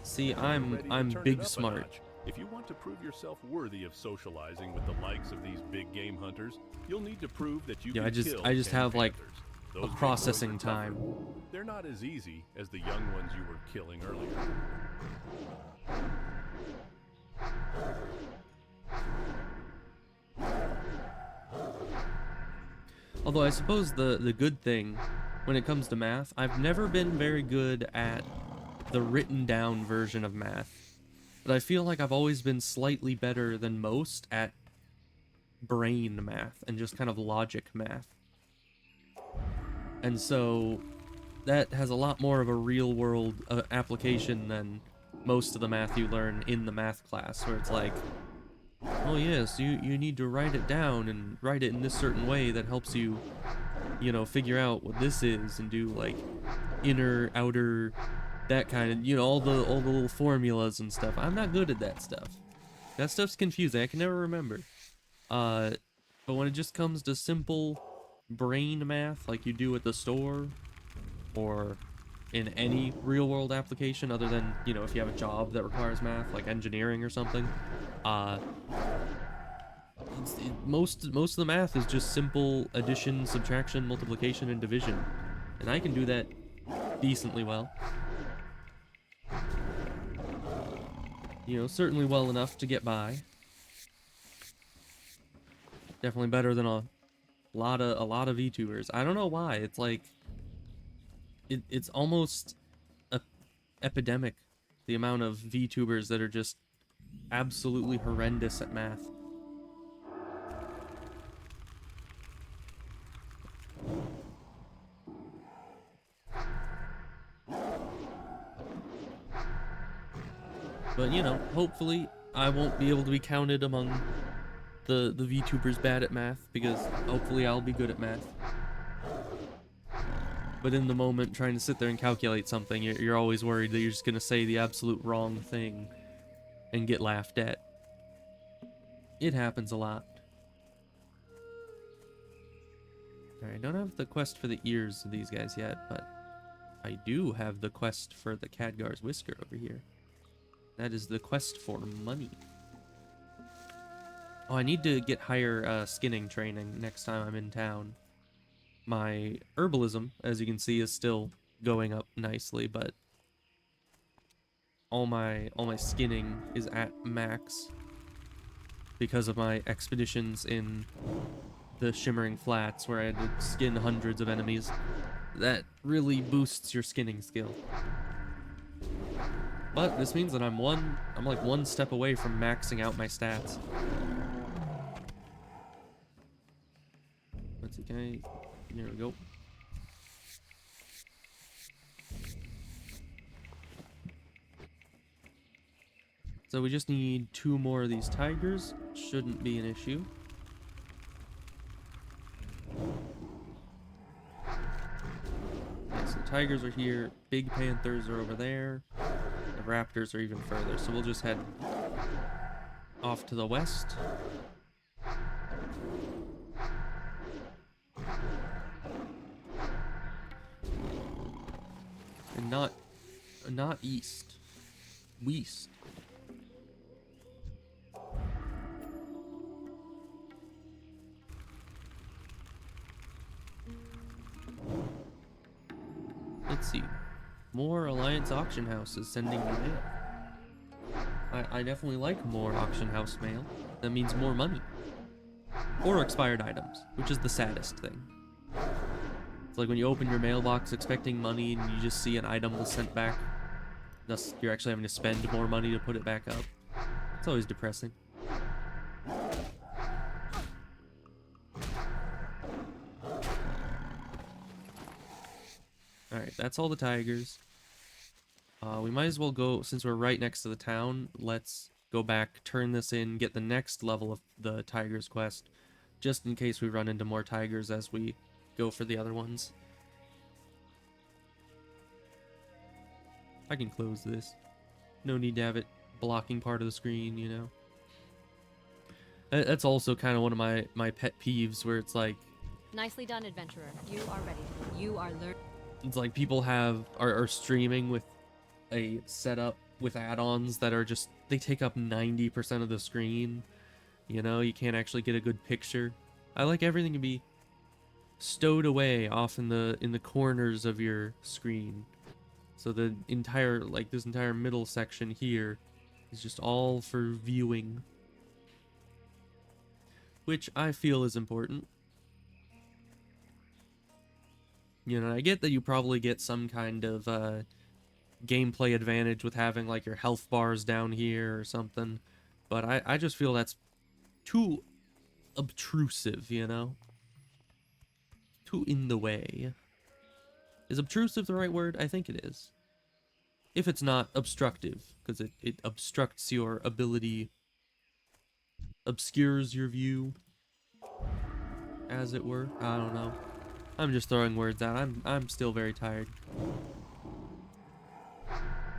See, Ready to I'm turn it big up a smart. notch. If you want to prove yourself worthy of socializing with the likes of these big game hunters, you'll need to prove that you Yeah, can kill I just 10 have like panthers. a Those big processing boys are tougher. time. They're not as easy as the young ones you were killing earlier. Although I suppose the good thing when it comes to math, I've never been very good at the written down version of math. But I feel like I've always been slightly better than most at brain math and just kind of logic math. And so that has a lot more of a real world application than most of the math you learn in the math class, where it's like, oh yes, you need to write it down and write it in this certain way that helps you, you know, figure out what this is and do like inner, outer, that kind of, you know, all the little formulas and stuff. I'm not good at that stuff. That stuff's confusing. I can never remember. But when it just comes to simple brain math like you do at the store or in any real world application other than, you know, if you have a job that requires math like engineering or something, most of the math is just simple addition, subtraction, multiplication, and division. And I can do that decently well. You know, certainly well enough to get by. Definitely better than a lot of VTubers. I don't know why. It's like it's almost a epidemic, the amount of VTubers that are just absolutely horrendous at math. But, you know, hopefully I won't be able to be counted among the VTubers bad at math, because hopefully I'll be good at math. But in the moment, trying to sit there and calculate something, you're always worried that you're just going to say the absolute wrong thing and get laughed at. It happens a lot. Alright, I don't have the quest for the ears of these guys yet, but I do have the quest for the Khadgar's whisker over here. That is the quest for money. Oh, I need to get higher skinning training next time I'm in town. My herbalism, as you can see, is still going up nicely, but all my skinning is at max because of my expeditions in the Shimmering Flats, where I had to skin hundreds of enemies. That really boosts your skinning skill. But this means that I'm like one step away from maxing out my stats. Let's see, can I... There we go. So we just need 2 more of these tigers. Shouldn't be an issue. Okay, so the tigers are here. Big panthers are over there. The raptors are even further. So we'll just head off to the west. And not east. West. Let's see. More Alliance auction houses sending me mail. I definitely like more auction house mail. That means more money. Or expired items, which is the saddest thing. It's like when you open your mailbox expecting money and you just see an item was sent back. Thus, you're actually having to spend more money to put it back up. It's always depressing. Alright, that's all the tigers. We might as well go, since we're right next to the town, let's go back, turn this in, get the next level of the tigers quest, just in case we run into more tigers as we go for the other ones. I can close this. No need to have it blocking part of the screen, you know? That's also kind of one of my pet peeves, where it's like... Nicely done, adventurer. You are ready. You are learning. It's like people are streaming with a setup with add-ons that are just... They take up 90% of the screen. You know, you can't actually get a good picture. I like everything to be stowed away off in the corners of your screen. So the entire, like this entire middle section here is just all for viewing. Which I feel is important. You know, I get that you probably get some kind of gameplay advantage with having like your health bars down here or something. But I just feel that's too obtrusive, you know? Too in the way. Is obtrusive the right word? I think it is. If it's not obstructive, because it obstructs your ability, obscures your view, as it were. I don't know. I'm just throwing words out. I'm still very tired.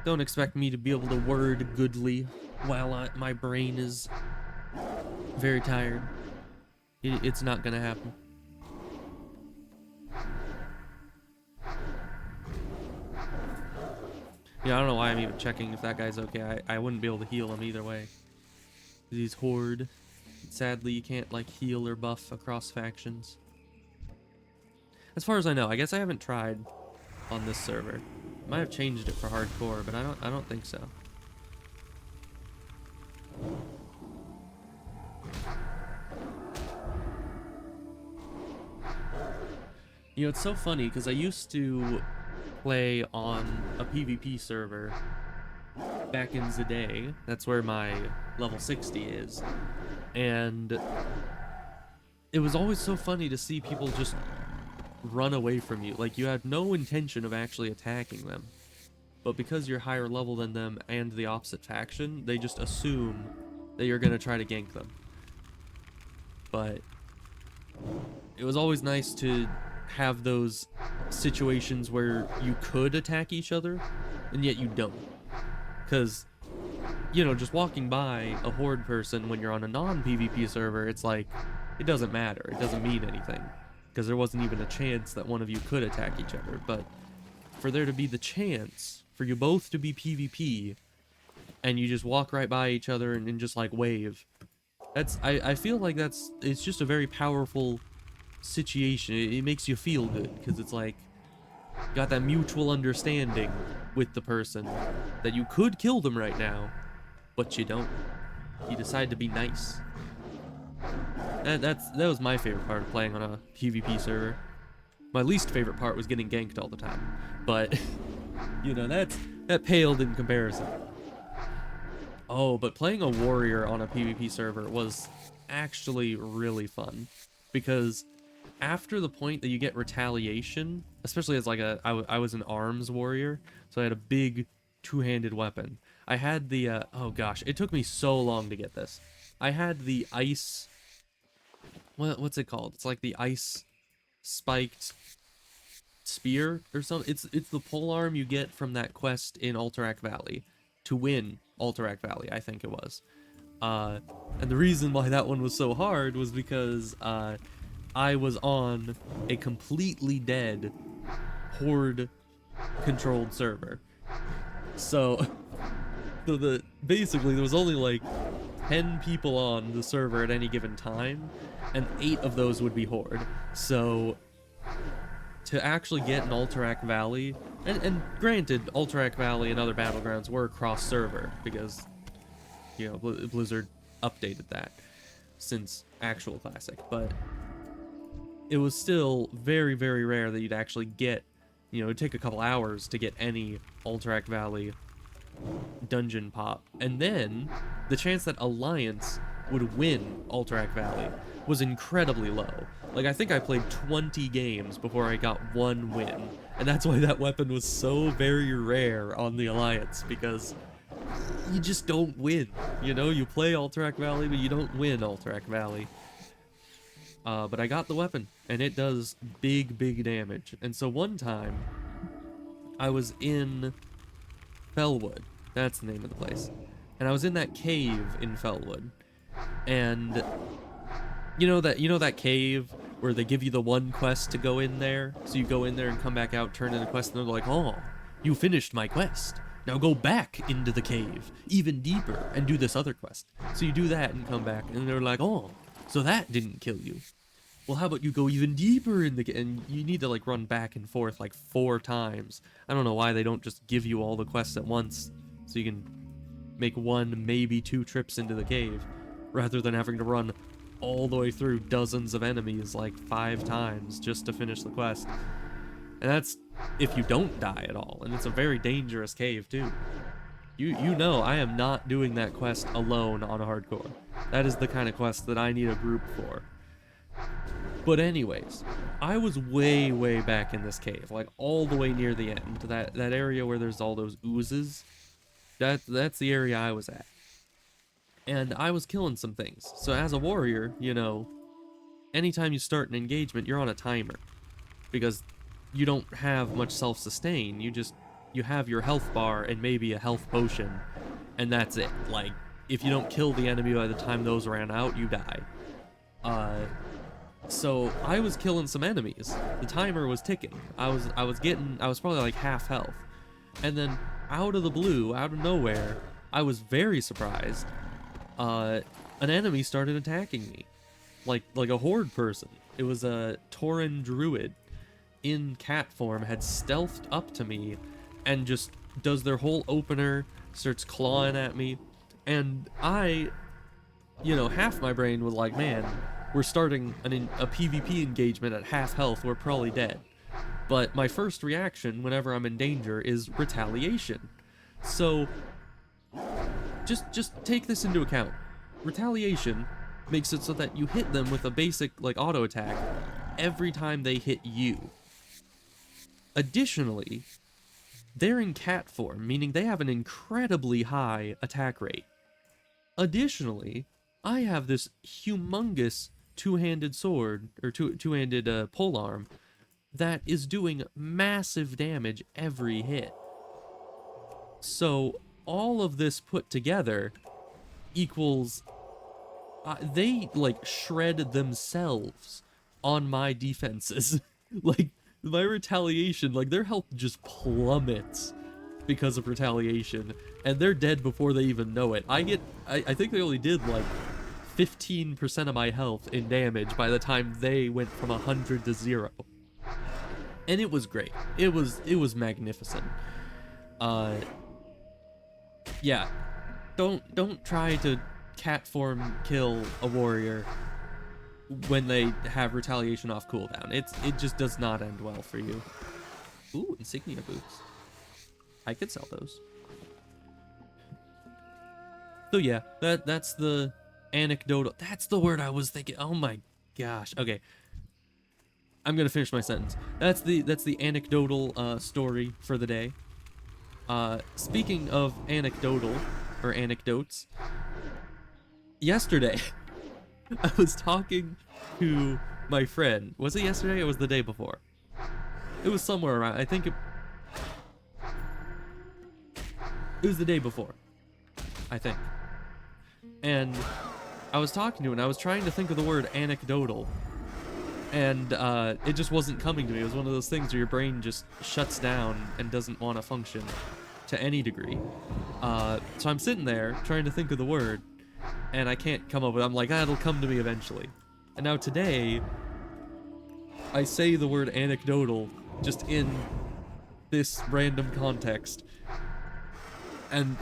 Don't expect me to be able to word goodly while my brain is very tired. It's not gonna happen. Yeah, I don't know why I'm even checking if that guy's okay. I wouldn't be able to heal him either way. He's Horde. Sadly, you can't, like, heal or buff across factions. As far as I know, I guess I haven't tried on this server. Might have changed it for hardcore, but I don't think so. You know, it's so funny because I used to play on a PvP server back in the day. That's where my level 60 is. And it was always so funny to see people just run away from you. Like, you had no intention of actually attacking them. But because you're higher level than them and the opposite faction, they just assume that you're going to try to gank them. But it was always nice to have those situations where you could attack each other, and yet you don't. Because, you know, just walking by a Horde person when you're on a non-PvP server, it's like, it doesn't matter. It doesn't mean anything. Because there wasn't even a chance that one of you could attack each other. But for there to be the chance for you both to be PvP, and you just walk right by each other and just, like, wave, I feel like it's just a very powerful situation. It makes you feel good, because it's like, you got that mutual understanding with the person that you could kill them right now, but you don't. You decide to be nice. That was my favorite part of playing on a PvP server. My least favorite part was getting ganked all the time, but you know, that paled in comparison. Oh, but playing a warrior on a PvP server was actually really fun, because after the point that you get retaliation, especially as like I was an arms warrior, so I had a big two-handed weapon. I had the oh gosh, it took me so long to get this. I had the ice, what's it called? It's like the ice spiked spear or something. It's the polearm you get from that quest in Alterac Valley to win Alterac Valley, I think it was. And the reason why that one was so hard was because I was on a completely dead Horde controlled server. So basically there was only like 10 people on the server at any given time, and 8 of those would be Horde. So to actually get an Alterac Valley, and granted, Alterac Valley and other Battlegrounds were cross-server, because, you know, Blizzard updated that since actual Classic, but it was still very, very rare that you'd actually get, you know, it'd take a couple hours to get any Alterac Valley dungeon pop. And then, the chance that Alliance would win Alterac Valley was incredibly low. Like, I think I played 20 games before I got one win. And that's why that weapon was so very rare on the Alliance, because you just don't win. You know, you play Alterac Valley, but you don't win Alterac Valley. But I got the weapon, and it does big, big damage. And so one time, I was in Fellwood. That's the name of the place. And I was in that cave in Fellwood. And you know that cave where they give you the one quest to go in there? So you go in there and come back out, turn in a quest, and they're like, "Oh, you finished my quest. Now go back into the cave, even deeper, and do this other quest." So you do that and come back, and they're like, "Oh, so that didn't kill you. Well, how about you go even deeper in the and you need to like run back and forth like 4 times. I don't know why they don't just give you all the quests at once, so you can make 1, maybe 2 trips into the cave, rather than having to run all the way through dozens of enemies like 5 times just to finish the quest. And that's if you don't die at all, and it's a very dangerous cave too. You know I am not doing that quest alone on hardcore. That is the kind of quest that I need a group for. But anyways, I was way, way back in this cave, like all the way near the end, that area where there's all those oozes. That's the area I was at. And I was killing some things. So as a warrior, you know, anytime you start an engagement, you're on a timer. Because you don't have much self-sustain, you have your health bar and maybe a health potion, and that's it. Like, if you don't kill the enemy by the time those ran out, you die. So I was killing some enemies. The timer was ticking. I was probably like half health. And then out of the blue, out of nowhere, I was very surprised. An enemy started attacking me. Like a horde person. It was a Tauren druid in cat form, had stealthed up to me and just does their whole opener, starts clawing at me. And I, you know, half my brain was like, man, we're starting a PvP engagement at half health, we're probably dead. But my first reaction whenever I'm in danger is retaliation. So, just take this into account. Retaliation makes it so that you hit them with a basic, like, auto attack every time they hit you. Additionally, they're in cat form, meaning they have an incredibly high attack rate. Additionally, I have this humongous two-handed sword, or two-handed polearm, that is doing massive damage every hit. So, all of this put together equals... they, like, shred themselves on my defenses. Like, my retaliation, like, their health just plummets because of retaliation, and they're dead before they even know it. I think they only did, like, 15% of my health in damage by the time they went from 100 to 0. And it was great. It was magnificent. Yeah. Don't try to cat form kill a warrior when they have retaliation off cooldown. It just does not end well for you. Ooh, insignia boots. I could sell those. So yeah, that's the anecdotal. That's the word I was thinking. Oh my gosh. Okay. I'm gonna finish my sentence. That's the anecdotal story for the day. Speaking of anecdotal or anecdotes, yesterday I was talking to my friend. Was it yesterday or was it the day before? It was somewhere around. I think it was the day before, I think. And I was talking to him and I was trying to think of the word anecdotal. And it just wasn't coming to me. It was one of those things where your brain just shuts down and doesn't want to function to any degree. So I'm sitting there trying to think of the word, and I can't come up with it. I'm like, it'll come to me eventually. And now today, I say the word anecdotal just in this random context, and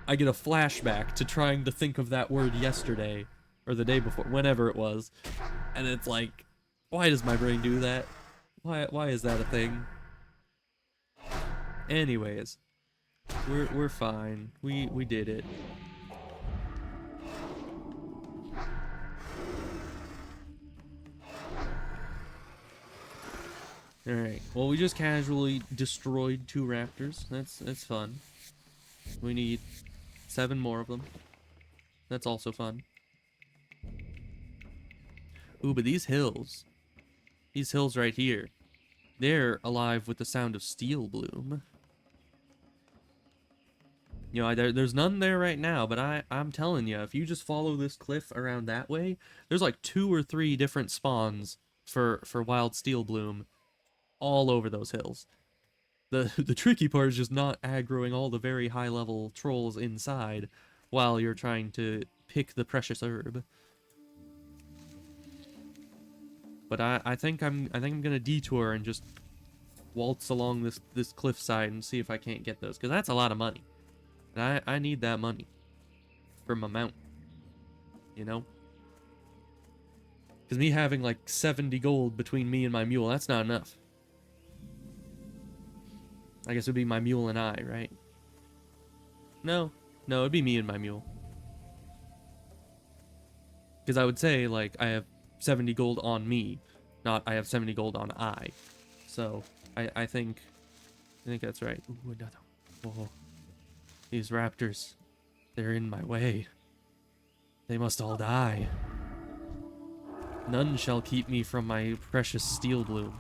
I get a flashback to trying to think of that word yesterday, or the day before, whenever it was, and it's like, why does my brain do that? Why is that a thing? Anyways, we're fine. We did it. Alright, well, we just casually destroyed 2 raptors. That's fun. We need 7 more of them. That's also fun. Ooh, but these hills right here, they're alive with the sound of steel bloom. You know, there's none there right now, but I'm telling you, if you just follow this cliff around that way, there's like 2 or 3 different spawns for wild steel bloom all over those hills. The tricky part is just not aggroing all the very high level trolls inside while you're trying to pick the precious herb. But I think I'm gonna detour and just waltz along this cliffside and see if I can't get those, because that's a lot of money. And I need that money for my mount, you know? Because me having like 70 gold between me and my mule, that's not enough. I guess it would be my mule and I, right? No, it'd be me and my mule. Because I would say, like, I have 70 gold on me, not I have 70 gold on I. So, I think that's right. Ooh, another. Whoa. These raptors, they're in my way. They must all die. None shall keep me from my precious steel bloom.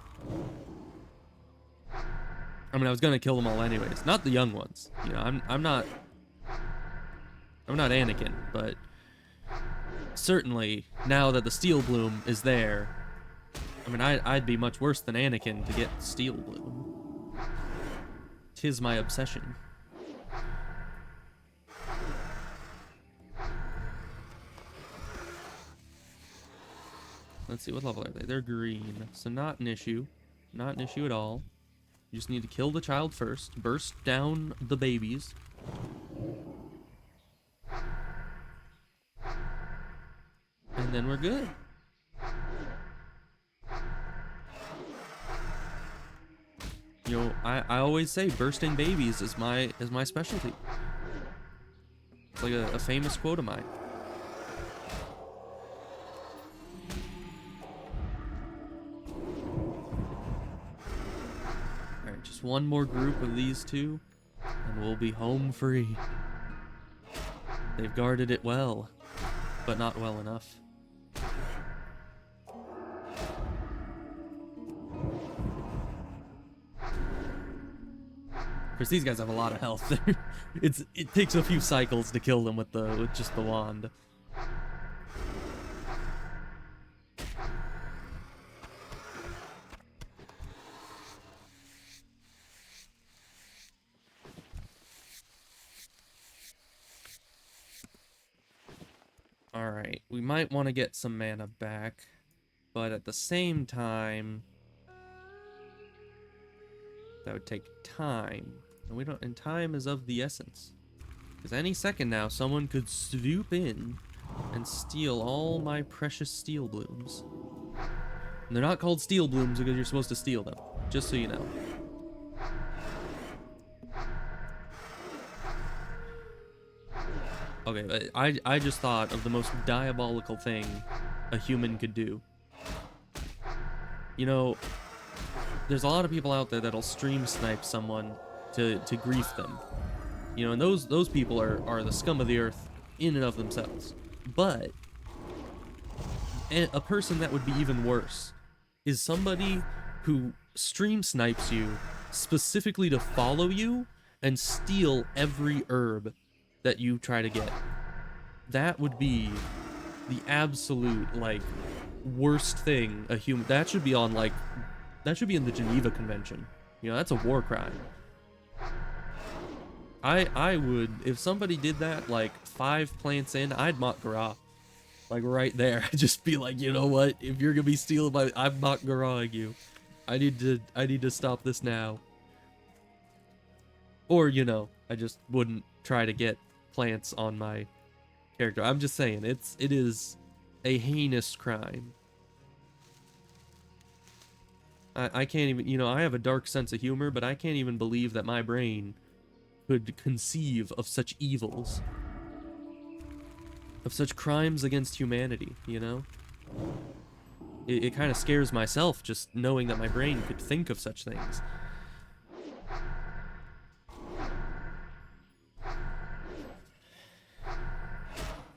I mean, I was gonna kill them all anyways. Not the young ones. You know, I'm not Anakin, but certainly now that the steel bloom is there, I mean, I'd be much worse than Anakin to get steel bloom. 'Tis my obsession. Let's see, what level are they? They're green, so not an issue. Not an issue at all. You just need to kill the child first, burst down the babies. And then we're good. You know, I always say bursting babies is my specialty. It's like a famous quote of mine. Alright, just one more group of these 2, and we'll be home free. They've guarded it well, but not well enough. Because these guys have a lot of health. It takes a few cycles to kill them with just the wand. Alright, we might want to get some mana back, but at the same time, that would take time. And time is of the essence. Because any second now, someone could swoop in and steal all my precious steel blooms. And they're not called steel blooms because you're supposed to steal them, just so you know. Okay, but I just thought of the most diabolical thing a human could do. You know, there's a lot of people out there that'll stream snipe someone to grief them. You know, and those people are the scum of the earth in and of themselves. But a person that would be even worse is somebody who stream snipes you specifically to follow you and steal every herb that you try to get. That would be the absolute, like, worst thing a human... That should be on, like... That should be in the Geneva Convention. You know, that's a war crime. I would... If somebody did that, like, 5 plants in, I'd mock Garroth. Like right there. I'd just be like, you know what? If you're gonna be stealing my, I'm not garroting you. I need to stop this now. Or, you know, I just wouldn't try to get plants on my character. I'm just saying, it is a heinous crime. I can't even, you know, I have a dark sense of humor, but I can't even believe that my brain could conceive of such evils. Of such crimes against humanity, you know? It kind of scares myself just knowing that my brain could think of such things.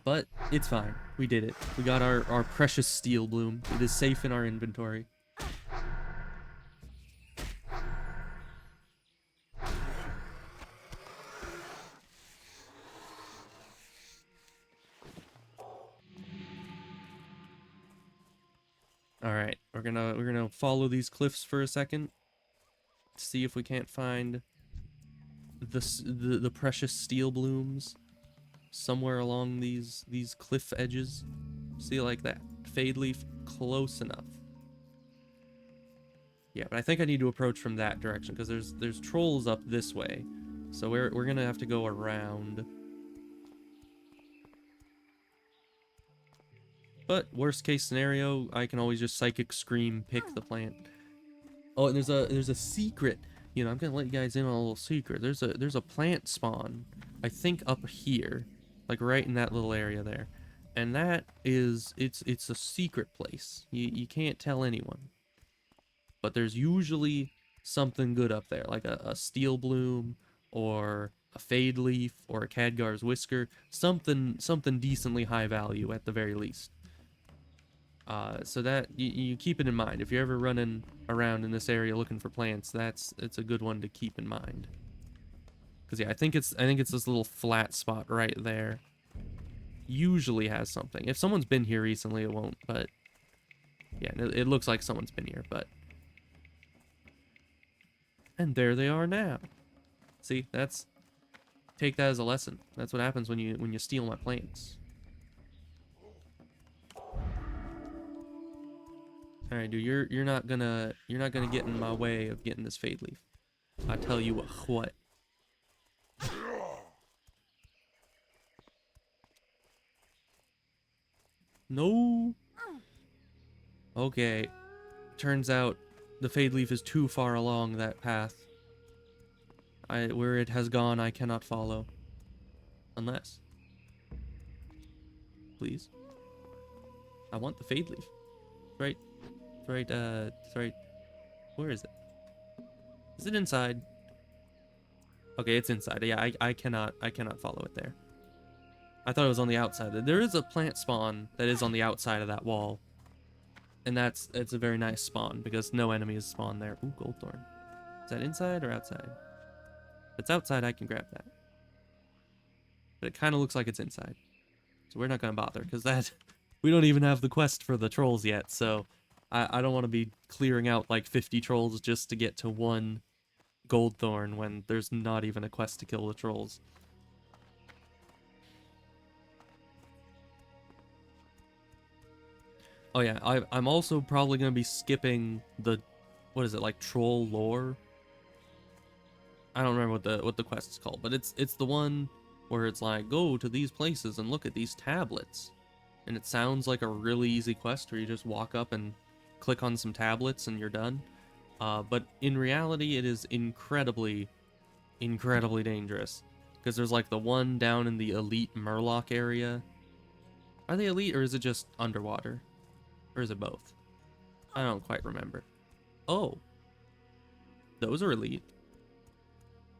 But it's fine. We did it. We got our precious steel bloom. It is safe in our inventory. All right, we're gonna follow these cliffs for a second. See if we can't find the precious steel blooms somewhere along these cliff edges. See, like that fade leaf close enough. Yeah, but I think I need to approach from that direction because there's trolls up this way, so we're gonna have to go around. But worst case scenario, I can always just psychic scream pick the plant. Oh, and there's a secret. You know, I'm gonna let you guys in on a little secret. There's a plant spawn, I think up here, like right in that little area there, and that is it's a secret place. You can't tell anyone, but there's usually something good up there, like a steel bloom or a fade leaf or a Khadgar's whisker, something decently high value at the very least. So that you keep it in mind if you're ever running around in this area looking for plants. It's a good one to keep in mind. Cause yeah, I think it's this little flat spot right there. Usually has something. If someone's been here recently, it won't. But yeah, it looks like someone's been here. But and there they are now. See, take that as a lesson. That's what happens when you steal my plants. All right, dude, you're not gonna get in my way of getting this fade leaf. I tell you what. No. Okay. Turns out the fade leaf is too far along that path. Where it has gone, I cannot follow. Unless. Please. I want the fade leaf. Right. It's right. Where is it? Is it inside? Okay, it's inside. Yeah, I cannot follow it there. I thought it was on the outside. There is a plant spawn that is on the outside of that wall. And it's a very nice spawn because no enemies spawn there. Ooh, gold thorn. Is that inside or outside? If it's outside, I can grab that. But it kind of looks like it's inside. So we're not going to bother because we don't even have the quest for the trolls yet, so I don't want to be clearing out like 50 trolls just to get to one gold thorn when there's not even a quest to kill the trolls. Oh yeah, I'm also probably going to be skipping the, what is it, like troll lore? I don't remember what the quest is called, but it's the one where it's like, go to these places and look at these tablets. And it sounds like a really easy quest where you just walk up and click on some tablets and you're done. But in reality, it is incredibly dangerous. Because there's like the one down in the elite Murloc area. Are they elite or is it just underwater? Or is it both? I don't quite remember. Oh. Those are elite.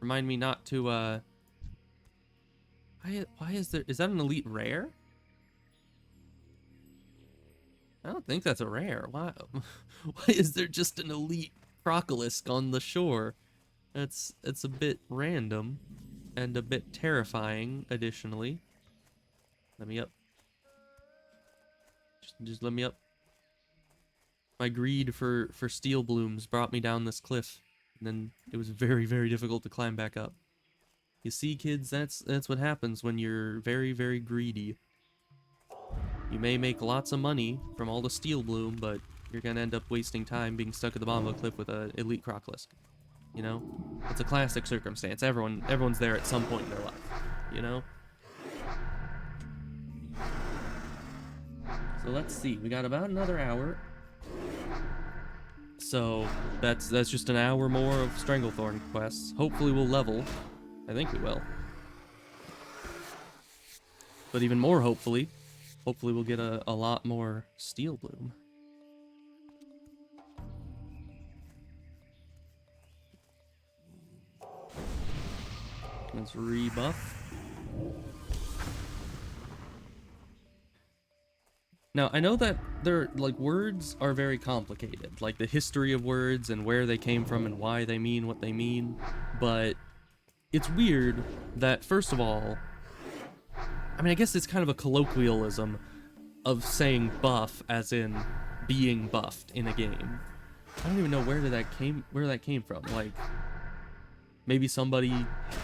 Remind me not to, why is that an elite rare? I don't think that's a rare. Why is there just an elite crocolisk on the shore? It's a bit random and a bit terrifying additionally. Let me up. Just let me up. My greed for steel blooms brought me down this cliff, and then it was very, very difficult to climb back up. You see, kids, that's what happens when you're very, very greedy. You may make lots of money from all the steel bloom, but you're gonna end up wasting time being stuck at the bottom of a cliff with an elite crocolisk. You know? It's a classic circumstance. Everyone's there at some point in their life. You know? So let's see. We got about another hour. So that's just an hour more of Stranglethorn quests. Hopefully we'll level. I think we will. But even more hopefully we'll get a lot more steel bloom. Let's rebuff. Now, I know that words are very complicated, like the history of words and where they came from and why they mean what they mean, but it's weird that, first of all, I mean, I guess it's kind of a colloquialism of saying buff as in being buffed in a game. I don't even know where that came from. Like, maybe somebody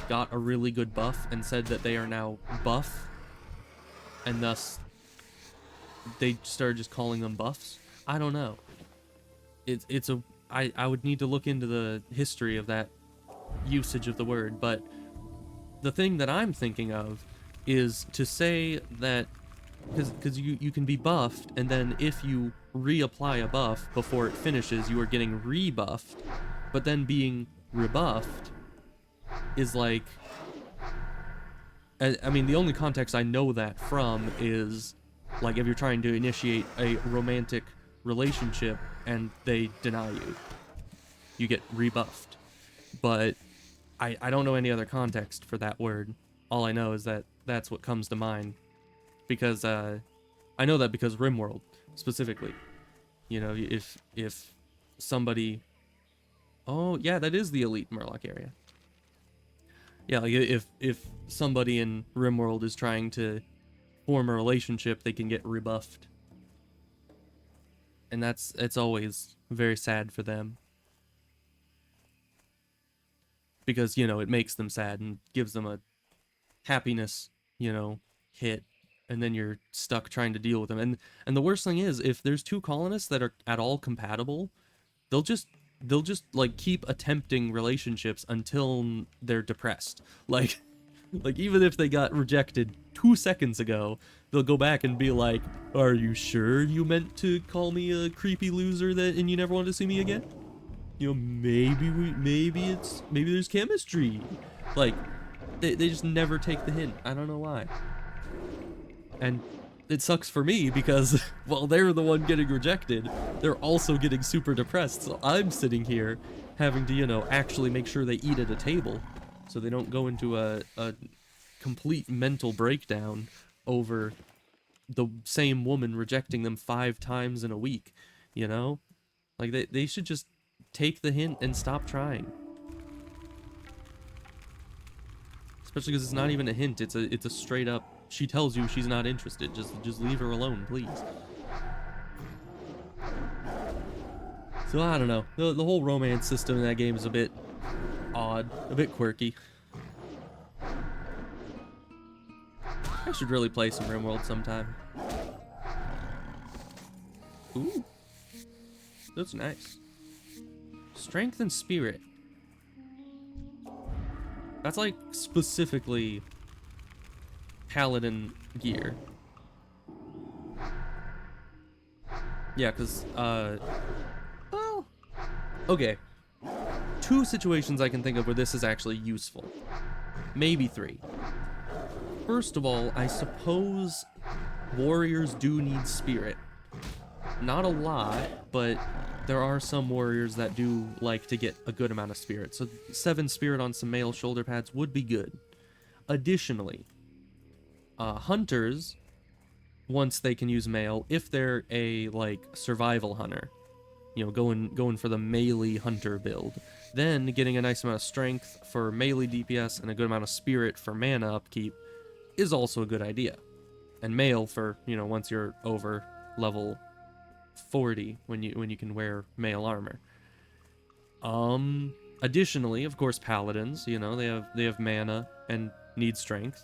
got a really good buff and said that they are now buff, and thus they started just calling them buffs. I don't know. I would need to look into the history of that usage of the word, but the thing that I'm thinking of is to say that because you can be buffed, and then if you reapply a buff before it finishes, you are getting rebuffed, but then being rebuffed is like, I mean, the only context I know that from is like if you're trying to initiate a romantic relationship and they deny you, you get rebuffed. But I don't know any other context for that word. All I know is that that's what comes to mind, because I know that because RimWorld specifically, you know, if somebody, oh yeah, that is the elite Murloc area. Yeah, like if somebody in RimWorld is trying to form a relationship, they can get rebuffed, and it's always very sad for them, because, you know, it makes them sad and gives them a happiness, you know, hit, and then you're stuck trying to deal with them. And the worst thing is, if there's two colonists that are at all compatible, they'll just like keep attempting relationships until they're depressed. Like even if they got rejected 2 seconds ago, they'll go back and be like, "Are you sure you meant to call me a creepy loser and you never wanted to see me again? You know, maybe there's chemistry." Like, they just never take the hint. I don't know why. And it sucks for me because while they're the one getting rejected, they're also getting super depressed. So I'm sitting here having to, you know, actually make sure they eat at a table so they don't go into a complete mental breakdown over the same woman rejecting them 5 times in a week, you know? Like, they should just take the hint and stop trying. Especially because it's not even a hint, it's a straight up, she tells you she's not interested, just leave her alone, please. So I don't know, the whole romance system in that game is a bit odd, a bit quirky. I should really play some RimWorld sometime. Ooh, that's nice. Strength and spirit. That's like specifically paladin gear. Yeah, because, well, okay. 2 situations I can think of where this is actually useful. Maybe 3. First of all, I suppose warriors do need spirit. Not a lot, but there are some warriors that do like to get a good amount of spirit. So 7 spirit on some male shoulder pads would be good. Additionally, hunters, once they can use mail, if they're a like survival hunter, you know, going for the melee hunter build, then getting a nice amount of strength for melee DPS and a good amount of spirit for mana upkeep is also a good idea. And mail for, you know, once you're over level 40 when you can wear mail armor. Additionally, of course, paladins, you know, they have mana and need strength.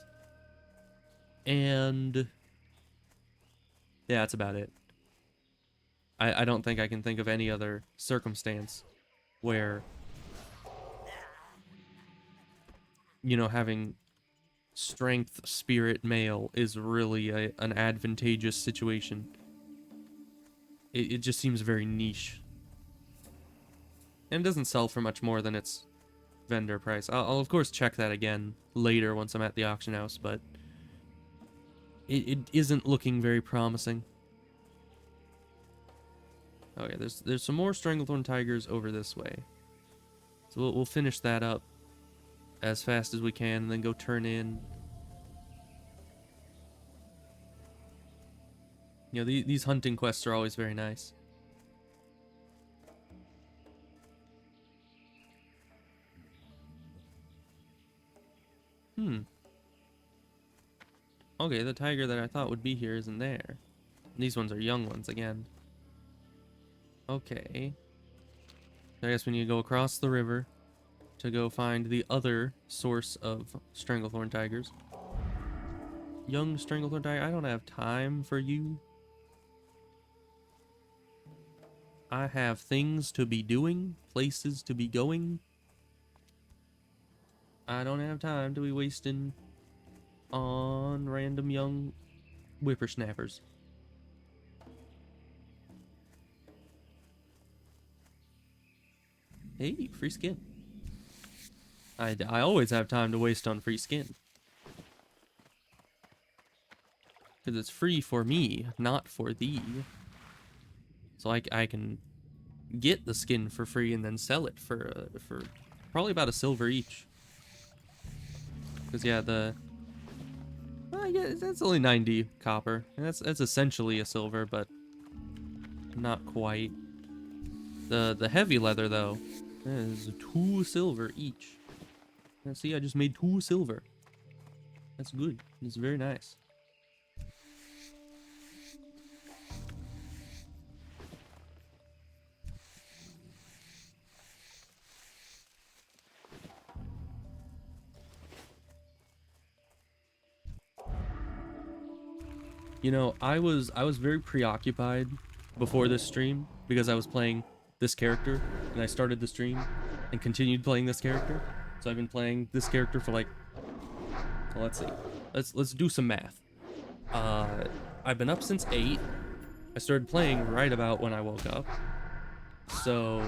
And Yeah, that's about it. I don't think I can think of any other circumstance where, you know, having strength spirit male is really an advantageous situation. It just seems very niche. And it doesn't sell for much more than its vendor price. I'll of course check that again later once I'm at the auction house, but it isn't looking very promising. Okay, there's some more Stranglethorn Tigers over this way. So we'll finish that up as fast as we can and then go turn in. You know, these hunting quests are always very nice. Okay, the tiger that I thought would be here isn't there. These ones are young ones again. Okay. I guess we need to go across the river to go find the other source of Stranglethorn Tigers. Young Stranglethorn Tiger, I don't have time for you. I have things to be doing, places to be going. I don't have time to be wasting on random young whippersnappers. Hey, free skin. I always have time to waste on free skin. Because it's free for me, not for thee. So I can get the skin for free and then sell it for probably about a silver each. Because yeah, yeah, that's only 90 copper. And that's essentially a silver, but not quite. The heavy leather though is 2 silver each. And see, I just made 2 silver. That's good. It's very nice. You know, I was very preoccupied before this stream because I was playing this character and I started the stream and continued playing this character. So I've been playing this character for like, well, let's see. Let's do some math. I've been up since 8. I started playing right about when I woke up. So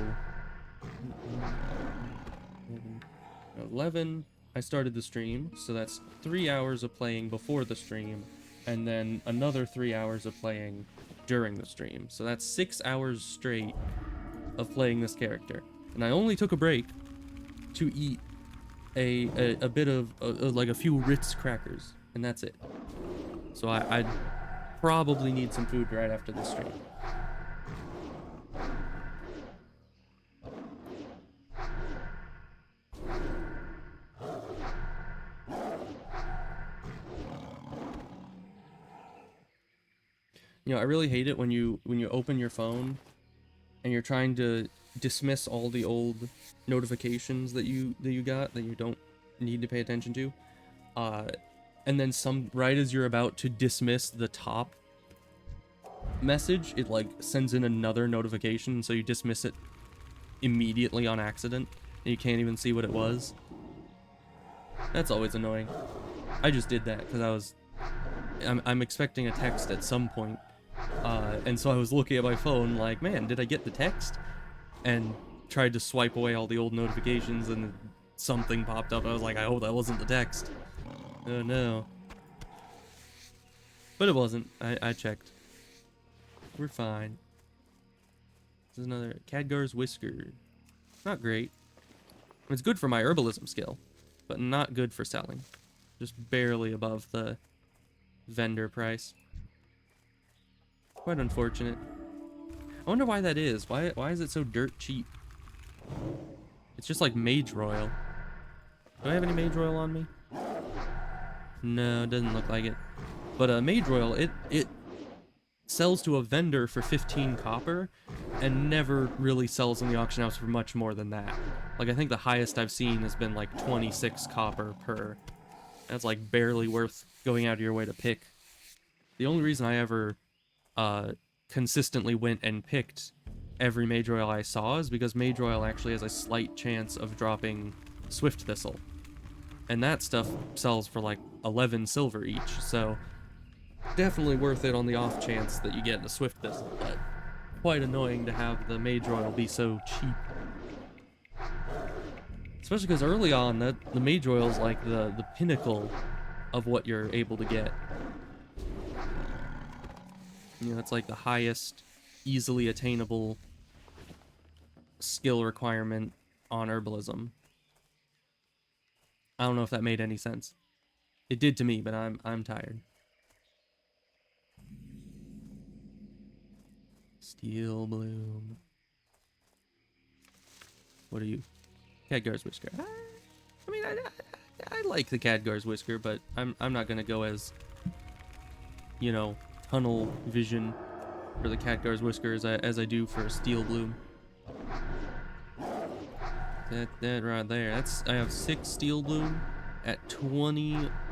11 I started the stream, so that's 3 hours of playing before the stream, and then another 3 hours of playing during the stream. So that's 6 hours straight of playing this character. And I only took a break to eat a bit of like a few Ritz crackers, and that's it. So I probably need some food right after this stream. You know, I really hate it when you open your phone and you're trying to dismiss all the old notifications that you got that you don't need to pay attention to. And then right as you're about to dismiss the top message, it like sends in another notification, so you dismiss it immediately on accident and you can't even see what it was. That's always annoying. I just did that because I'm expecting a text at some point. And so I was looking at my phone like, man, did I get the text? And tried to swipe away all the old notifications and something popped up. I was like, I hope that wasn't the text. Oh no. But it wasn't. I checked. We're fine. This is another Khadgar's Whisker. Not great. It's good for my herbalism skill, but not good for selling. Just barely above the vendor price. Quite unfortunate. I wonder why that is. Why is it so dirt cheap? It's just like Mage Royal. Do I have any Mage Royal on me? No, it doesn't look like it. But Mage Royal, it sells to a vendor for 15 copper and never really sells in the auction house for much more than that. Like, I think the highest I've seen has been like 26 copper per. That's like barely worth going out of your way to pick. The only reason I ever consistently went and picked every Mage Royal I saw is because Mage Royal actually has a slight chance of dropping Swift Thistle. And that stuff sells for like 11 silver each, so definitely worth it on the off chance that you get a Swift Thistle, but quite annoying to have the Mage Royal be so cheap. Especially because early on, the Mage Royal is like the pinnacle of what you're able to get. You know, it's like the highest, easily attainable skill requirement on herbalism. I don't know if that made any sense. It did to me, but I'm tired. Steel Bloom. What are you? Khadgar's Whisker. I mean, I like the Khadgar's Whisker, but I'm not gonna go as, you know, tunnel vision for the Khadgar's Whisker as I do for Steel Bloom. That right there. I have 6 Steel Bloom at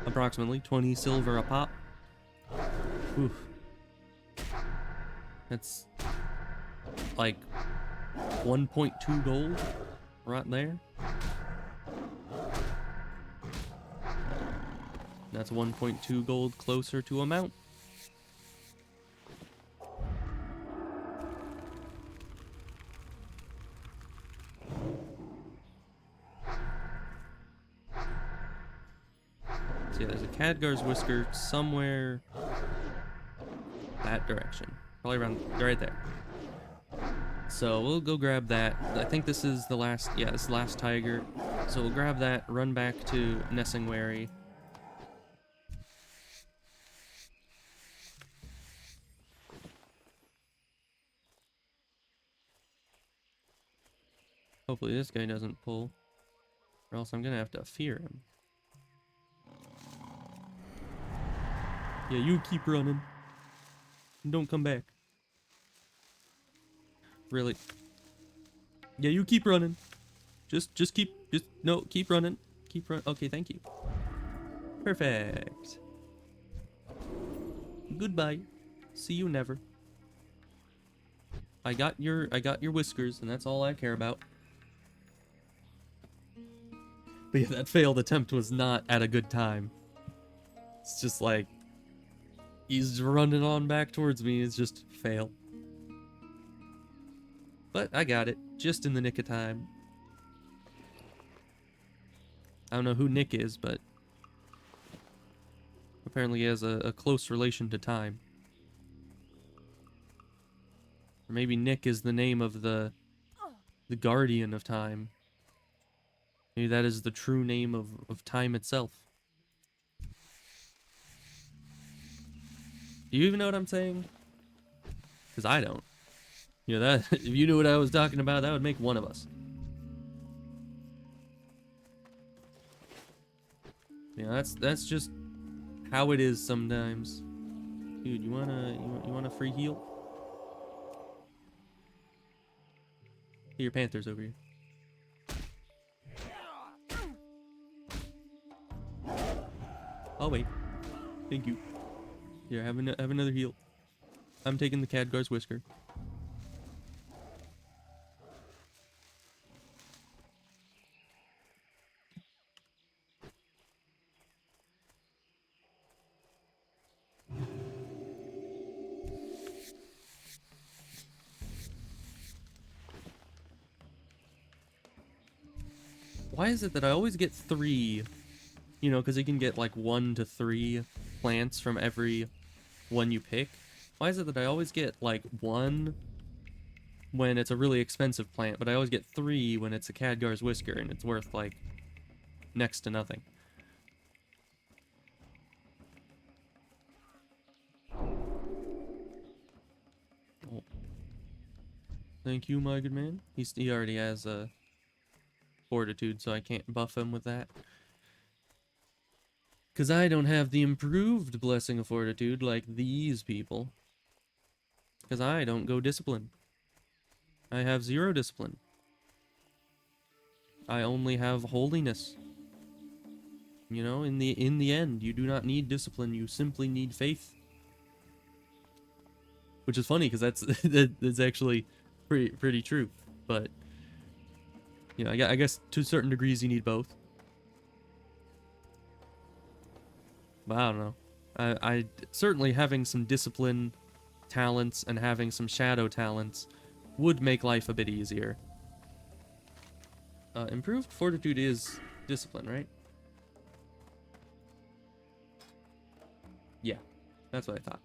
approximately 20 silver a pop. Oof. That's like 1.2 gold right there. That's 1.2 gold closer to a mount. So yeah, there's a Khadgar's Whisker somewhere that direction. Probably around right there. So we'll go grab that. I think this is the last, yeah, this is the last tiger. So we'll grab that, run back to Nessingwary. Hopefully this guy doesn't pull, or else I'm gonna have to fear him. Yeah, you keep running. And don't come back. Really? Yeah, you keep running. No, keep running. Keep running. Okay, thank you. Perfect. Goodbye. See you never. I got your whiskers, and that's all I care about. But yeah, that failed attempt was not at a good time. It's just like, he's running on back towards me. It's just fail. But I got it, just in the nick of time. I don't know who Nick is, but apparently he has a close relation to time. Or maybe Nick is the name of the guardian of time. Maybe that is the true name of time itself. Do you even know what I'm saying? Because I don't. You know, that if you knew what I was talking about, that would make one of us. Yeah, that's just how it is sometimes. Dude, you want a free heal? Hey, your panther's over here. I'll wait. Thank you. Here, have another heal. I'm taking the Khadgar's Whisker. Why is it that I always get 3? You know, because you can get like 1 to 3 plants from every one you pick. Why is it that I always get like 1 when it's a really expensive plant, but I always get 3 when it's a Khadgar's Whisker and it's worth like next to nothing? Oh. Thank you, my good man. He already has a Fortitude, so I can't buff him with that. Because I don't have the improved Blessing of Fortitude like these people. Because I don't go Discipline. I have 0 Discipline. I only have Holiness. You know, in the end, you do not need Discipline, you simply need Faith. which is funny because that's actually pretty true. But you know, I guess to certain degrees you need both. But I don't know. I certainly having some discipline talents and having some shadow talents would make life a bit easier. Improved fortitude is discipline, right? Yeah, that's what I thought.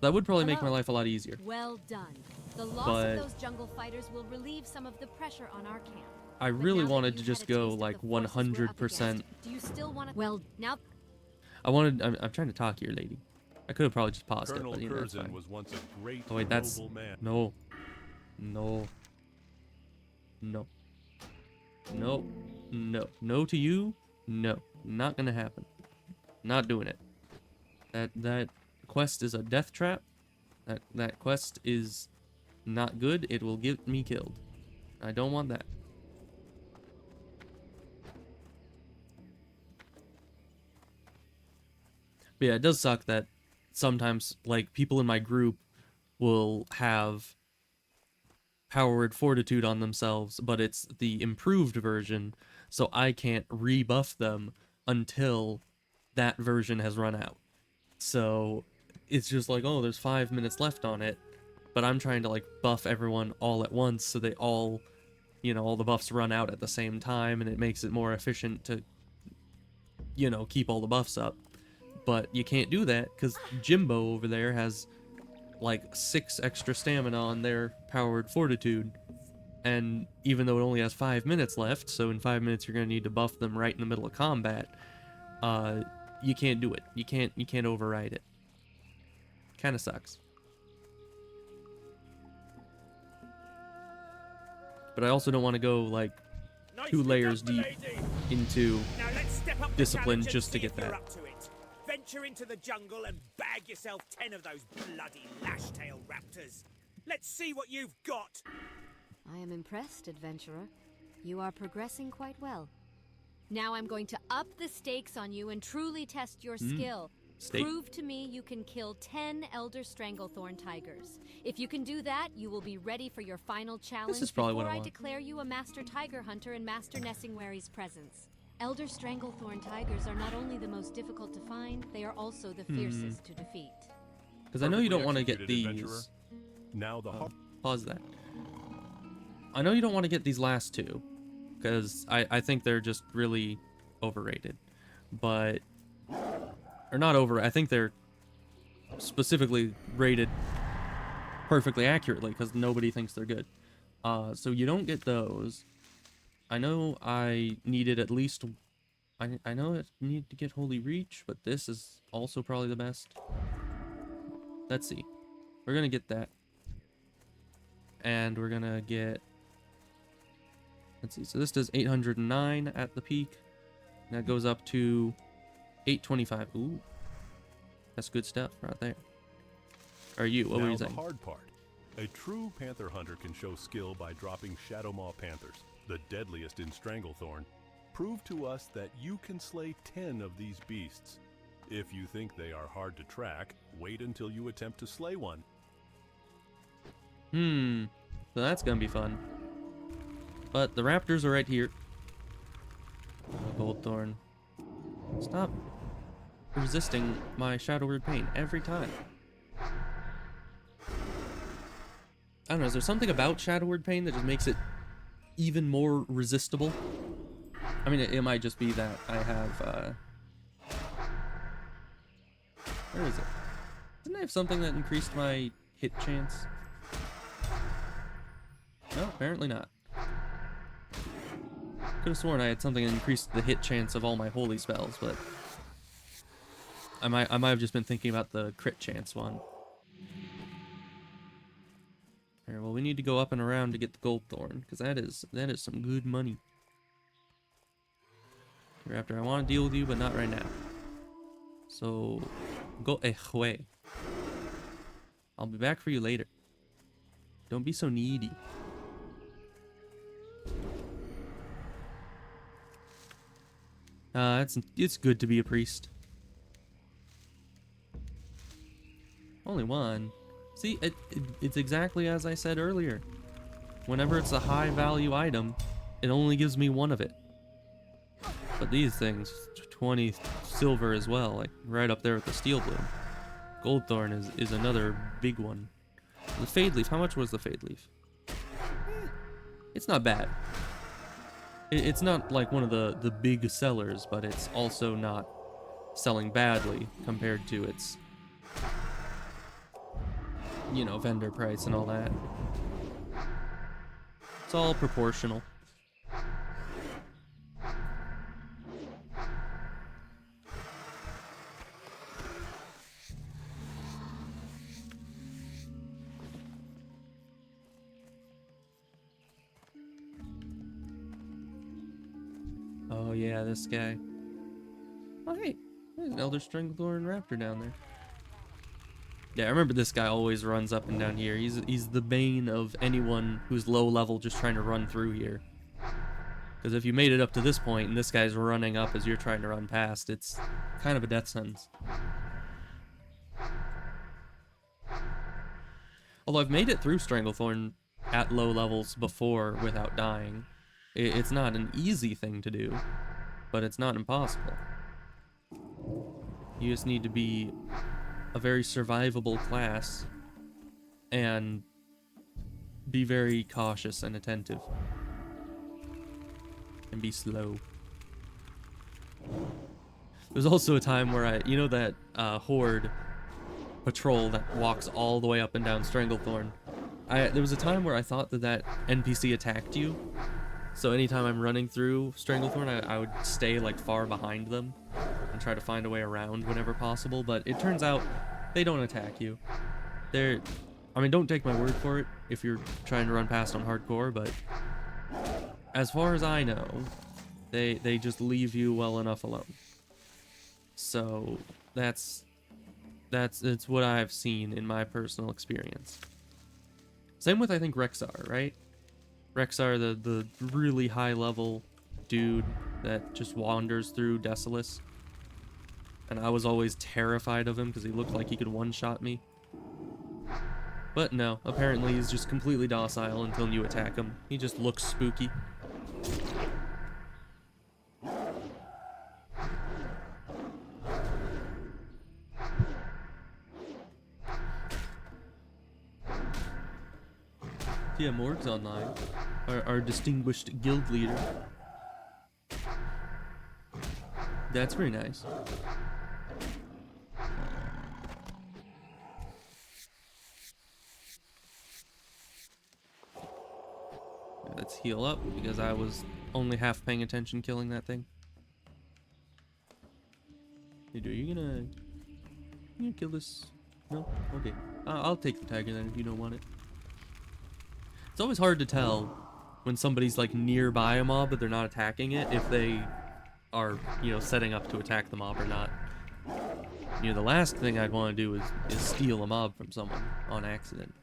That would probably make my Hello. life a lot easier. Well done. The loss But- of those jungle fighters will relieve some of the pressure on our camp. I But really now that wanted to you've just had a go taste of like the forces we're up 100%. against, do you still want to? Well, now I'm trying to talk here, lady. I could have probably just paused Colonel it, but you know, that's Curzon fine. was once a great, Oh wait, that's noble man. no, no, no, no, no, no to you. No, not gonna happen. Not doing it. That quest is a death trap. That quest is not good. It will get me killed. I don't want that. But yeah, it does suck that sometimes, like, people in my group will have powered fortitude on themselves, but it's the improved version, so I can't rebuff them until that version has run out. So it's just like, oh, there's 5 minutes left on it, but I'm trying to, like, buff everyone all at once so they all, you know, all the buffs run out at the same time, and it makes it more efficient to, you know, keep all the buffs up. But you can't do that because Jimbo over there has like 6 extra stamina on their powered fortitude, and even though it only has 5 minutes left, so in 5 minutes you're gonna need to buff them right in the middle of combat, you can't do it. You can't override it. Kind of sucks. But I also don't want to go like 2 layers deep into Now let's step up the discipline challenge and just to see get if you're that. up to it. Venture into the jungle and bag yourself 10 of those bloody lash-tail raptors. Let's see what you've got. I am impressed, adventurer. You are progressing quite well. Now I'm going to up the stakes on you and truly test your skill. Stake. Prove to me you can kill 10 Elder Stranglethorn tigers. If you can do that, you will be ready for your final challenge is probably what before I I want. declare you a Master Tiger Hunter in Master Nessingwary's presence. Elder Stranglethorn tigers are not only the most difficult to find, they are also the fiercest to defeat. Because I know you don't want to Perfectly get executed, these. adventurer. Now the hard Pause that. I know you don't want to get these last 2, because I think they're just really overrated. But, or not over, I think they're specifically rated perfectly accurately, because nobody thinks they're good. So you don't get those. I know I needed at least, I know I need to get Holy Reach, but this is also probably the best. Let's see. We're gonna get that. And we're gonna get, let's see, so this does 809 at the peak. And that goes up to 825. Ooh. That's good stuff right there. Or you, what were now you the saying? hard part. A true panther hunter can show skill by dropping Shadowmaw panthers, the deadliest in Stranglethorn. Prove to us that you can slay 10 of these beasts. If you think they are hard to track, wait until you attempt to slay one. So that's gonna be fun. But the raptors are right here. Goldthorn. Stop resisting my Shadow Word Pain every time. I don't know, is there something about Shadow Word Pain that just makes it even more resistible? I mean, it might just be that I have, where is it? Didn't I have something that increased my hit chance? No, apparently not. Could have sworn I had something that increased the hit chance of all my holy spells, but I might have just been thinking about the crit chance one. Alright, well, we need to go up and around to get the Goldthorn, because that is some good money. Raptor, I want to deal with you, but not right now. So, go away. I'll be back for you later. Don't be so needy. It's good to be a priest. Only one. See, it's exactly as I said earlier. Whenever it's a high value item, it only gives me one of it. But these things, 20 silver as well, like right up there with the steel bloom. Goldthorn is another big one. The Fade Leaf, how much was the Fade Leaf? It's not bad. It's not like one of the big sellers, but it's also not selling badly compared to its, you know, vendor price and all that. It's all proportional. Oh yeah, this guy. Oh hey, there's an Elder Stranglethorn Raptor down there. Yeah, I remember this guy always runs up and down here. He's the bane of anyone who's low level just trying to run through here. Because if you made it up to this point and this guy's running up as you're trying to run past, it's kind of a death sentence. Although I've made it through Stranglethorn at low levels before without dying. It's not an easy thing to do, but it's not impossible. You just need to be a very survivable class and be very cautious and attentive. And be slow. There's also a time where you know that horde patrol that walks all the way up and down Stranglethorn. There was a time where I thought that NPC attacked you. So anytime I'm running through Stranglethorn, I would stay like far behind them and try to find a way around whenever possible, but it turns out they don't attack you. I mean, don't take my word for it if you're trying to run past on hardcore, but as far as I know, they just leave you well enough alone. So that's what I've seen in my personal experience. Same with, I think, Rexar, right? Rexar, the really high level dude that just wanders through Desolace. And I was always terrified of him because he looked like he could one-shot me. But no, apparently he's just completely docile until you attack him. He just looks spooky. Yeah, Morg's online. Our distinguished guild leader. That's very nice. Let's heal up because I was only half paying attention killing that thing. Hey, dude, you gonna kill this? No? Okay. I'll take the tiger then if you don't want it. It's always hard to tell when somebody's like nearby a mob but they're not attacking it if they are, you know, setting up to attack the mob or not. You know, the last thing I'd want to do is steal a mob from someone on accident.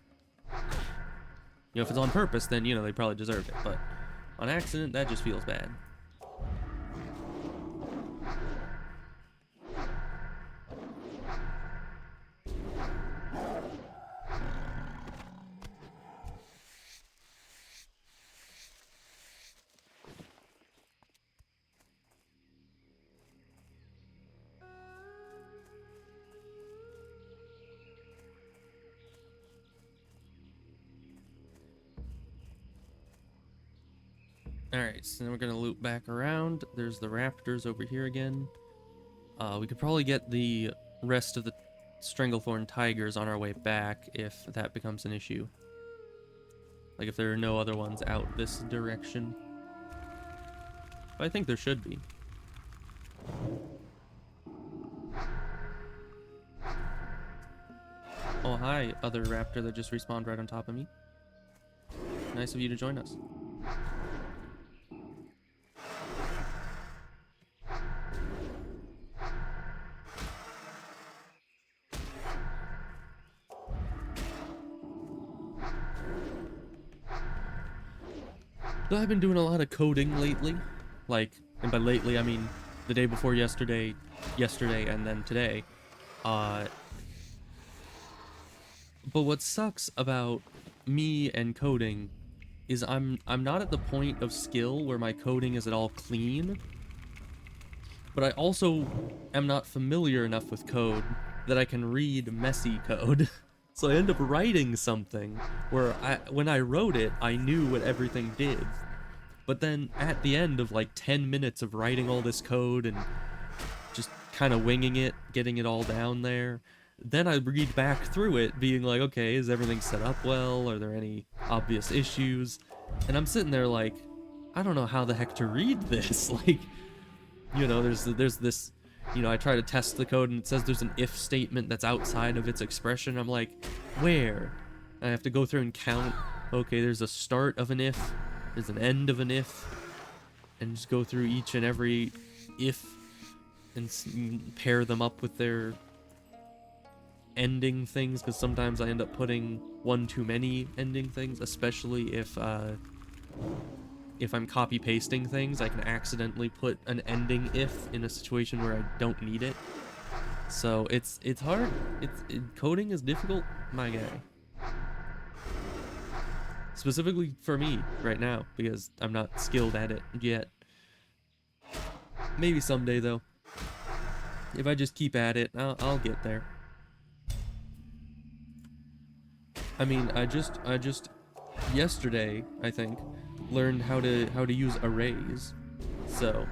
You know, if it's on purpose, then, you know, they probably deserve it, but on accident, that just feels bad. Alright, so then we're gonna loop back around. There's the raptors over here again. We could probably get the rest of the Stranglethorn tigers on our way back if that becomes an issue. Like if there are no other ones out this direction. But I think there should be. Oh, hi, other raptor that just respawned right on top of me. Nice of you to join us. So I've been doing a lot of coding lately, like, and by lately I mean the day before yesterday, and then today. But what sucks about me and coding is I'm not at the point of skill where my coding is at all clean, but I also am not familiar enough with code that I can read messy code. So I end up writing something where when I wrote it, I knew what everything did. But then at the end of like 10 minutes of writing all this code and just kind of winging it, getting it all down there, then I read back through it being like, okay, is everything set up well? Are there any obvious issues? And I'm sitting there like, I don't know how the heck to read this. Like, you know, there's this, you know, I try to test the code and it says there's an if statement that's outside of its expression. I'm like, where? I have to go through and count. Okay, there's a start of an if, there's an end of an if, and just go through each and every if and pair them up with their ending things, because sometimes I end up putting one too many ending things, especially if I'm copy pasting things. I can accidentally put an ending if in a situation where I don't need it. So it's hard. Coding is difficult, my guy. Specifically for me right now, because I'm not skilled at it yet. Maybe someday though. If I just keep at it, I'll get there. I mean, I just yesterday, I think, learned how to use arrays. So,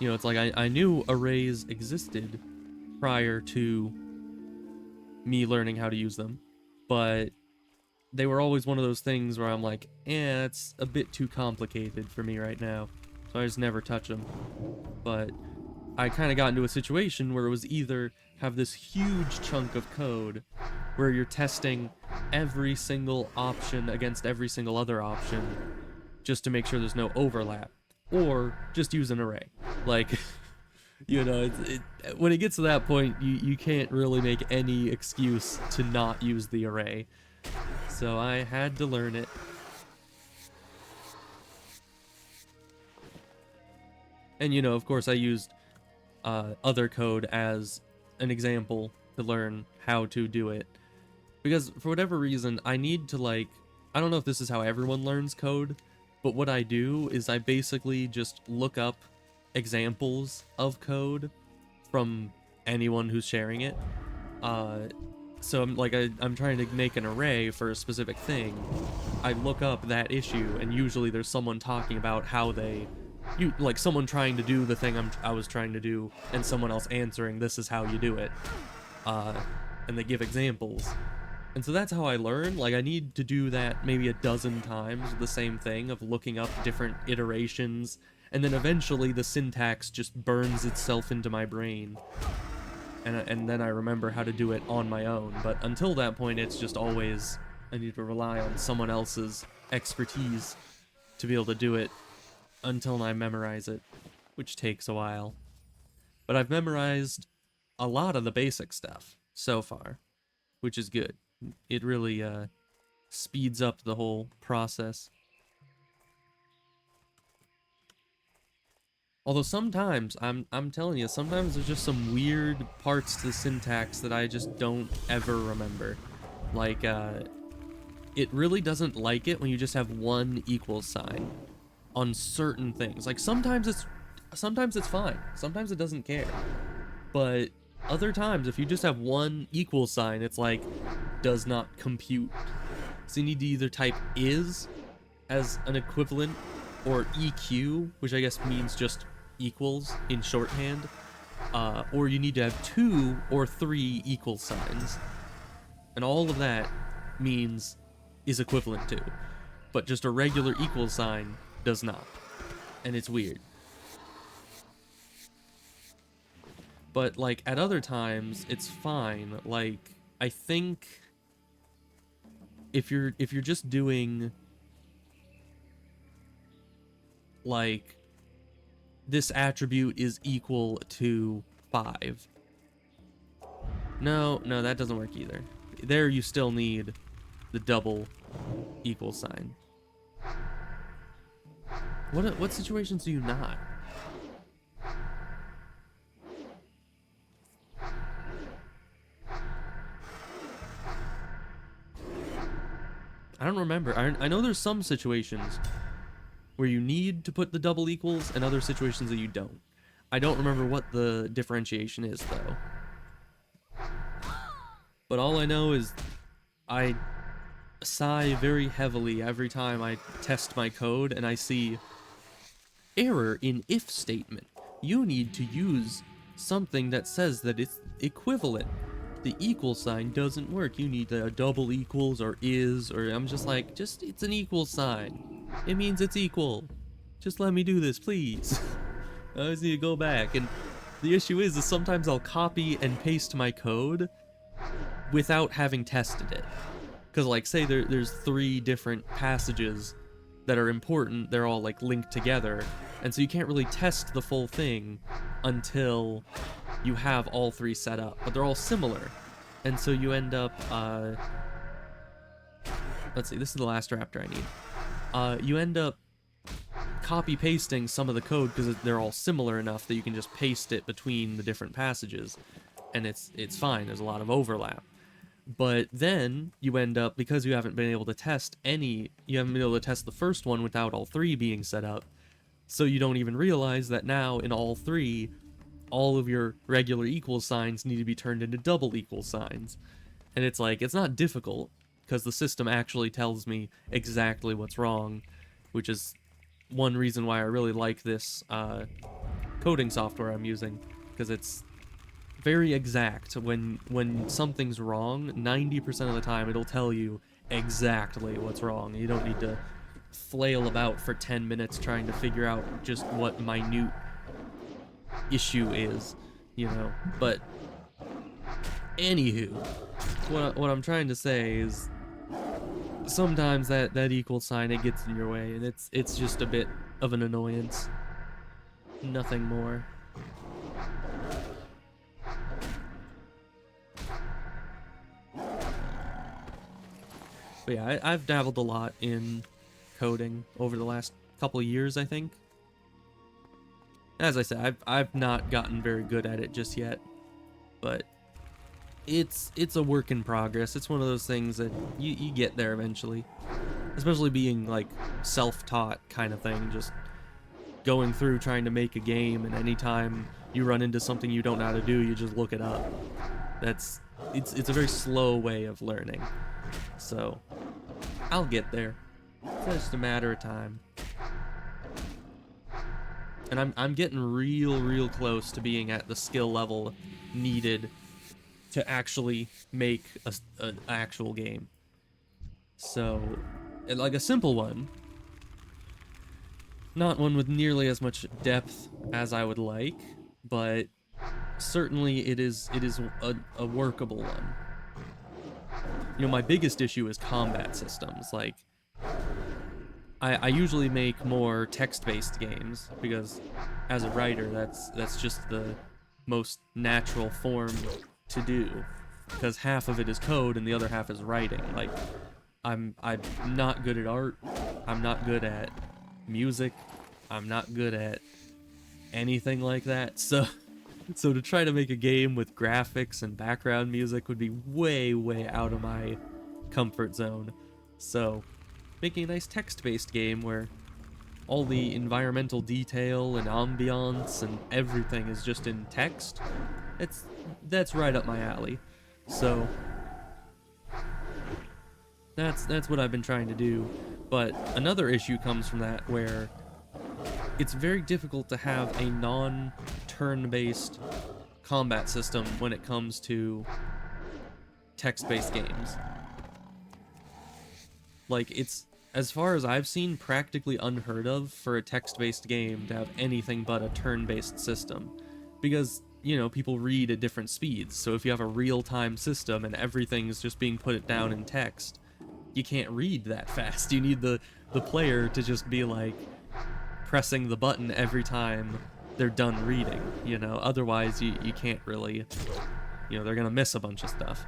you know, it's like I knew arrays existed prior to me learning how to use them, but they were always one of those things where I'm like, it's a bit too complicated for me right now, so I just never touch them. But I kind of got into a situation where it was either have this huge chunk of code where you're testing every single option against every single other option just to make sure there's no overlap, or just use an array. Like, you know, when it gets to that point, you can't really make any excuse to not use the array. So I had to learn it. And, you know, of course I used other code as an example to learn how to do it, because for whatever reason I need to, like, I don't know if this is how everyone learns code, but what I do is I basically just look up examples of code from anyone who's sharing it. So I'm trying to make an array for a specific thing. I look up that issue, and usually there's someone talking about how like someone trying to do the thing I was trying to do, and someone else answering, this is how you do it. And they give examples. And so that's how I learn. Like, I need to do that maybe a dozen times, the same thing of looking up different iterations, and then eventually the syntax just burns itself into my brain. And then I remember how to do it on my own. But until that point, it's just always, I need to rely on someone else's expertise to be able to do it until I memorize it, which takes a while. But I've memorized a lot of the basic stuff so far, which is good. It really speeds up the whole process. Although sometimes, I'm telling you, sometimes there's just some weird parts to the syntax that I just don't ever remember. Like, it really doesn't like it when you just have one equal sign on certain things. Like, sometimes it's fine. Sometimes it doesn't care. But other times, if you just have one equal sign, it's like, does not compute. So you need to either type is as an equivalent, or EQ, which I guess means just equals in shorthand, or you need to have 2 or 3 equal signs. And all of that means is equivalent to. But just a regular equal sign does not. And it's weird. But, like, at other times, it's fine. Like, I think if you're just doing, like, this attribute is equal to 5. No, that doesn't work either. There you still need the double equal sign. What situations do you not? I don't remember. I know there's some situations where you need to put the double equals and other situations that you don't. I don't remember what the differentiation is, though. But all I know is I sigh very heavily every time I test my code and I see error in if statement. You need to use something that says that it's equivalent. The equal sign doesn't work. You need a double equals or is, or I'm just like, it's an equal sign. It means it's equal. Just let me do this, please. I always need to go back. And the issue is sometimes I'll copy and paste my code without having tested it. Because, like, say there's 3 different passages that are important. They're all, like, linked together. And so you can't really test the full thing until you have all 3 set up. But they're all similar. And so you end up, let's see, this is the last raptor I need. You end up copy-pasting some of the code because they're all similar enough that you can just paste it between the different passages. And it's fine. There's a lot of overlap. But then you end up, because you haven't been able to test you haven't been able to test the first one without all 3 being set up. So you don't even realize that now in all 3, all of your regular equal signs need to be turned into double equal signs. And it's like, it's not difficult, because the system actually tells me exactly what's wrong, which is one reason why I really like this coding software I'm using, because it's very exact. When something's wrong, 90% of the time it'll tell you exactly what's wrong. You don't need to flail about for 10 minutes trying to figure out just what minute issue is, you know. But anywho, what I'm trying to say is sometimes that equal sign, it gets in your way, and it's just a bit of an annoyance. Nothing more. But yeah, I've dabbled a lot in coding over the last couple of years, I think. As I said, I've not gotten very good at it just yet, but it's a work in progress. It's one of those things that you get there eventually, especially being like self-taught kind of thing, just going through trying to make a game, and anytime you run into something you don't know how to do, you just look it up. It's a very slow way of learning, so I'll get there. It's just a matter of time. And I'm getting real close to being at the skill level needed to actually make an actual game. So, like a simple one, not one with nearly as much depth as I would like, but certainly it is a workable one. You know, my biggest issue is combat systems. Like, I usually make more text-based games because, as a writer, that's just the most natural form to do, because half of it is code and the other half is writing. Like, I'm not good at art. I'm not good at music. I'm not good at anything like that. So to try to make a game with graphics and background music would be way out of my comfort zone. So making a nice text-based game where all the environmental detail and ambiance and everything is just in text, that's right up my alley. So that's what I've been trying to do. But another issue comes from that, where it's very difficult to have a non-turn-based combat system when it comes to text-based games. Like, it's, as far as I've seen, practically unheard of for a text-based game to have anything but a turn-based system. Because, you know, people read at different speeds, so if you have a real-time system and everything's just being put down in text, you can't read that fast. You need the player to just be, like, pressing the button every time they're done reading, you know? Otherwise, you can't really, you know, they're gonna miss a bunch of stuff.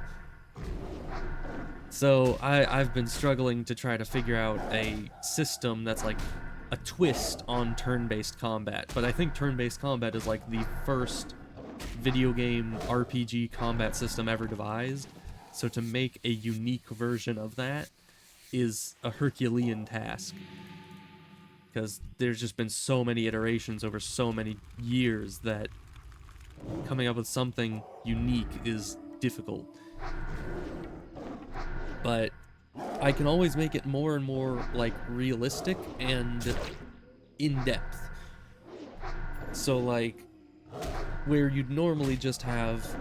So I've been struggling to try to figure out a system that's like a twist on turn-based combat, but I think turn-based combat is like the first video game RPG combat system ever devised. So to make a unique version of that is a Herculean task. Because there's just been so many iterations over so many years that coming up with something unique is difficult. But I can always make it more and more, like, realistic and in-depth. So, like, where you'd normally just have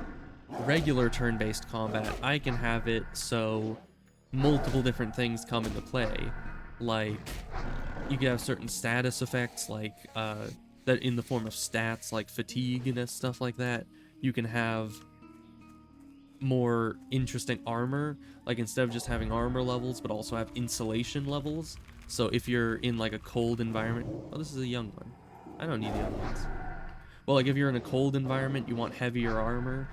regular turn-based combat, I can have it so multiple different things come into play. Like, you could have certain status effects, like, that in the form of stats, like fatigue and stuff like that. You can have more interesting armor, like instead of just having armor levels, but also have insulation levels. So if you're in like a cold environment, oh, this is a young one. I don't need the other ones. Well, like if you're in a cold environment, you want heavier armor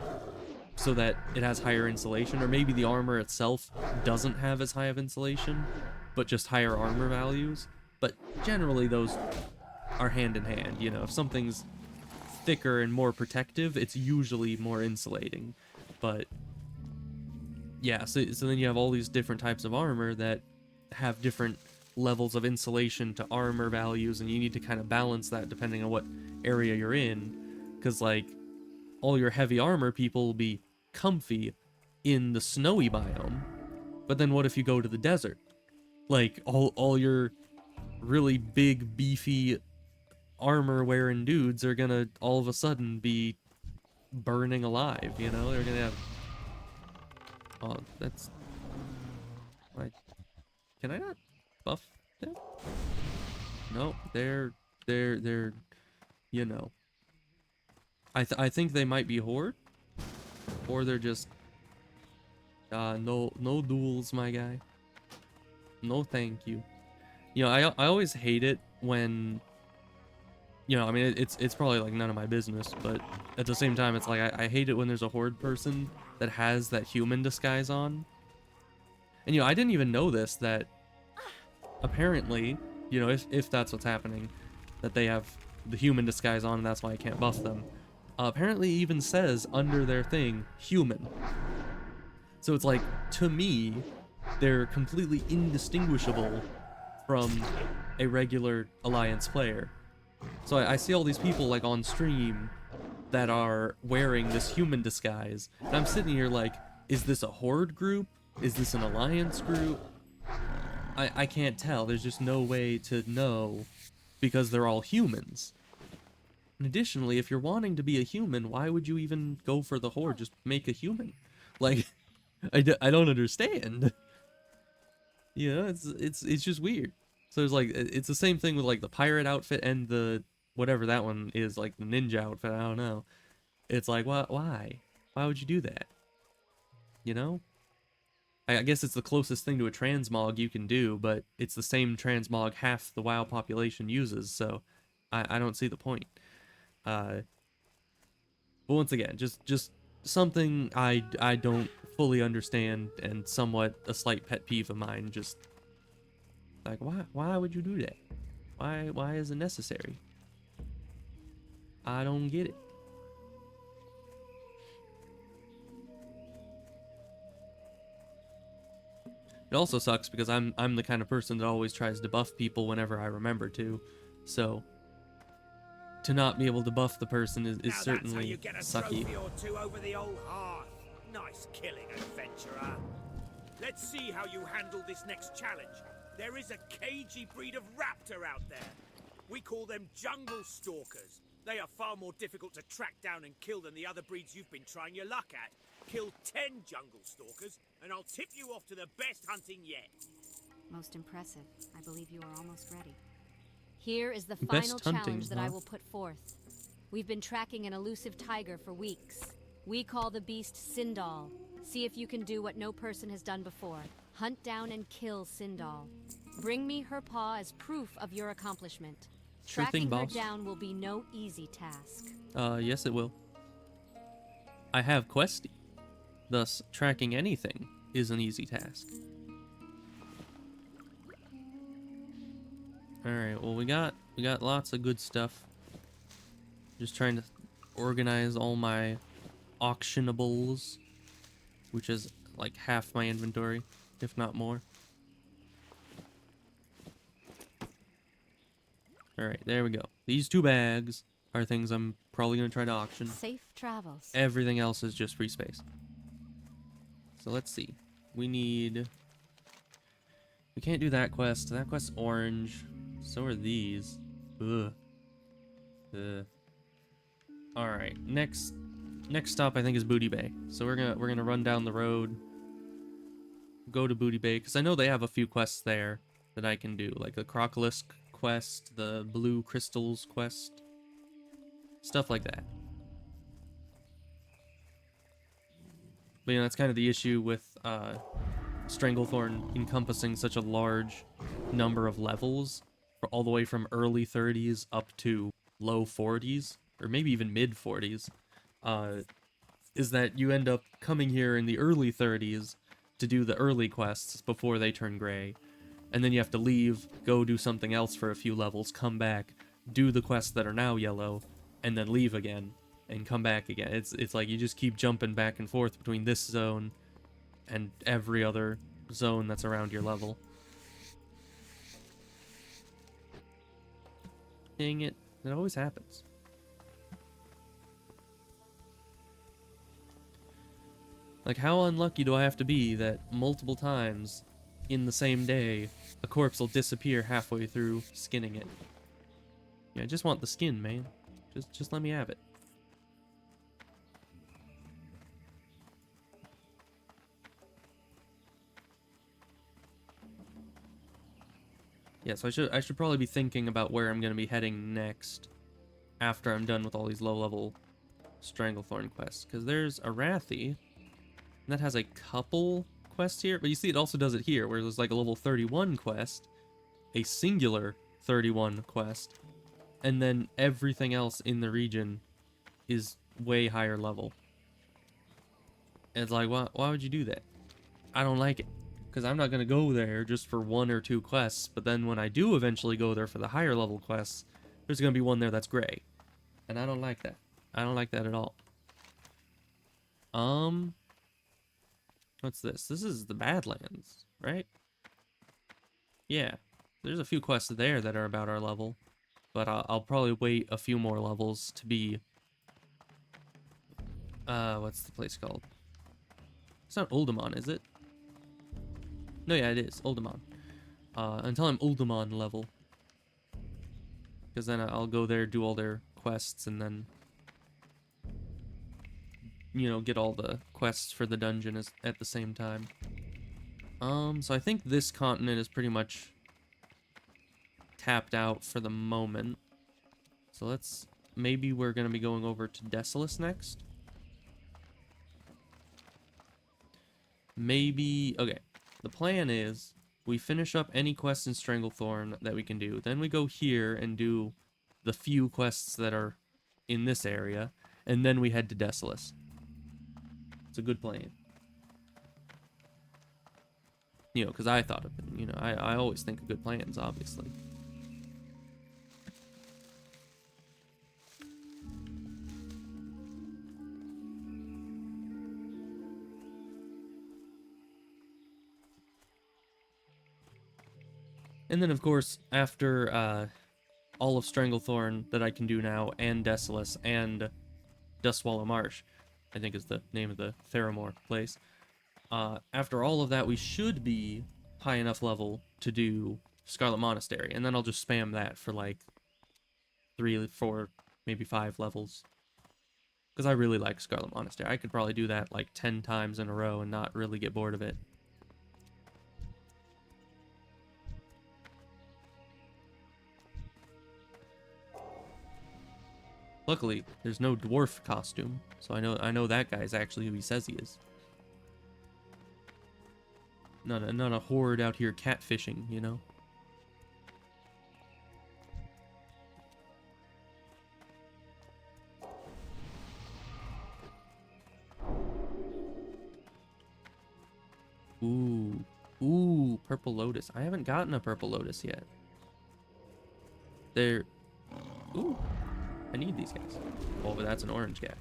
so that it has higher insulation, or maybe the armor itself doesn't have as high of insulation, but just higher armor values. But generally those are hand in hand, you know. If something's thicker and more protective, it's usually more insulating. But yeah, so then you have all these different types of armor that have different levels of insulation to armor values, and you need to kind of balance that depending on what area you're in. Because like all your heavy armor people will be comfy in the snowy biome, but then what if you go to the desert? Like all your really big beefy armor wearing dudes are gonna all of a sudden be burning alive, you know? They're gonna have, oh, that's, like, can I not buff them? No, they're you know, I think they might be horde, or they're just no duels, my guy. No thank you. You know, I always hate it when, you know, I mean, it's probably like none of my business, but at the same time, it's like I hate it when there's a horde person that has that human disguise on. And, you know, I didn't even know this, that apparently, you know, if that's what's happening, that they have the human disguise on and that's why I can't buff them. Apparently it even says under their thing, human. So it's like, to me, they're completely indistinguishable from a regular Alliance player. So I see all these people like on stream that are wearing this human disguise, and I'm sitting here like, is this a horde group? Is this an Alliance group? I can't tell. There's just no way to know because they're all humans. And additionally, if you're wanting to be a human, why would you even go for the horde? Just make a human. Like, I don't understand. You know, it's just weird. So there's like, it's the same thing with like the pirate outfit and the whatever that one is, like the ninja outfit. I don't know. It's like, why would you do that? You know, I guess it's the closest thing to a transmog you can do, but it's the same transmog half the WoW population uses, so I don't see the point. But once again, just something I don't fully understand, and somewhat a slight pet peeve of mine. Just like, why would you do that? Why is it necessary? I don't get it. It also sucks because I'm the kind of person that always tries to buff people whenever I remember to, so to not be able to buff the person is certainly That's how you get a sucky. trophy or two over the old hearth. Nice killing, adventurer. Let's see how you handle this next challenge. There is a cagey breed of raptor out there. We call them jungle stalkers. They are far more difficult to track down and kill than the other breeds you've been trying your luck at. Kill 10 jungle stalkers, and I'll tip you off to the best hunting yet. Most impressive. I believe you are almost ready. Here is the Best final hunting, challenge that I huh? will put forth. We've been tracking an elusive tiger for weeks. We call the beast Sindal. See if you can do what no person has done before. Hunt down and kill Sindal. Bring me her paw as proof of your accomplishment. Sure thing, Tracking her boss. down will be no easy task. Yes it will. I have Questy. Thus, tracking anything is an easy task. Alright, well we got lots of good stuff. Just trying to organize all my auctionables, which is like half my inventory, if not more. Alright, there we go. These 2 bags are things I'm probably going to try to auction. Safe travels. Everything else is just free space. So let's see. We can't do that quest. That quest's orange. So are these. Ugh. Alright, next stop I think is Booty Bay. So we're gonna run down the road, go to Booty Bay, because I know they have a few quests there that I can do, like the Crocolisk quest, the Blue Crystals quest, stuff like that. But you know, that's kind of the issue with Stranglethorn encompassing such a large number of levels, all the way from early 30s up to low 40s, or maybe even mid 40s, is that you end up coming here in the early 30s to do the early quests before they turn gray, and then you have to leave, go do something else for a few levels, come back, do the quests that are now yellow, and then leave again, and come back again. It's like you just keep jumping back and forth between this zone and every other zone that's around your level. Dang it. It always happens. Like, how unlucky do I have to be that multiple times in the same day, a corpse will disappear halfway through skinning it? Yeah, I just want the skin, man. Just let me have it. Yeah, so I should probably be thinking about where I'm going to be heading next after I'm done with all these low-level Stranglethorn quests. Because there's Arathi that has a couple quests here, but you see it also does it here, where there's like a level 31 quest, a singular 31 quest, and then everything else in the region is way higher level. And it's like, why would you do that? I don't like it. Because I'm not going to go there just for 1 or 2 quests, but then when I do eventually go there for the higher level quests, there's going to be one there that's gray. And I don't like that. I don't like that at all. What's this? This is the Badlands, right? Yeah. There's a few quests there that are about our level, but I'll probably wait a few more levels to be... what's the place called? It's not Uldamon, is it? No, yeah, it is. Uldamon. Until I'm Uldamon level. Because then I'll go there, do all their quests, and then... you know, get all the quests for the dungeon at the same time. So I think this continent is pretty much tapped out for the moment. So let's... maybe we're going to be going over to Desolus next. Maybe... okay. The plan is, we finish up any quests in Stranglethorn that we can do. Then we go here and do the few quests that are in this area. And then we head to Desolus. It's a good plan. You know, because I thought of it. You know, I always think of good plans, obviously. And then, of course, after all of Stranglethorn that I can do now, and Desolus, and Dustswallow Marsh, I think is the name of the Theramore place. After all of that, we should be high enough level to do Scarlet Monastery, and then I'll just spam that for like 3, 4, maybe 5 levels. Because I really like Scarlet Monastery. I could probably do that like 10 times in a row and not really get bored of it. Luckily, there's no dwarf costume, so I know that guy's actually who he says he is. Not a horde out here catfishing, you know. Ooh, Purple Lotus. I haven't gotten a Purple Lotus yet. Ooh. I need these guys. Oh, but that's an orange guy.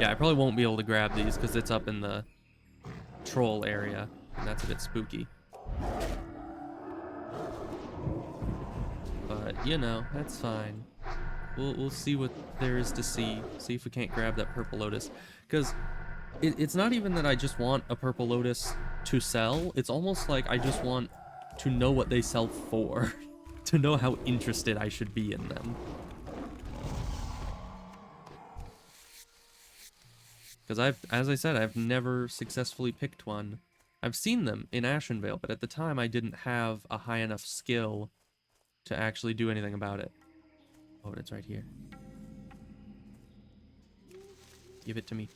Yeah, I probably won't be able to grab these because it's up in the troll area, and that's a bit spooky. But, you know, that's fine. We'll see what there is to see. See if we can't grab that purple lotus. Because it's not even that I just want a purple lotus to sell. It's almost like I just want to know what they sell for. To know how interested I should be in them. Because as I said, I've never successfully picked one. I've seen them in Ashenvale, but at the time I didn't have a high enough skill to actually do anything about it. Oh, it's right here. Give it to me.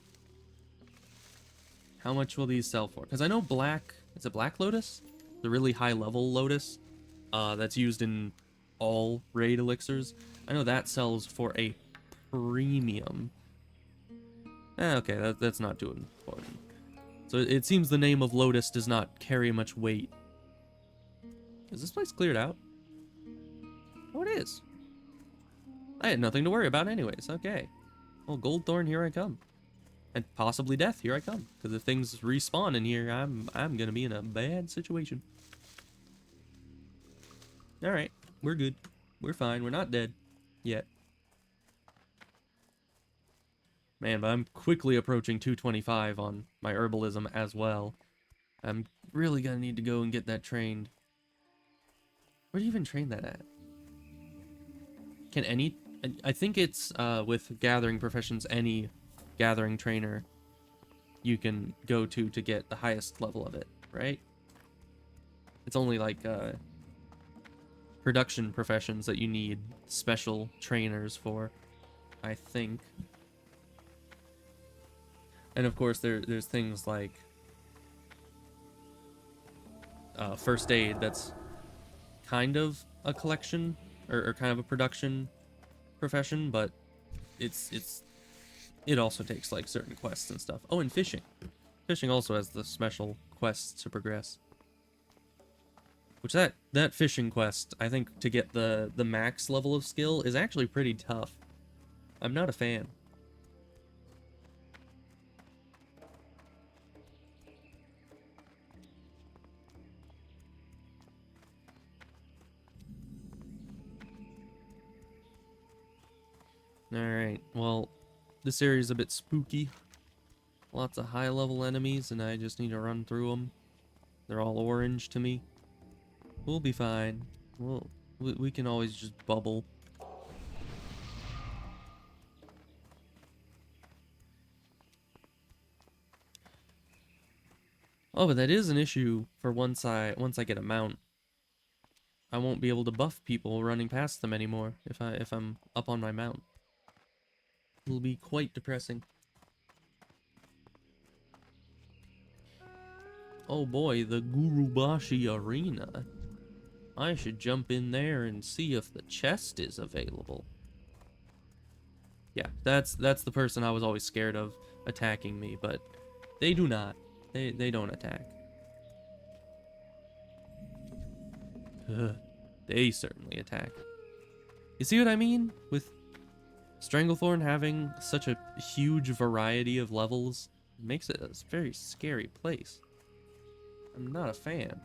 How much will these sell for? Because I know black... Is it black lotus? The really high level lotus that's used in all raid elixirs. I know that sells for a premium. Okay, that's not too important. So it seems the name of lotus does not carry much weight. Is this place cleared out? Oh, it is. I had nothing to worry about anyways. Okay. Well, Goldthorn, here I come. And possibly death, here I come. Because if things respawn in here, I'm gonna be in a bad situation. Alright, we're good. We're fine. We're not dead. Yet. Man, but I'm quickly approaching 225 on my herbalism as well. I'm really gonna need to go and get that trained. Where do you even train that at? Can any... I think it's with gathering professions, any gathering trainer you can go to get the highest level of it, right? It's only like production professions that you need special trainers for, I think. And of course there's things like first aid that's kind of a collection or kind of a production profession, but it also takes like certain quests and stuff. Oh, and fishing. Fishing also has the special quests to progress. Which that fishing quest, I think to get the max level of skill is actually pretty tough. I'm not a fan. Alright, well, this area is a bit spooky. Lots of high-level enemies, and I just need to run through them. They're all orange to me. We'll be fine. We can always just bubble. Oh, but that is an issue for once I get a mount. I won't be able to buff people running past them anymore if I'm up on my mount. It'll be quite depressing. Oh boy, the Gurubashi Arena. I should jump in there and see if the chest is available. Yeah, that's the person I was always scared of attacking me, but they do not. They don't attack. They certainly attack. You see what I mean? With Stranglethorn having such a huge variety of levels, makes it a very scary place. I'm not a fan.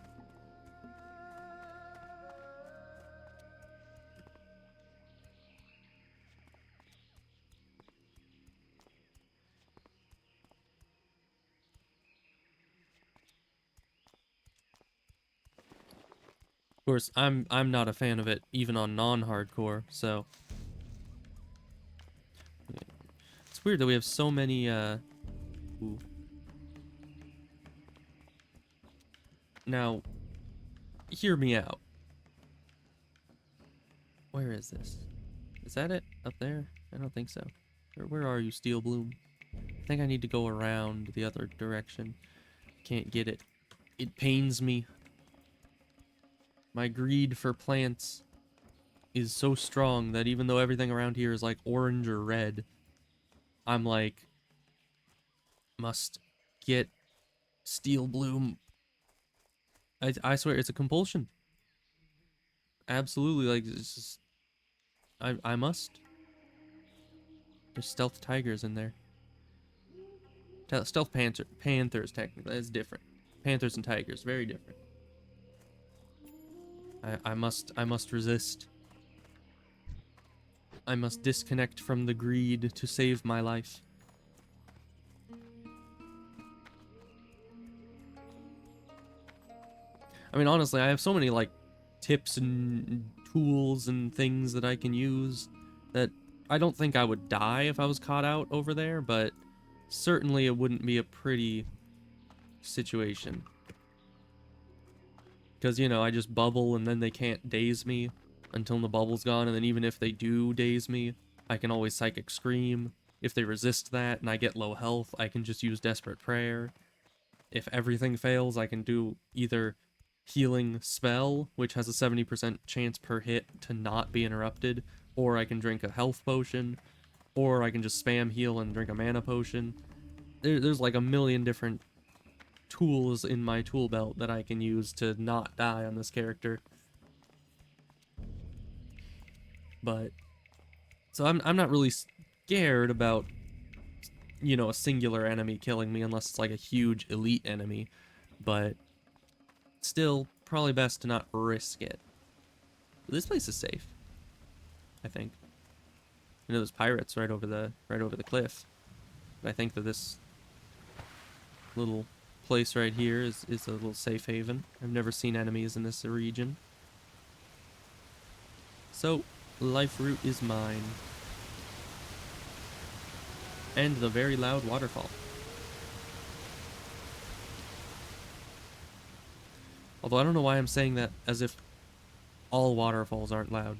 Of course, I'm not a fan of it even on non-hardcore, so it's weird that we have so many ooh. Now, hear me out. Where is this? Is that it? Up there? I don't think so. Where are you, Steel Bloom? I think I need to go around the other direction. Can't get it. It pains me. My greed for plants is so strong that even though everything around here is like orange or red, I'm like, must get Steel Bloom. I swear, it's a compulsion. Absolutely, like, it's just... I must. There's stealth tigers in there. Stealth panthers, technically. That's different. Panthers and tigers, very different. I must resist. I must disconnect from the greed to save my life. I mean, honestly, I have so many, like, tips and tools and things that I can use that I don't think I would die if I was caught out over there, but certainly it wouldn't be a pretty situation. Because, you know, I just bubble and then they can't daze me until the bubble's gone, and then even if they do daze me, I can always Psychic Scream. If they resist that and I get low health, I can just use Desperate Prayer. If everything fails, I can do either Healing Spell, which has a 70% chance per hit to not be interrupted, or I can drink a health potion, or I can just spam heal and drink a mana potion. There's like a million different tools in my tool belt that I can use to not die on this character. But so I'm not really scared about, you know, a singular enemy killing me unless it's like a huge elite enemy, but still probably best to not risk it. But this place is safe, I think. You know, there's pirates right over the cliff. But I think that this little place right here is a little safe haven. I've never seen enemies in this region. So, life root is mine. And the very loud waterfall. Although I don't know why I'm saying that as if all waterfalls aren't loud.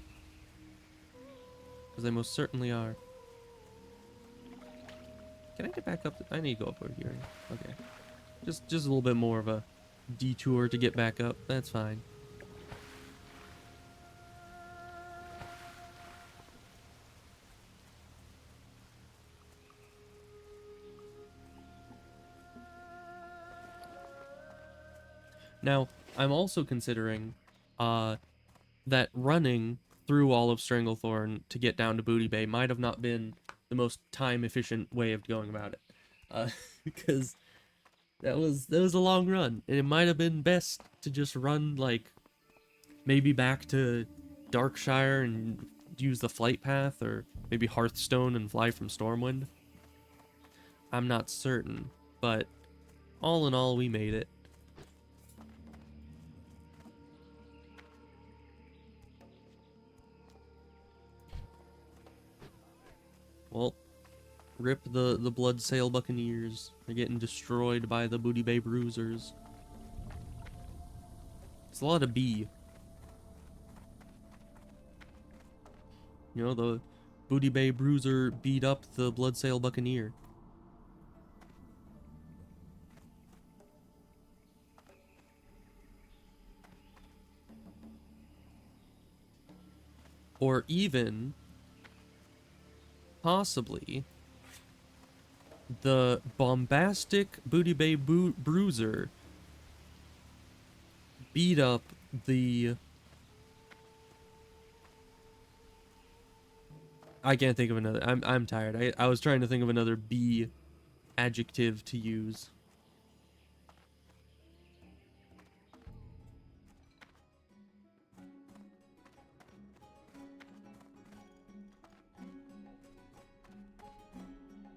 Because they most certainly are. Can I get back up? I need to go up over here. Okay. Just a little bit more of a detour to get back up. That's fine. Now, I'm also considering that running through all of Stranglethorn to get down to Booty Bay might have not been the most time-efficient way of going about it. Because that was a long run, and it might have been best to just run, like, maybe back to Darkshire and use the flight path, or maybe Hearthstone and fly from Stormwind. I'm not certain, but all in all, we made it. Well, rip the Bloodsail Buccaneers. They're getting destroyed by the Booty Bay Bruisers. It's a lot of B. You know, the Booty Bay Bruiser beat up the Bloodsail Buccaneer. Or even, possibly, the bombastic Booty Bay Bruiser beat up the... I can't think of another. I'm tired. I was trying to think of another B adjective to use.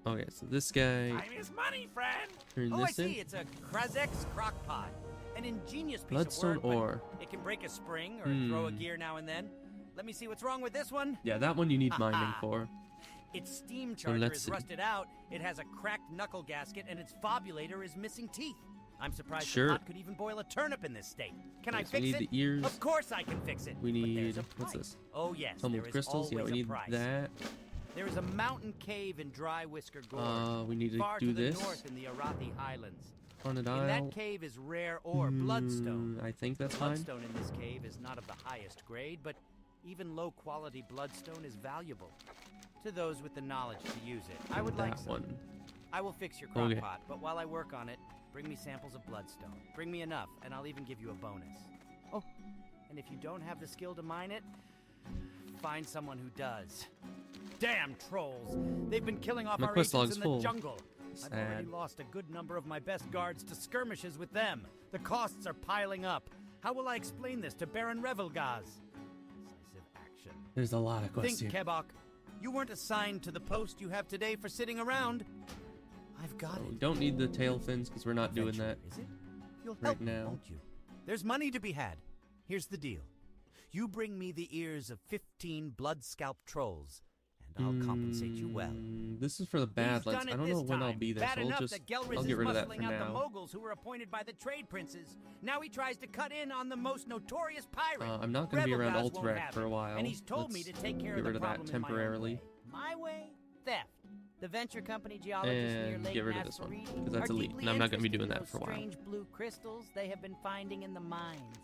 Okay, so this guy. Time is money, friend. Turn Oh, I this in. see. It's a Krazek's crockpot. An ingenious piece Bloodstone of work, ore. but it can break a spring or throw a gear now and then. Let me see what's wrong with this one. Yeah, that one you need mining for. Its steam So charger let's is see. rusted out, it has a cracked knuckle gasket, and its fobulator is missing teeth. I'm surprised Sure. the pot could even boil a turnip in this state. Can I Okay, so we fix need it? the ears. Of course I can fix it. We but there's need... a what's price. this? Oh yes, Tumbled there is crystals. Yeah, always we a need price. that. There is a mountain cave in Dry Whisker Gorge. We need to far do to the this. north in the Arathi Highlands. Haunted In Isle. that cave is rare ore, bloodstone. I think that's fine. Bloodstone in this cave is not of the highest grade, but even low-quality bloodstone is valuable to those with the knowledge to use it. I would like That some. one. I will fix your Okay. crockpot, but while I work on it, bring me samples of bloodstone. Bring me enough, and I'll even give you a bonus. Oh, and if you don't have the skill to mine it, find someone who does. Damn trolls! They've been killing off My our quest agents log's in the full. jungle. I've already Sad. lost a good number of my best guards to skirmishes with them. The costs are piling up. How will I explain this to Baron Revelgaz? Decisive action. There's a lot of quests Think, here. Kebok. You weren't assigned to the post you have today for sitting around. I've got We it. don't need the tail fins because we're not doing Adventure, that. Is it? You'll right help, now. won't you? There's money to be had. Here's the deal. You bring me the ears of 15 blood-scalp trolls, and I'll compensate you well. This is for the He's Badlands. done I it don't this know when I'll time. be there, Bad so enough I'll that Gelris I'll is get rid of that for muscling out the now. moguls who were appointed by the trade princes. Now he tries to cut in on the most notorious pirate. I'm not going to be around Revelgaz won't Alterac have for a it, while. and he's told me Let's to take care get of the rid of that problem in temporarily. my way. Theft. The venture company geologists near And Lake get rid of this one, Nasfaridi 'cause that's are elite, deeply and I'm not gonna be interested doing in that those for a while. strange blue crystals they have been finding in the mines.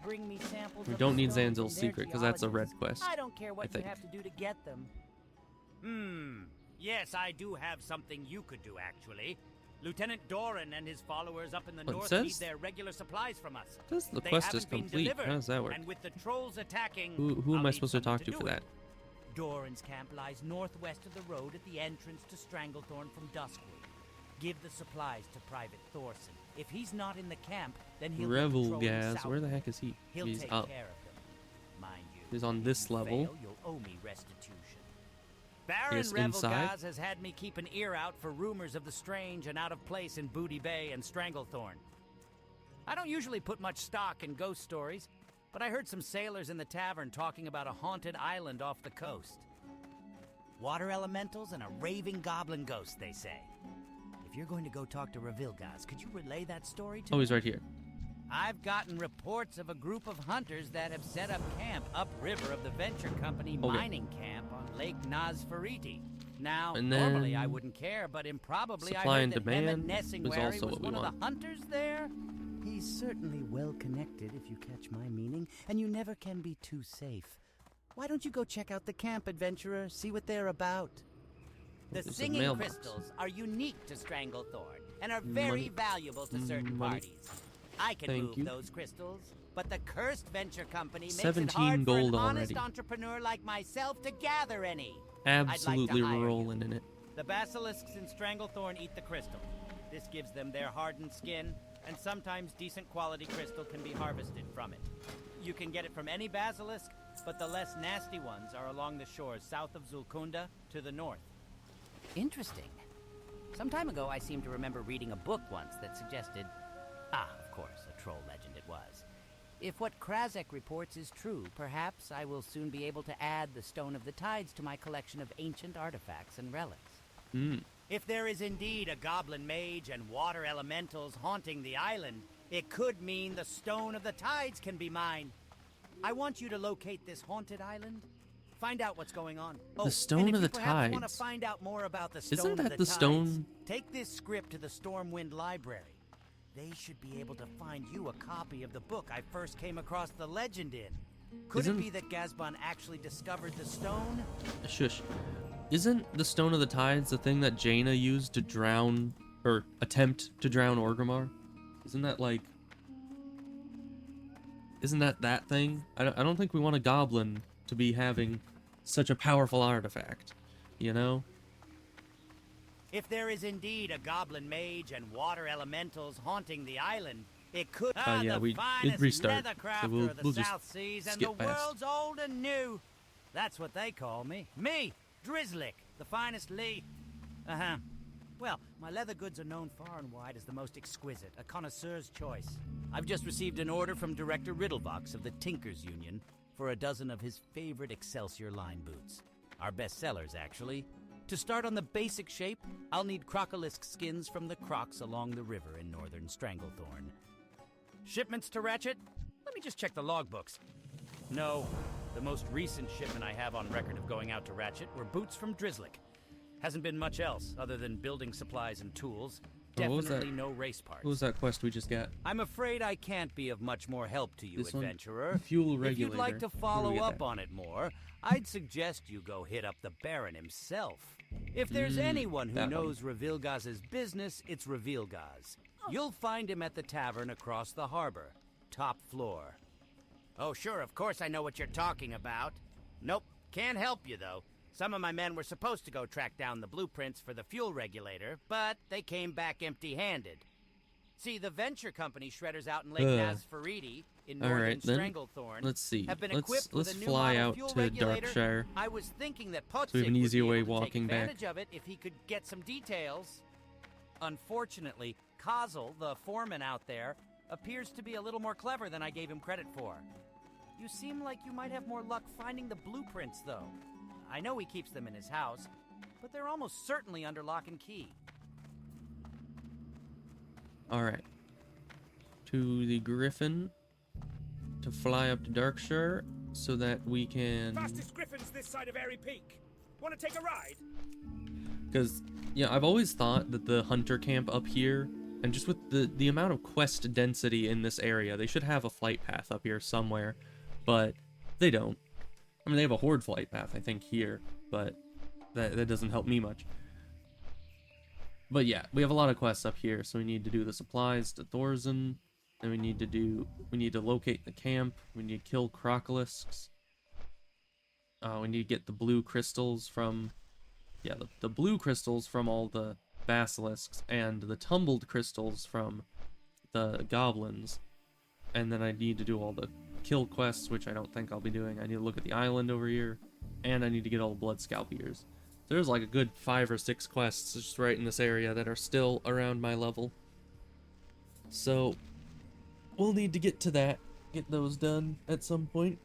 Bring me samples We of don't the need stones Zanzil's and their secret, 'cause that's a red geologists. quest, I don't care what I you think. have to do to get them. Yes, I do have something you could do, actually. Lieutenant Doran and his followers up in the Well, it north says- need their regular supplies from us. Says the They quest is haven't been complete. delivered, How does that work? And with the trolls attacking, Who am I'll I need supposed to someone talk to for do that? it. Doran's camp lies northwest of the road at the entrance to Stranglethorn from Duskwood. Give the supplies to Private Thorson. If he's not in the camp, then he'll be patrolling Revelgaz, where the southward. heck is he? He'll He's take up. care of them. Mind you, He's on if this you level. fail, you'll owe me restitution. Baron guess inside? Revelgaz has had me keep an ear out for rumors of the strange and out of place in Booty Bay and Stranglethorn. I don't usually put much stock in ghost stories, but I heard some sailors in the tavern talking about a haunted island off the coast. Water elementals and a raving goblin ghost, they say. If you're going to go talk to Revilgaz, could you relay that story to Oh, me? he's right here. I've gotten reports of a group of hunters that have set up camp upriver of the Venture Company Okay. mining camp on Lake Nazfariti. Now, And normally I then wouldn't care, but improbably supply I and heard that Emmett demand was Nessingwary also was what we one of want. the hunters there. He's certainly well connected, if you catch my meaning, and you never can be too safe. Why don't you go check out the camp, adventurer, see what they're about? The There's a singing mailbox. crystals are unique to Stranglethorn and are very Money. valuable to certain Money. parties. I can Thank move you. those crystals, but the cursed venture company makes it 17 hard for gold an honest already. entrepreneur like myself to gather any. I'd like to Absolutely hire you. rolling in it. The basilisks in Stranglethorn eat the crystal. This gives them their hardened skin, and sometimes decent quality crystal can be harvested from it. You can get it from any basilisk, but the less nasty ones are along the shores south of Zulkunda to the north. Interesting. Some time ago, I seem to remember reading a book once that suggested... of course, a troll legend it was. If what Krazek reports is true, perhaps I will soon be able to add the Stone of the Tides to my collection of ancient artifacts and relics. If there is indeed a goblin mage and water elementals haunting the island, it could mean the Stone of the Tides can be mine. I want you to locate this haunted island. Find out what's going on. Oh, Stone and if of you the perhaps want to Tides. find out more about the Isn't Stone that of the the Tides, stone- take this script to the Stormwind Library. They should be able to find you a copy of the book I first came across the legend in. Could Isn't- it be that Gazban actually discovered the stone? Shush. Isn't the Stone of the Tides the thing that Jaina used to drown, or attempt to drown Orgrimmar? Isn't that like... Isn't that thing? I don't think we want a goblin to be having such a powerful artifact, you know? If there is indeed a goblin mage and water elementals haunting the island, it could yeah, the it finest restart, leather so crafter we'll of the just South Seas and skip the past. world's old and new. That's what they call me. Me, Drizzlick, the finest Lee. Uh-huh. Well, my leather goods are known far and wide as the most exquisite, a connoisseur's choice. I've just received an order from Director Riddlevox of the Tinkers Union for a dozen of his favorite Excelsior line boots. Our best sellers, actually. To start on the basic shape, I'll need crocolisk skins from the crocs along the river in northern Stranglethorn. Shipments to Ratchet? Let me just check the logbooks. No, the most recent shipment I have on record of going out to Ratchet were boots from Drizzlick. Hasn't been much else other than building supplies and tools. Oh, what was Definitely that? no race parts. What was that quest we just got? I'm afraid I can't be of much more help to you, This one? adventurer. Fuel If regulator. you'd like to Where do we follow get up that? on it more, I'd suggest you go hit up the Baron himself. If there's anyone who that one. knows Revilgaz's business, it's Revilgaz. You'll find him at the tavern across the harbor, top floor. Oh, sure, of course I know what you're talking about. Nope, can't help you, though. Some of my men were supposed to go track down the blueprints for the fuel regulator, but they came back empty-handed. See, the venture company shredders out in Lake Nasfaridi in northern Alright, then. Stranglethorn Let's see. have been Let's equipped with a new fly model out fuel to regulator. Darkshire. I was thinking that So we have Potsik an would easier be way able to take walking back. advantage of it if he could get some details. Unfortunately, Kozel, the foreman out there, appears to be a little more clever than I gave him credit for. You seem like you might have more luck finding the blueprints, though. I know he keeps them in his house, but they're almost certainly under lock and key. Alright. To the Griffin. To fly up to Darkshire so that we can... Fastest griffins this side of Airy Peak. Want to take a ride? Because, yeah, I've always thought that the hunter camp up here, and just with the amount of quest density in this area, they should have a flight path up here somewhere, but they don't. I mean, they have a horde flight path, I think, here, but that doesn't help me much. But yeah, we have a lot of quests up here, so we need to do the supplies to Thorzen, and we need to locate the camp, we need to kill Crocolisks, we need to get the blue crystals from... Yeah, the blue crystals from all the basilisks, and the tumbled crystals from the goblins. And then I need to do all the kill quests, which I don't think I'll be doing. I need to look at the island over here, and I need to get all the blood scalp ears. There's like a good 5 or 6 quests just right in this area that are still around my level. So, we'll need to get to that, get those done at some point.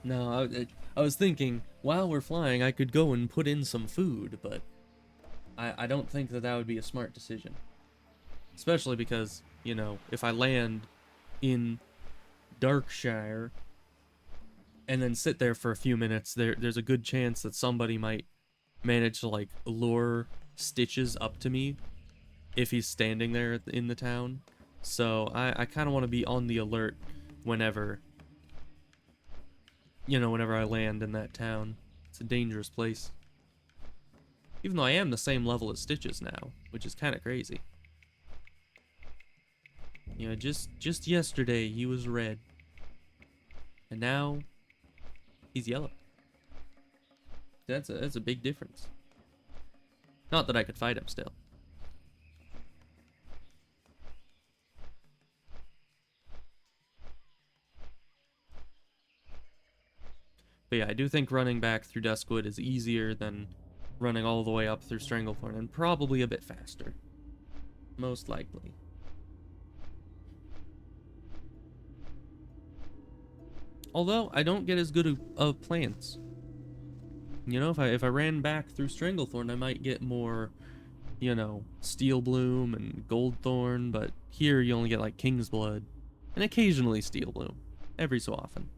No, I was thinking, while we're flying, I could go and put in some food, but I don't think that would be a smart decision. Especially because, you know, if I land in Darkshire and then sit there for a few minutes, there's a good chance that somebody might manage to, like, lure Stitches up to me if he's standing there in the town. So I kind of want to be on the alert whenever I land in that town. It's a dangerous place. Even though I am the same level as Stitches now, which is kind of crazy. You know, just yesterday he was red. And now he's yellow. That's a big difference. Not that I could fight him still. But yeah, I do think running back through Duskwood is easier than running all the way up through Stranglethorn, and probably a bit faster. Most likely. Although, I don't get as good of plants. You know, if I ran back through Stranglethorn, I might get more, you know, Steel Bloom and Goldthorn, but here you only get like King's Blood, and occasionally Steel Bloom, every so often.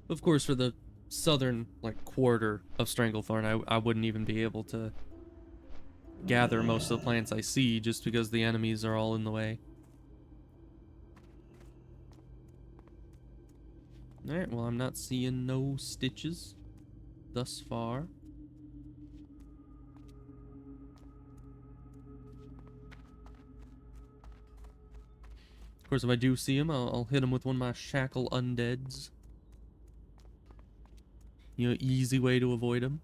Of course, for the southern, like, quarter of Stranglethorn, I wouldn't even be able to gather most of the plants I see just because the enemies are all in the way. Alright, well, I'm not seeing no Stitches thus far. Of course, if I do see him, I'll hit him with one of my Shackle Undeads. You know, easy way to avoid him.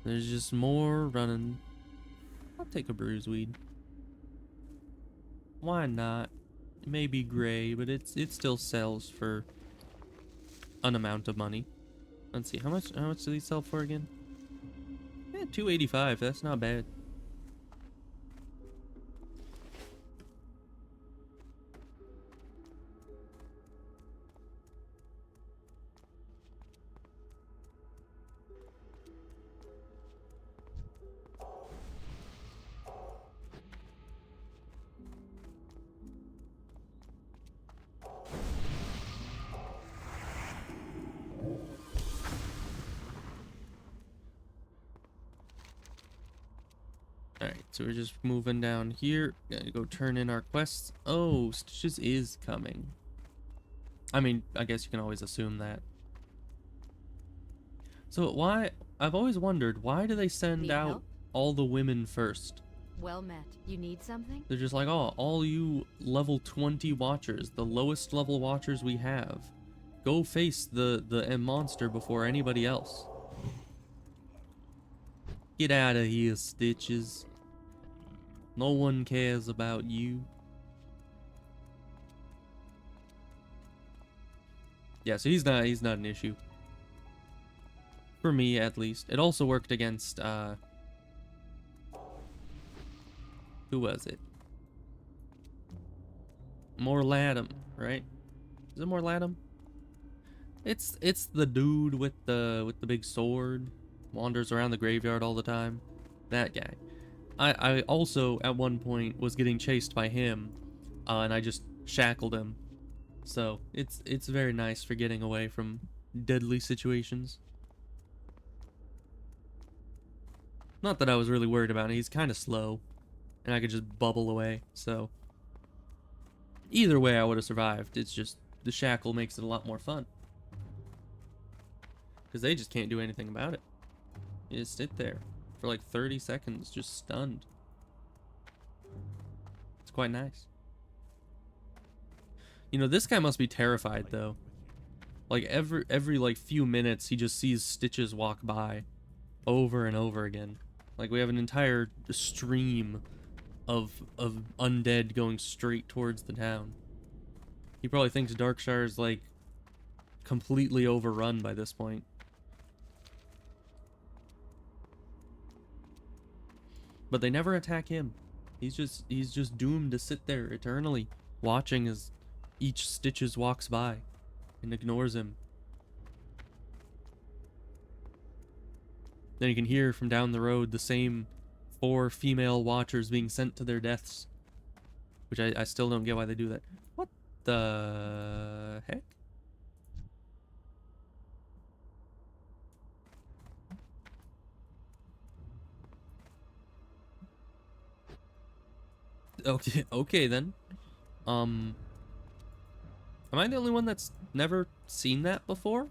There's just more running. I'll take a bruiseweed. Why not? It may be gray, but it still sells for an amount of money. Let's see, how much do these sell for again? Yeah, $2.85. That's not bad. Alright, so we're just moving down here. Gotta go turn in our quests. Oh, Stitches is coming. I mean, I guess you can always assume that. So why... I've always wondered, why do they send Need out help? all the women first? Well met. You need something? They're just like, oh, all you level 20 watchers, the lowest level watchers we have, go face the M monster before anybody else. Get out of here, Stitches. No one cares about you. Yeah, so he's not an issue. For me, at least. It also worked against, who was it? Morlatum, right? Is it Morlatum? It's the dude with the big sword, wanders around the graveyard all the time. That guy. I also at one point was getting chased by him, and I just shackled him. So it's very nice for getting away from deadly situations. Not that I was really worried about it. He's kind of slow, and I could just bubble away. So either way, I would have survived. It's just the shackle makes it a lot more fun. Because they just can't do anything about it. You just sit there for like 30 seconds, just stunned. It's quite nice. You know, this guy must be terrified, though. Like, every like, few minutes, he just sees Stitches walk by. Over and over again. Like, we have an entire stream of undead going straight towards the town. He probably thinks Darkshire's, like, completely overrun by this point. But they never attack him. He's just doomed to sit there eternally, watching as each Stitches walks by and ignores him. Then you can hear from down the road the same 4 female watchers being sent to their deaths. Which I still don't get why they do that. What the heck? Okay then. Am I the only one that's never seen that before?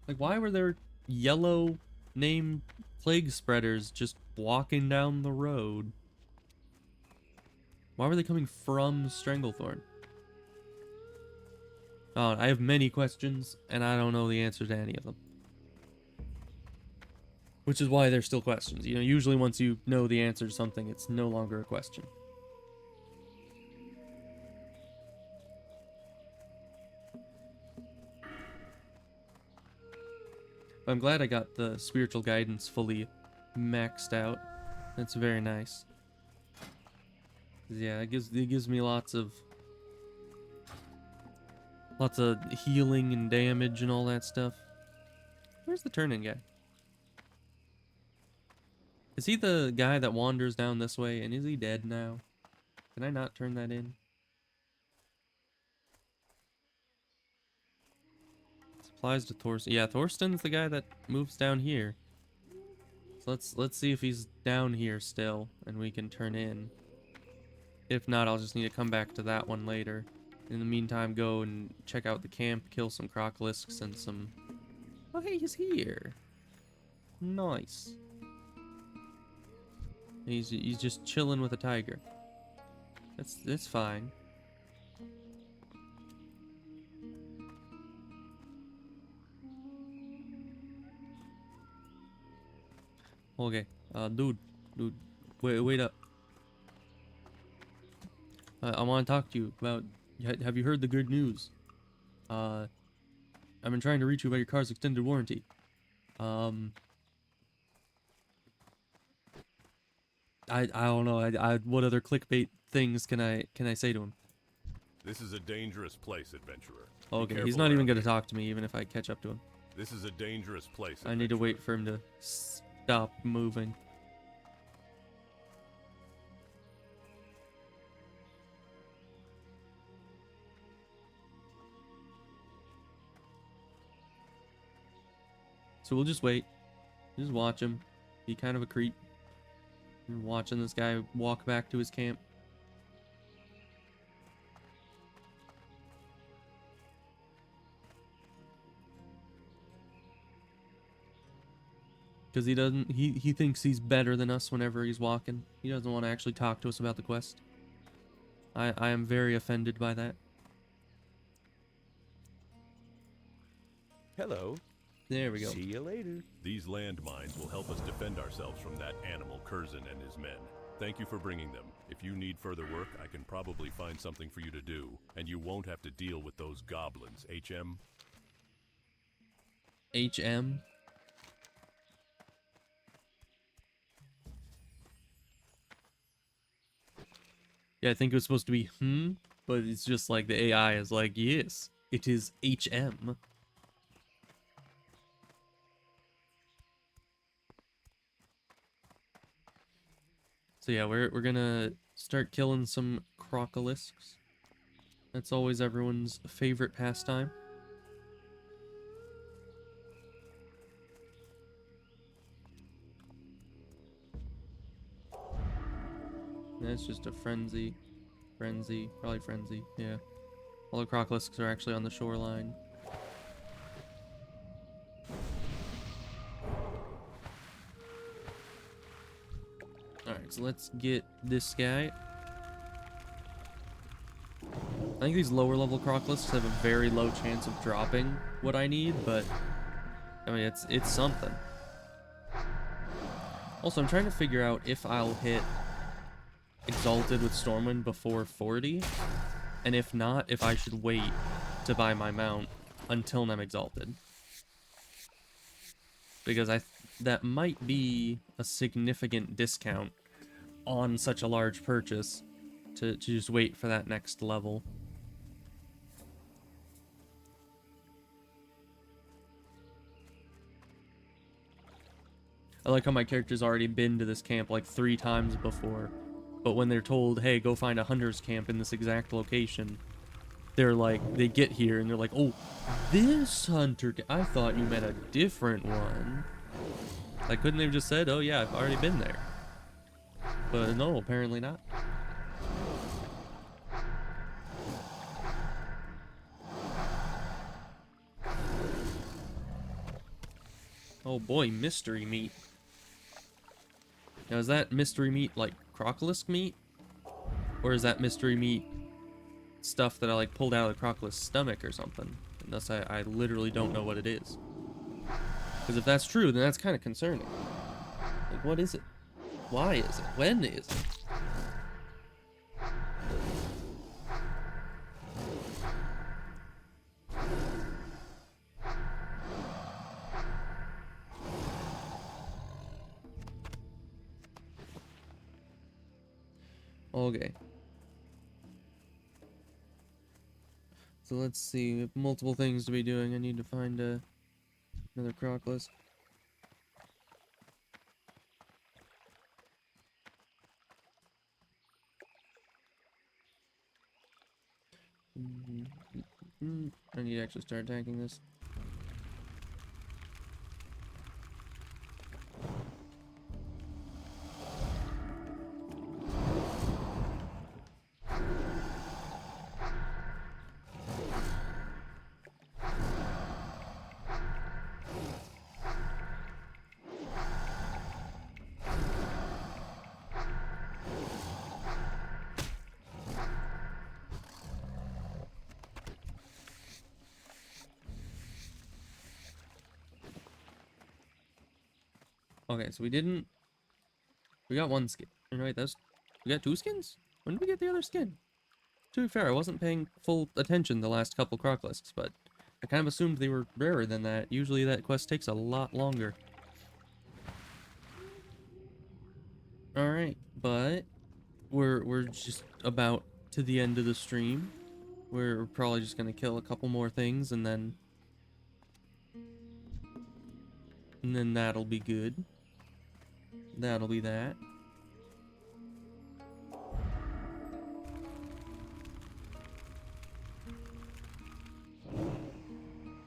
Like, why were there yellow named plague spreaders just walking down the road? Why were they coming from Stranglethorn? Oh, I have many questions, and I don't know the answer to any of them. Which is why they're still questions. You know, usually once you know the answer to something, it's no longer a question. I'm glad I got the spiritual guidance fully maxed out. That's very nice. Yeah, it gives me lots of healing and damage and all that stuff. Where's the turn-in guy? Is he the guy that wanders down this way, and is he dead now? Can I not turn that in? Supplies to Thorsten. Yeah, Thorsten's the guy that moves down here. So let's see if he's down here still, and we can turn in. If not, I'll just need to come back to that one later. In the meantime, go and check out the camp, kill some crocolisks and some... Oh, hey, he's here. Nice. He's just chilling with a tiger. That's fine. Okay, dude, wait up. I want to talk to you about. Have you heard the good news? I've been trying to reach you about your car's extended warranty. I don't know. What other clickbait things can I say to him? This is a dangerous place, adventurer. Be Okay, he's careful not even around gonna here. talk to me, even if I catch up to him. This is a dangerous place. I need to wait for him to stop moving. So we'll just wait. Just watch him. Be kind of a creep. And watching this guy walk back to his camp. Because he thinks he's better than us whenever he's walking. He doesn't want to actually talk to us about the quest. I am very offended by that. Hello. There we go. See you later. These landmines will help us defend ourselves from that animal Curzon and his men. Thank you for bringing them. If you need further work, I can probably find something for you to do, and you won't have to deal with those goblins, HM? HM? Yeah, I think it was supposed to be but it's just like the AI is like, yes, it is HM. So yeah, we're gonna start killing some crocolisks. That's always everyone's favorite pastime. That's just a frenzy. Probably frenzy, yeah. All the crocolisks are actually on the shoreline. Alright, so let's get this guy. I think these lower level crocolisks have a very low chance of dropping what I need, but I mean it's something. Also, I'm trying to figure out if I'll hit Exalted with Stormwind before 40, and if not, if I should wait to buy my mount until I'm Exalted. Because that might be a significant discount on such a large purchase to just wait for that next level. I like how my character's already been to this camp like 3 times before, but when they're told, hey, go find a hunter's camp in this exact location, they're like, they get here and they're like, oh, this hunter, I thought you meant a different one. Like, couldn't they have just said, oh yeah, I've already been there? But no, apparently not. Oh boy, mystery meat. Now, is that mystery meat like crocolisk meat? Or is that mystery meat stuff that I like pulled out of the crocolisk's stomach or something? And thus I literally don't know what it is. Because if that's true, then that's kind of concerning. Like, what is it? Why is it? When is it? Okay. So let's see. We have multiple things to be doing. I need to find another crocolisk. I need to actually start attacking this. Okay, so we got one skin. Right, we got 2 skins? When did we get the other skin? To be fair, I wasn't paying full attention the last couple crocolisks, but I kind of assumed they were rarer than that. Usually that quest takes a lot longer. Alright, but we're just about to the end of the stream. We're probably just gonna kill a couple more things and then that'll be good. That'll be that.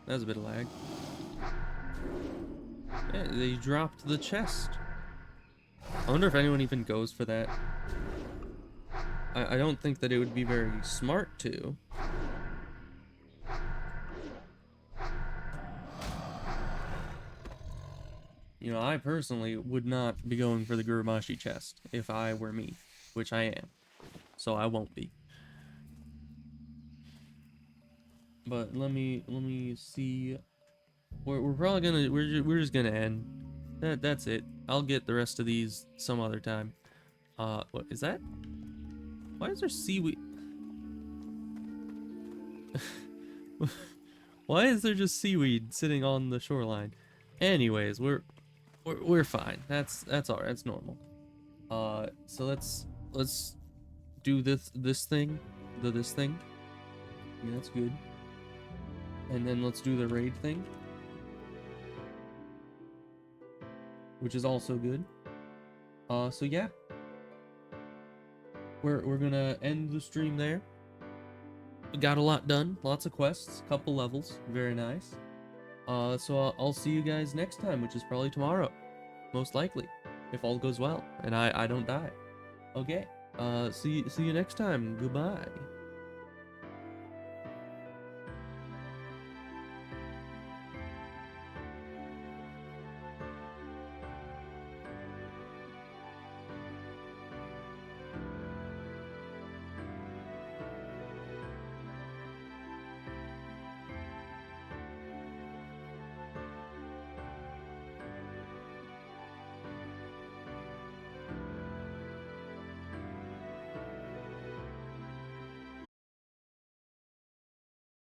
That was a bit of lag. Yeah, they dropped the chest. I wonder if anyone even goes for that. I don't think that it would be very smart to. You know, I personally would not be going for the Guramashi chest if I were me, which I am. So I won't be. But let me see. We're probably gonna we're just gonna end. That's it. I'll get the rest of these some other time. What is that? Why is there seaweed? Why is there just seaweed sitting on the shoreline? Anyways, we're fine. That's all right. That's normal. So let's do this thing. Yeah, that's good. And then let's do the raid thing, which is also good. So yeah, we're gonna end the stream there. We got a lot done, lots of quests, couple levels, very nice. So I'll see you guys next time, which is probably tomorrow, most likely, if all goes well and I don't die. Okay. See you next time. Goodbye.